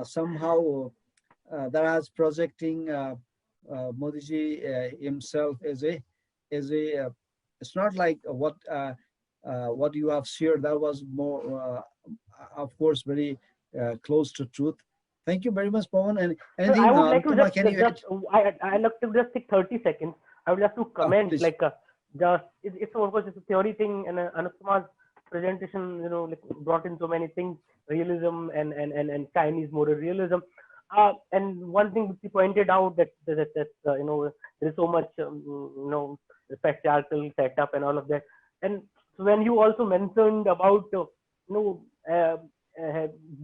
S2: somehow that has projecting Modi ji himself as a it's not like what you have shared. That was more of course very close to truth. Thank you very much, Pavan. And anything,
S4: I would like to
S2: I
S4: like to just take 30 seconds. I would like to comment, it's of course it's a theory thing, and Anushma's presentation, brought in so many things, realism and Chinese moral realism. And one thing which he pointed out that there is so much patriarchal setup and all of that. And so when you also mentioned about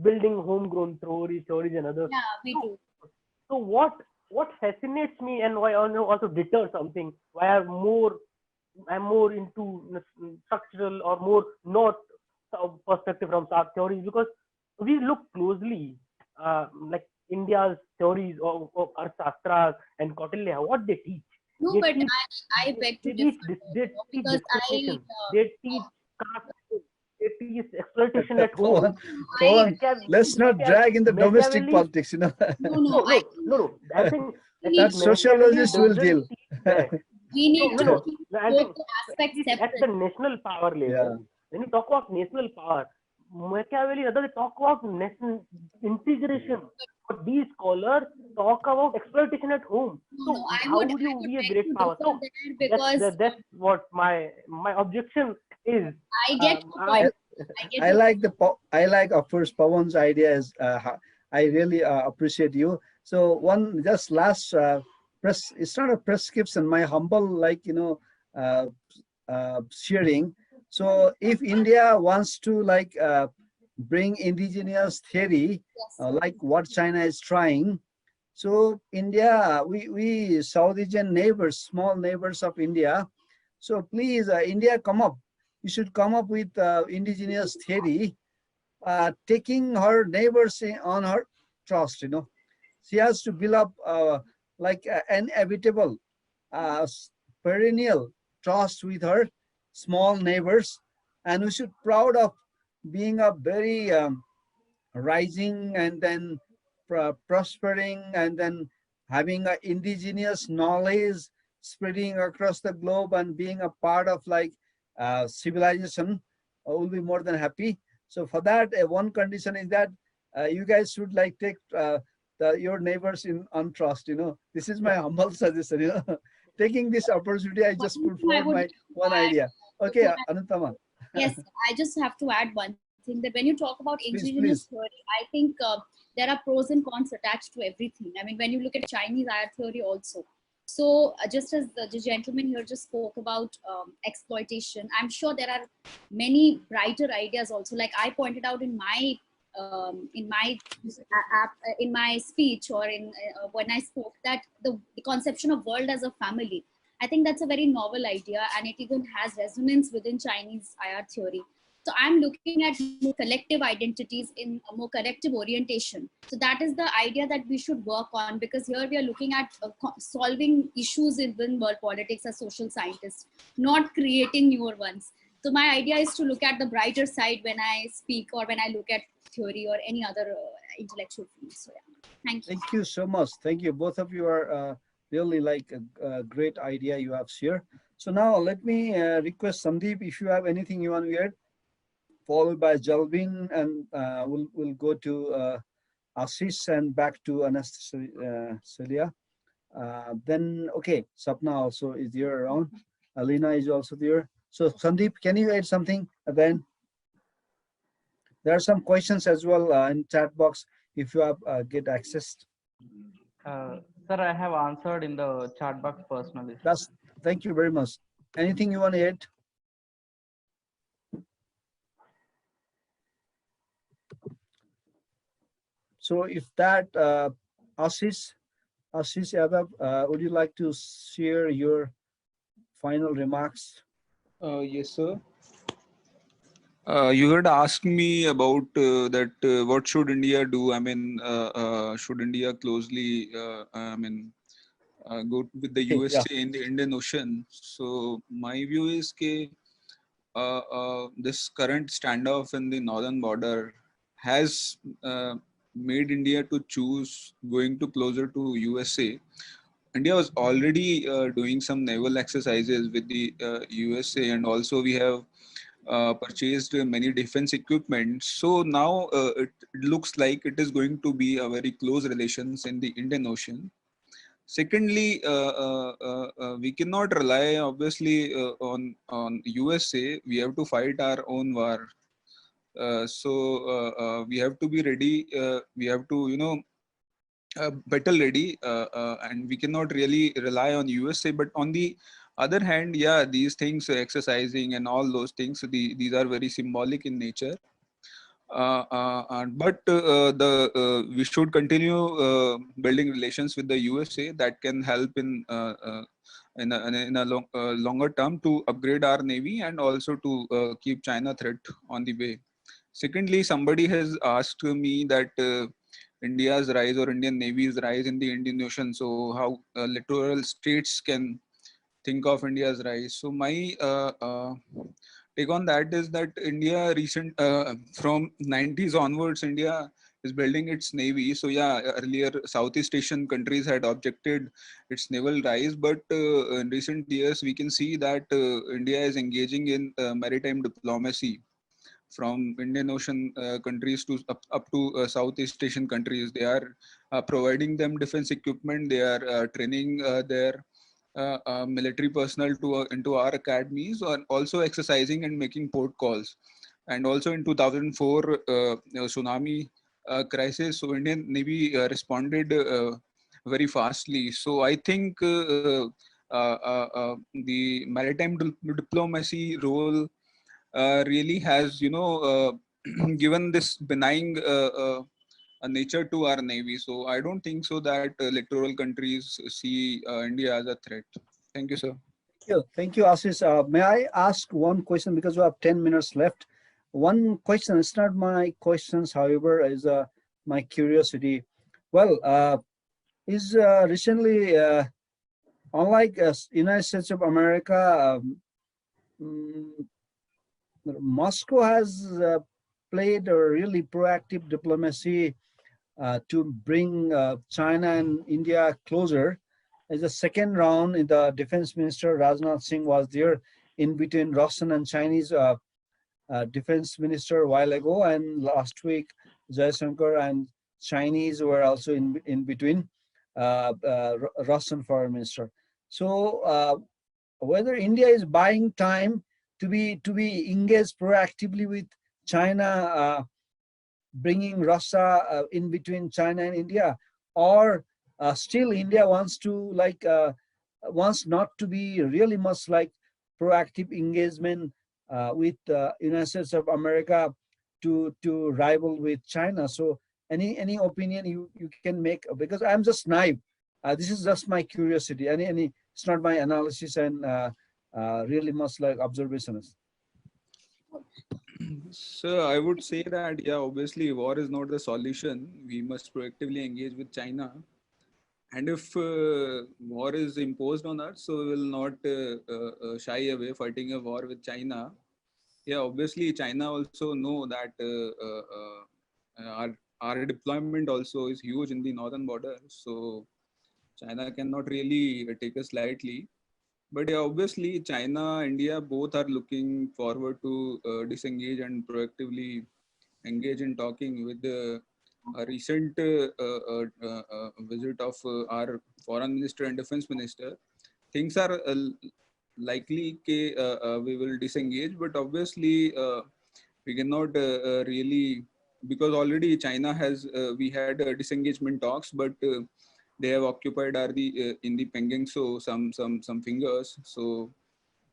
S4: building homegrown theories and others.
S11: Yeah, we do.
S4: So what fascinates me, and why also deters something, why I'm more into structural or more north perspective from South theories, because we look closely like India's theories of Arthashastras and Kautilya, what they teach.
S11: No,
S4: they
S11: but
S4: teach,
S11: I beg to differ because
S4: they teach caste, they teach exploitation at home.
S2: Let's not drag in the domestic politics,
S11: No.
S4: I think
S11: We
S2: That
S11: need
S4: It necessarily
S2: sociologist will
S4: doesn't
S2: deal.
S4: teach that.
S11: we need
S4: No,
S11: to
S4: no.
S11: keep
S4: I
S11: both
S4: think
S11: the
S4: at
S11: aspects
S4: least at the
S11: separate.
S4: national power level,
S2: Yeah.
S4: when you talk about national power, Machiavelli and others talk about national integration. But these scholars talk about exploitation at home.
S11: No,
S4: So
S11: no, I
S4: how
S11: would
S4: would you be a
S11: beg
S4: great
S11: to
S4: power?
S11: differ
S4: So
S11: there because
S4: that's what my objection is.
S11: I get your
S4: I
S11: point. I get
S2: I
S11: your
S2: like I like of course Pavan's idea is I really appreciate you. So one just last press, it's not a prescription, my humble like uh, sharing. So if India wants to like bring indigenous theory
S11: yes.
S2: like what China is trying, so India, we South Asian neighbors, small neighbors of India, so please India come up, you should come up with indigenous theory, taking her neighbors on her trust, she has to build up like an inevitable perennial trust with her small neighbors, and we should proud of being a very rising and then prospering and then having a indigenous knowledge spreading across the globe and being a part of like civilization, will be more than happy. So for that, one condition is that you guys should like take your neighbors in on trust. This is my humble suggestion. Taking this opportunity, I just
S11: One
S2: put
S11: thing I
S2: forward
S11: would
S2: my one
S11: add
S2: idea. Okay,
S11: before
S2: Anutama.
S11: yes, I just have to add one thing that when you talk about
S2: Please,
S11: indigenous
S2: please.
S11: theory, I think there are pros and cons attached to everything. I mean, when you look at Chinese IR theory also. So just as the gentleman here just spoke about exploitation, I'm sure there are many brighter ideas also. Like I pointed out in my speech or in when I spoke that the conception of world as a family. I think that's a very novel idea, and it even has resonance within Chinese IR theory. So I'm looking at more collective identities in a more collective orientation. So that is the idea that we should work on, because here we are looking at solving issues in world politics as social scientists, not creating newer ones. So my idea is to look at the brighter side when I speak or when I look at theory or any other intellectual field. So yeah, thank you.
S2: Thank you so much. Thank you. Both of you are really like a great idea you have shared. So now let me request Sandeep, if you have anything you want to add, followed by Jelvin, and we'll go to Ashish and back to Anastasia. Then, okay, Sapna also is there around. Aleena is also there. So Sandeep, can you add something at the end? There are some questions as well in chat box if you have get access.
S5: Sir, I have answered in the chat box personally.
S2: Thank you very much. Anything you want to add? So if that, Ashish Yadav, would you like to share your final remarks?
S8: Yes, sir. You had asked me about that. What should India do? I mean, should India closely? Go with the USA
S2: Yeah.
S8: in the Indian Ocean. So my view is that this current standoff in the northern border has made India to choose going to closer to USA. India was already doing some naval exercises with the USA, and also we have purchased many defense equipment. So now it looks like it is going to be a very close relations in the Indian Ocean. Secondly, we cannot rely obviously on USA. We have to fight our own war. We have to be ready. We have to battle ready, and we cannot really rely on USA. But on the other hand, yeah, these things, exercising and all those things, these are very symbolic in nature. We should continue building relations with the USA that can help in a longer term to upgrade our navy and also to keep China threat on the way. Secondly, somebody has asked me that India's rise or Indian Navy's rise in the Indian Ocean. So how littoral states can think of India's rise. So my take on that is that India from 90s onwards, India is building its navy. So yeah, earlier Southeast Asian countries had objected its naval rise, but in recent years we can see that India is engaging in maritime diplomacy from Indian Ocean countries to up to Southeast Asian countries. They are providing them defense equipment. They are training their military personnel into our academies, or also exercising and making port calls. And also in 2004 tsunami crisis, so Indian Navy responded very fastly. So I think the maritime diplomacy role really has, given this benign a nature to our navy. So I don't think so that littoral countries see India as a threat. Thank you, sir.
S2: Thank you, Ashish. May I ask one question, because we have 10 minutes left? One question, it's not my questions, however, is my curiosity. Well, is recently, unlike United States of America, Moscow has played a really proactive diplomacy to bring China and India closer. As the second round, in the defense minister Rajnath Singh was there in between Russian and Chinese defense minister a while ago, and last week Jaishankar and Chinese were also in between Russian foreign minister. So whether India is buying time to be engaged proactively with China, bringing Russia in between China and India, or still India wants to wants not to be really much like proactive engagement with United States of America to rival with China. So any opinion you can make, because I'm just naive. This is just my curiosity. It's not my analysis and really much like observations.
S8: So I would say that, yeah, obviously war is not the solution. We must proactively engage with China. And if war is imposed on us, so we will not shy away fighting a war with China. Yeah, obviously China also know that our deployment also is huge in the northern border. So China cannot really take us lightly. But yeah, obviously China, India, both are looking forward to disengage and proactively engage in talking. With the recent visit of our foreign minister and defense minister, things are likely we will disengage, but obviously we cannot really, because already China has, we had disengagement talks, but they have occupied in the Pengang, so some fingers. So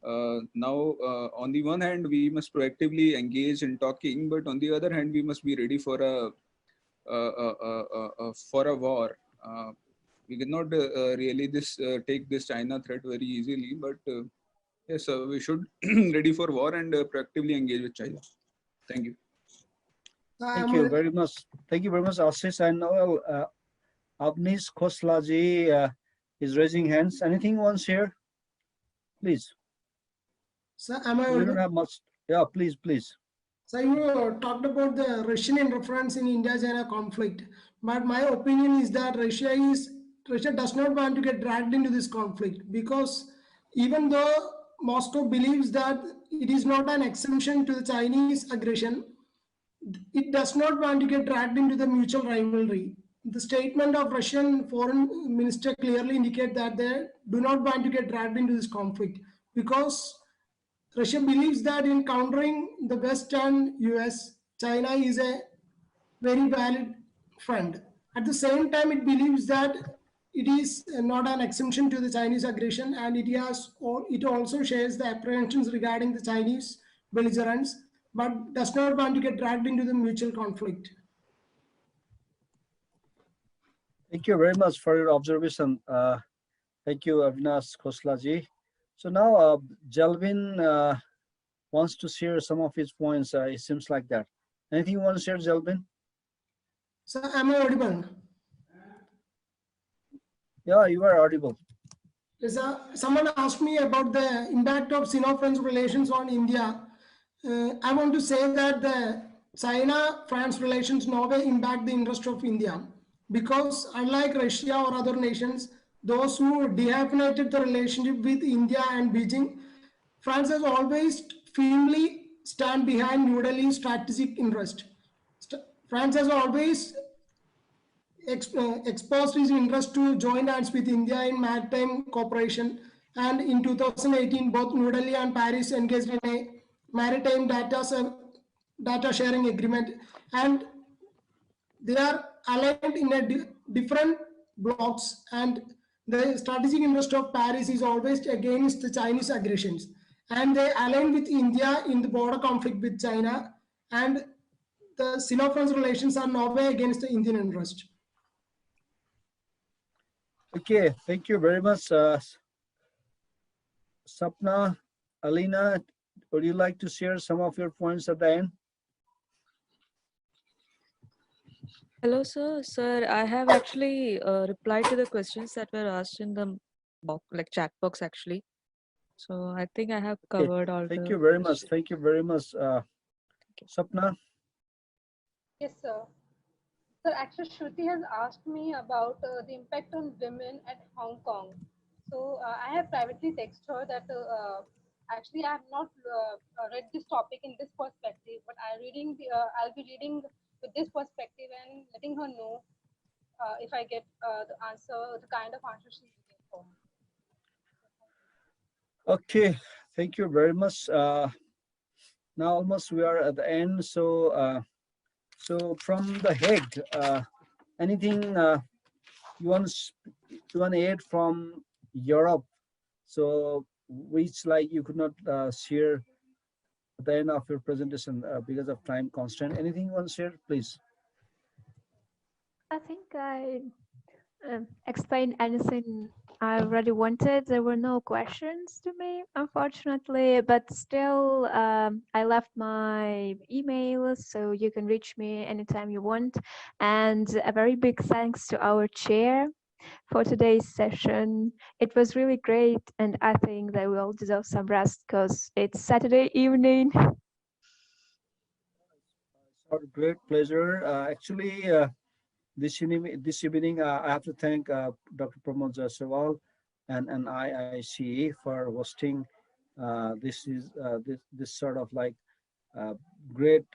S8: now on the one hand we must proactively engage in talking, but on the other hand we must be ready for a war. We cannot really take this China threat very easily, but yes, we should ready for war and proactively engage with China. Thank you.
S2: Thank you very much. Thank you very much, Ashish. And well, Avnish Khoslaji is raising hands. Anything you want to share? Please.
S7: Sir, am I
S2: We
S7: audible?
S2: don't have much. Yeah, please.
S7: So you talked about the Russian interference in India-China conflict, but my opinion is that Russia does not want to get dragged into this conflict, because even though Moscow believes that it is not an exemption to the Chinese aggression, it does not want to get dragged into the mutual rivalry. The statement of Russian foreign minister clearly indicate that they do not want to get dragged into this conflict, because Russia believes that in countering the West and US, China is a very valid friend. At the same time, it believes that it is not an exemption to the Chinese aggression, and it also shares the apprehensions regarding the Chinese belligerents, but does not want to get dragged into the mutual conflict.
S2: Thank you very much for your observation. Thank you, Avinash Khoslaji. So now Jelvin wants to share some of his points. It seems like that. Anything you want to share, Jelvin?
S7: So am I audible?
S2: Yeah, you are audible.
S7: Someone asked me about the impact of Sino-French relations on India. I want to say that the China-France relations no way impact the interest of India, because unlike Russia or other nations, those who dehyphenated the relationship with India and Beijing, France has always firmly stand behind New Delhi's strategic interest. France has always exposed his interest to join hands with India in maritime cooperation. And in 2018, both New Delhi and Paris engaged in a maritime data sharing agreement, and they are aligned in a different blocks. And the strategic interest of Paris is always against the Chinese aggressions, and they align with India in the border conflict with China, and the Sino-French relations are no way against the Indian interest.
S2: Okay, thank you very much, Sapna. Aleena, would you like to share some of your points at the end?
S9: Hello, sir. Sir, I have actually replied to the questions that were asked in the box, like chat box, actually. So I think I have covered all.
S2: Thank
S9: the
S2: you very much.
S9: questions.
S2: Thank you very much, Sapna.
S10: Yes, sir. Sir, actually, Shruti has asked me about the impact on women at Hong Kong. So I have privately texted her that actually I have not read this topic in this perspective, but I'll be reading with this perspective and letting her know if I get the answer, the kind of answer she's looking for.
S2: Okay, thank you very much. Now almost we are at the end. So, so from the Hague, anything you want to add from Europe? So which like you could not share at the end of your presentation because of time constraint. Anything you want to share, please?
S12: I think I explained anything I already wanted. There were no questions to me, unfortunately, but still, I left my email, so you can reach me anytime you want. And a very big thanks to our chair for today's session. It was really great, and I think that we all deserve some rest because it's Saturday evening.
S2: It's our great pleasure. Actually, this evening, I have to thank Dr. Pramod Jaiswal and IICA for hosting this sort of like great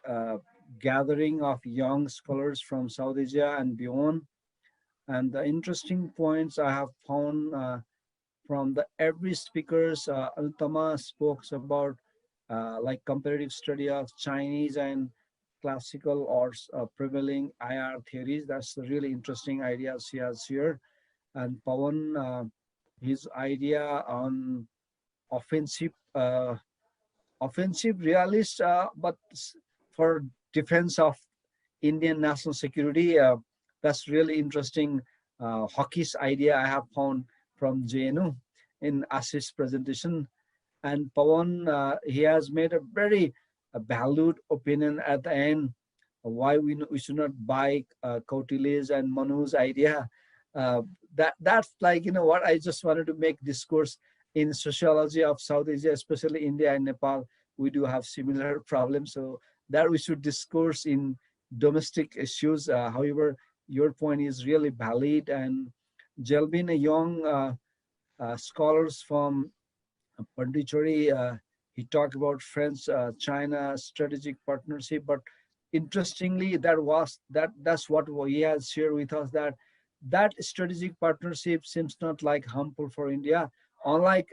S2: gathering of young scholars from South Asia and beyond. And the interesting points I have found from the every speakers, Altama spoke about like comparative study of Chinese and classical or prevailing IR theories. That's the really interesting ideas he has here. And Pavan, his idea on offensive, offensive realist, but for defense of Indian national security. That's really interesting. Hawkish idea I have found from JNU in Ashish presentation. And Pavan, he has made a very valued opinion at the end why we should not buy Kautilya's and Manu's idea. That's like, you know what, I just wanted to make discourse in sociology of South Asia, especially India and Nepal. We do have similar problems, so that we should discourse in domestic issues. However, your point is really valid. And Jelvin, a young scholars from Pondicherry, he talked about French-China strategic partnership, but interestingly, that's what he has shared with us, that that strategic partnership seems not like harmful for India. Unlike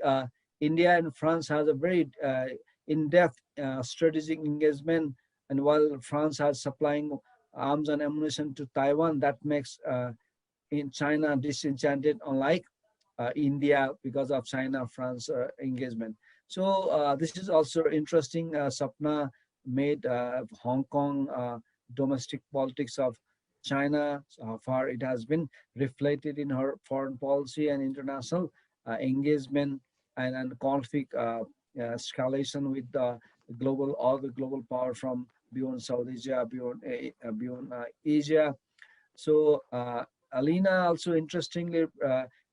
S2: India and France has a very in-depth strategic engagement, and while France has supplying arms and ammunition to Taiwan, that makes in China disenchanted, unlike India, because of China-France engagement. So this is also interesting. Sapna made Hong Kong domestic politics of China, so how far it has been reflected in her foreign policy and international engagement and conflict escalation with the all the global power from beyond South Asia, beyond Asia. So Aleena also interestingly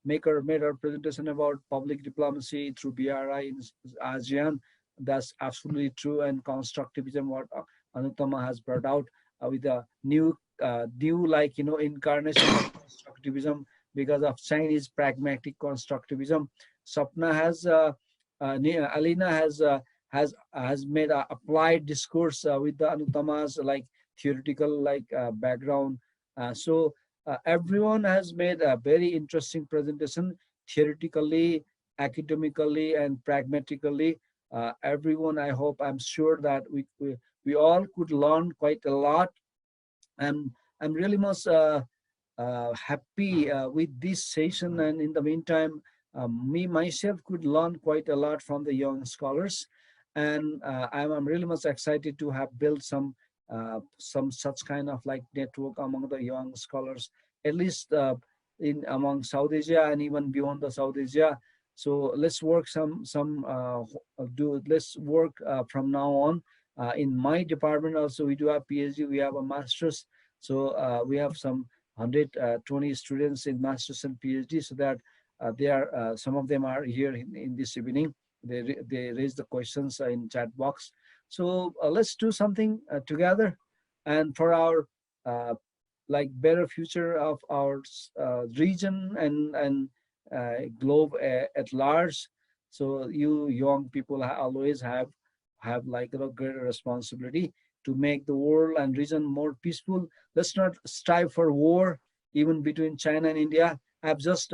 S2: made her presentation about public diplomacy through BRI in ASEAN. that's absolutely true. And constructivism, what Anutama has brought out with a new, like, incarnation of constructivism because of Chinese pragmatic constructivism. Sapna has, Aleena has made a applied discourse with the Anutama's like theoretical like background. Everyone has made a very interesting presentation, theoretically, academically, and pragmatically. Everyone, I hope, I'm sure that we all could learn quite a lot. And I'm really most happy with this session. And in the meantime, me myself could learn quite a lot from the young scholars. And I'm really much excited to have built some such kind of like network among the young scholars, at least in among South Asia and even beyond the South Asia. So let's work let's work from now on. In my department also, we do have PhD, we have a master's. So we have some 120 students in master's and PhD, so that they are some of them are here in this evening. They raise the questions in chat box. So let's do something together, and for our like better future of our region and globe at large. So you young people always have like a greater responsibility to make the world and region more peaceful. Let's not strive for war, even between China and India. I've just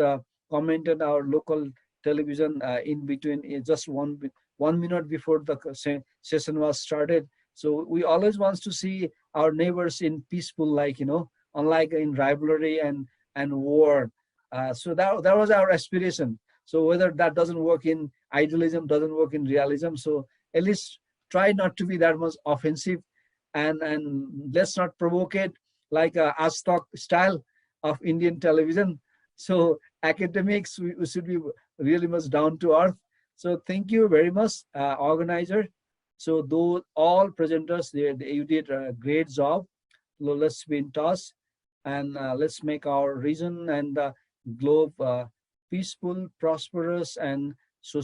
S2: commented our local television in between, just 1 minute before the session was started. So we always want to see our neighbors in peaceful, like, unlike in rivalry and war. So that was our aspiration. So whether that doesn't work in idealism, doesn't work in realism, so at least try not to be that much offensive, and let's not provoke it like a Aztec style of Indian television. So academics, we should be really much down to earth. So thank you very much, organizer. So those all presenters, you did a great job. Let's be in touch, and let's make our region and the globe peaceful, prosperous, and so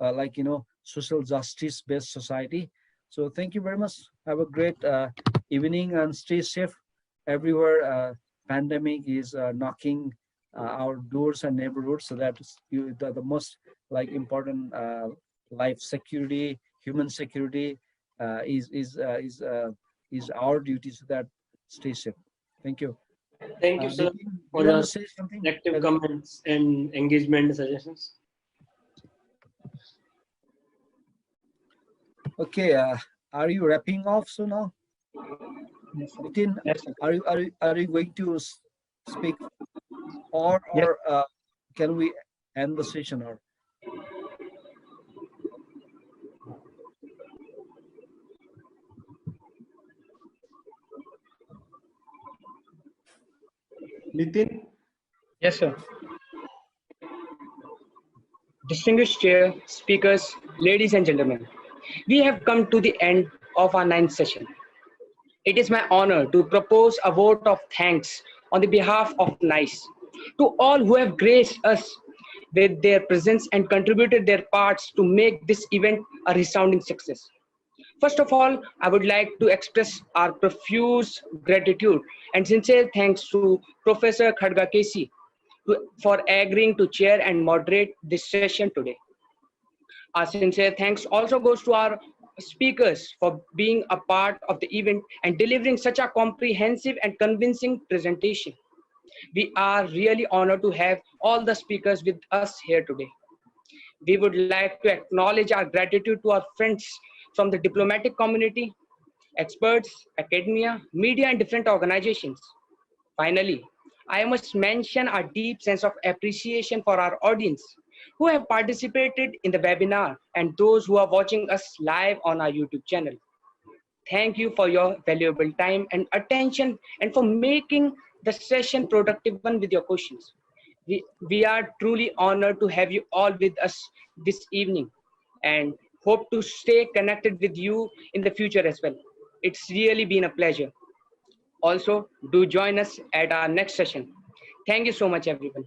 S2: like social justice based society. So thank you very much. Have a great evening and stay safe everywhere. Pandemic is knocking our doors and neighborhoods, so that the most like important life security, human security is our duty, so that stay safe. Thank you.
S13: Thank you, sir, for
S2: you
S13: your
S2: say something?
S13: active comments and engagement suggestions.
S2: Okay, are you wrapping off so now? Nitin,
S13: yes,
S2: are you going to speak, or can we end the session? Or
S3: Nitin?
S1: Yes, sir. Distinguished chair, speakers, ladies and gentlemen, we have come to the end of our 9th session. It is my honor to propose a vote of thanks on the behalf of NICE to all who have graced us with their presence and contributed their parts to make this event a resounding success. First of all, I would like to express our profuse gratitude and sincere thanks to Professor Khadga KC for agreeing to chair and moderate this session today. Our sincere thanks also goes to our speakers for being a part of the event and delivering such a comprehensive and convincing presentation. We are really honored to have all the speakers with us here today. We would like to acknowledge our gratitude to our friends from the diplomatic community, experts, academia, media, and different organizations. Finally, I must mention our deep sense of appreciation for our audience who have participated in the webinar and those who are watching us live on our YouTube channel. Thank you for your valuable time and attention and for making the session productive one with your questions. We are truly honored to have you all with us this evening and hope to stay connected with you in the future as well. It's really been a pleasure. Also, do join us at our next session. Thank you so much, everyone.